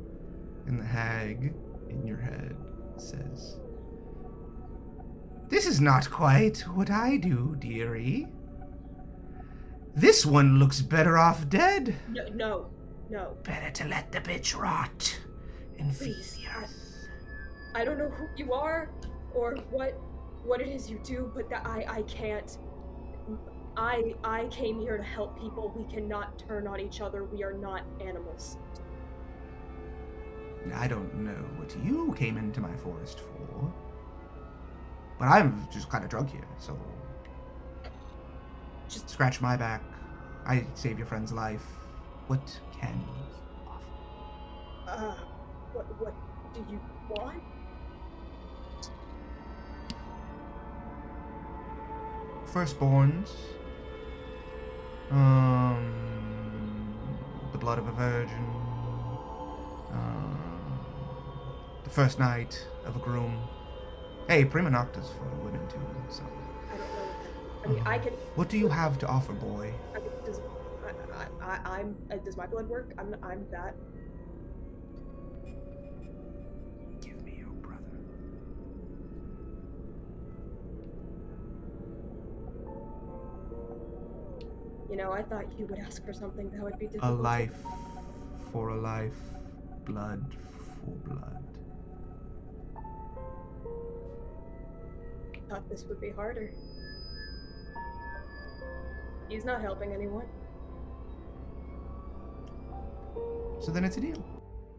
and the hag in your head says, "This is not quite what I do, dearie. This one looks better off dead." No. Better to let the bitch rot and feed the earth. I don't know who you are or what it is you do, but I can't. I came here to help people. We cannot turn on each other. We are not animals. I don't know what you came into my forest for, but I'm just kind of drunk here, so just scratch my back. I saved your friend's life. What can you offer? What do you want? Firstborns. The blood of a virgin. The first night of a groom. Hey, prima noctas for women too, so. I don't know what that means. I mean, I can. What do you have to offer, boy? Does my blood work? I'm that. Give me your brother. You know, I thought you would ask for something that would be difficult. A life for a life, blood for blood. Thought this would be harder. He's not helping anyone. So then it's a deal.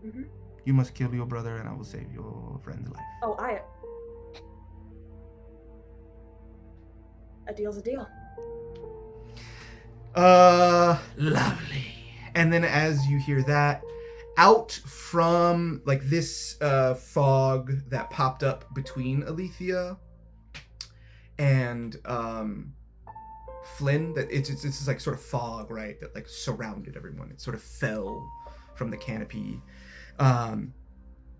Mm-hmm. You must kill your brother and I will save your friend's life. Oh, a deal's a deal. Lovely. And then as you hear that, out from like this fog that popped up between Alethea and Flynn, that it's this like sort of fog, right, that like surrounded everyone. It sort of fell from the canopy.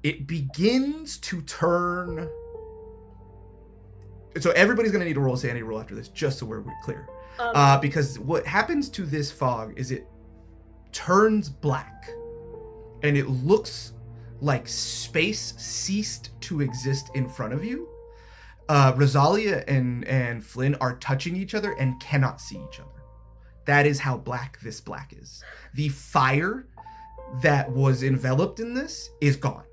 It begins to turn. So everybody's gonna need to roll a sanity roll after this, just so we're clear. Because what happens to this fog is it turns black, and it looks like space ceased to exist in front of you. Rosalia and Flynn are touching each other and cannot see each other. That is how black this black is. The fire that was enveloped in this is gone.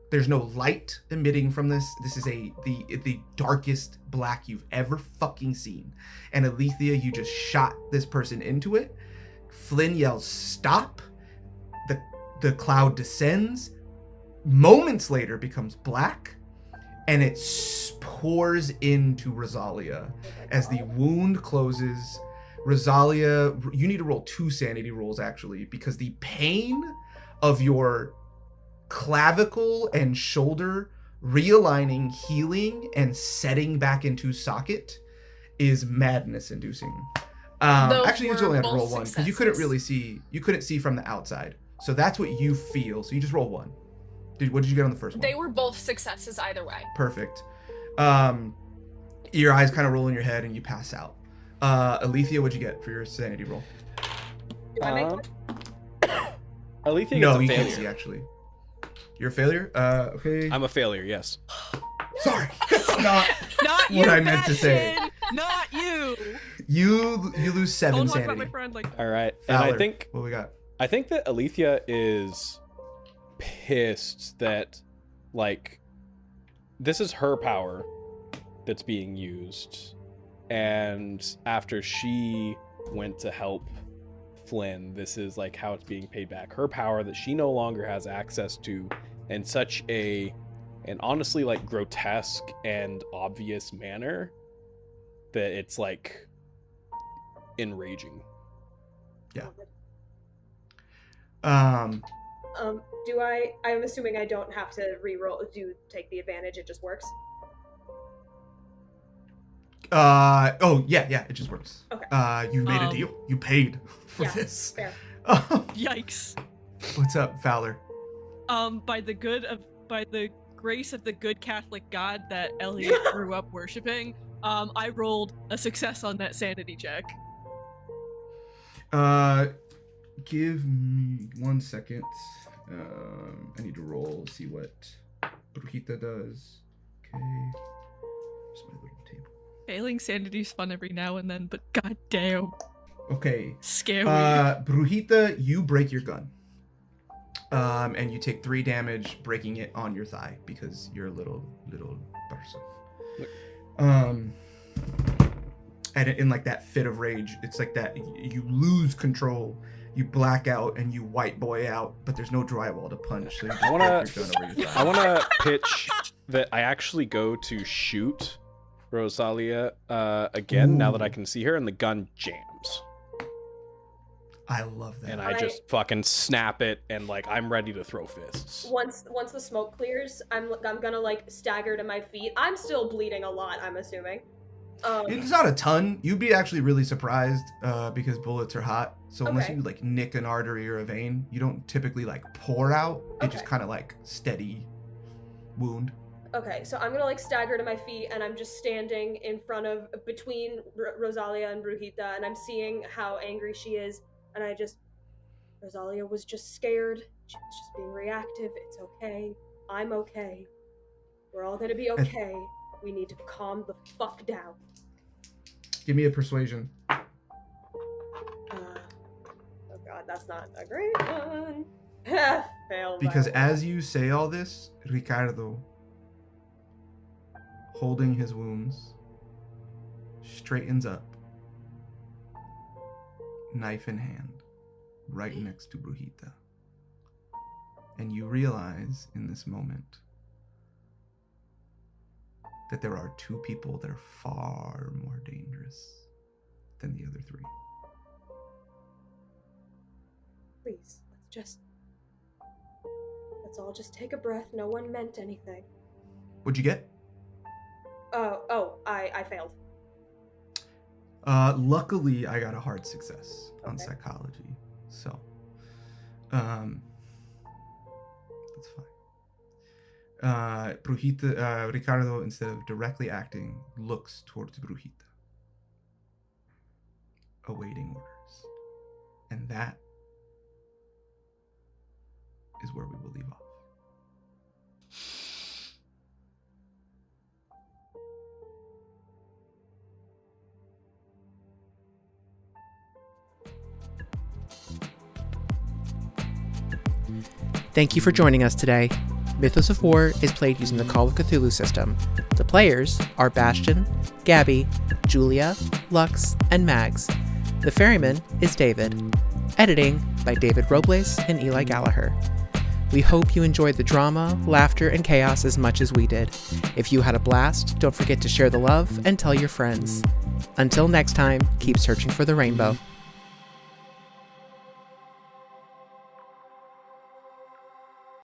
There's no light emitting from this. This is the darkest black you've ever fucking seen. And Alethea, you just shot this person into it. Flynn yells, "Stop!" The cloud descends. Moments later becomes black. And it pours into Rosalia. As the wound closes, Rosalia, you need to roll 2 sanity rolls actually, because the pain of your clavicle and shoulder realigning, healing, and setting back into socket is madness inducing. Actually, you only have to roll one because you couldn't see from the outside. So that's what you feel. So you just roll one. What did you get on the first one? They were both successes either way. Perfect. Your eyes kind of roll in your head and you pass out. Alethea, what'd you get for your sanity roll? Do I make one? Alethea No, gets a you failure. can't see actually. You're a failure? Okay. I'm a failure, yes. Sorry. Not Not what you, I meant to say. Bastion! Not you. You lose 7 Don't talk sanity. about my friend like All right. And Fowler, I think what we got? that Alethea is pissed that, like, this is her power that's being used. And after she went to help Flynn, this is, like, how it's being paid back. Her power that she no longer has access to in such an honestly, like, grotesque and obvious manner that it's, like, enraging. Yeah. I'm assuming I don't have to take the advantage, it just works? Oh, yeah, it just works. Okay. You made a deal. You paid for Yeah, this. fair. yikes. What's up, Fowler? By the grace of the good Catholic God that Elliot grew up worshiping, I rolled a success on that sanity check. Give me 1 second. I need to roll, see what Brujita does. Okay. Where's my little table? Failing sanity's fun every now and then, but goddamn, Okay. scary. Brujita, you break your gun. And you take 3 damage breaking it on your thigh because you're a little person. And in like that fit of rage, it's like that you lose control, you black out, and you white boy out, but there's no drywall to punch. So you just break your gun over your thigh. I want to pitch that I actually go to shoot Rosalia again. Now that I can see her, and the gun jams. I love that. And I just fucking snap it, and like I'm ready to throw fists. Once the smoke clears, I'm gonna like stagger to my feet. I'm still bleeding a lot, I'm assuming. It's not a ton. You'd be actually really surprised because bullets are hot. So unless you like nick an artery or a vein, you don't typically like pour out. It just kind of like steady wound. Okay, so I'm gonna like stagger to my feet, and I'm just standing in front of between Rosalia and Brujita, and I'm seeing how angry she is, and Rosalia was just scared. She was just being reactive. It's okay. I'm okay. We're all gonna be okay. We need to calm the fuck down. Give me a persuasion. Oh god, that's not a great one. Failed. Because as you say all this, Ricardo, holding his wounds, straightens up, knife in hand, right next to Brujita. And you realize in this moment that there are 2 people that are far more dangerous than the other 3. Please, let's all just take a breath. No one meant anything. What'd you get? I failed. Luckily, I got a hard success on psychology, so that's fine. Brujita, Ricardo, instead of directly acting, looks towards Brujita, awaiting orders, and that is where we will leave off. Thank you for joining us today. Mythos of War is played using the Call of Cthulhu system. The players are Bastion, Gabby, Julia, Lux, and Mags. The ferryman is David. Editing by David Robles and Eli Gallagher. We hope you enjoyed the drama, laughter, and chaos as much as we did. If you had a blast, don't forget to share the love and tell your friends. Until next time, keep searching for the rainbow.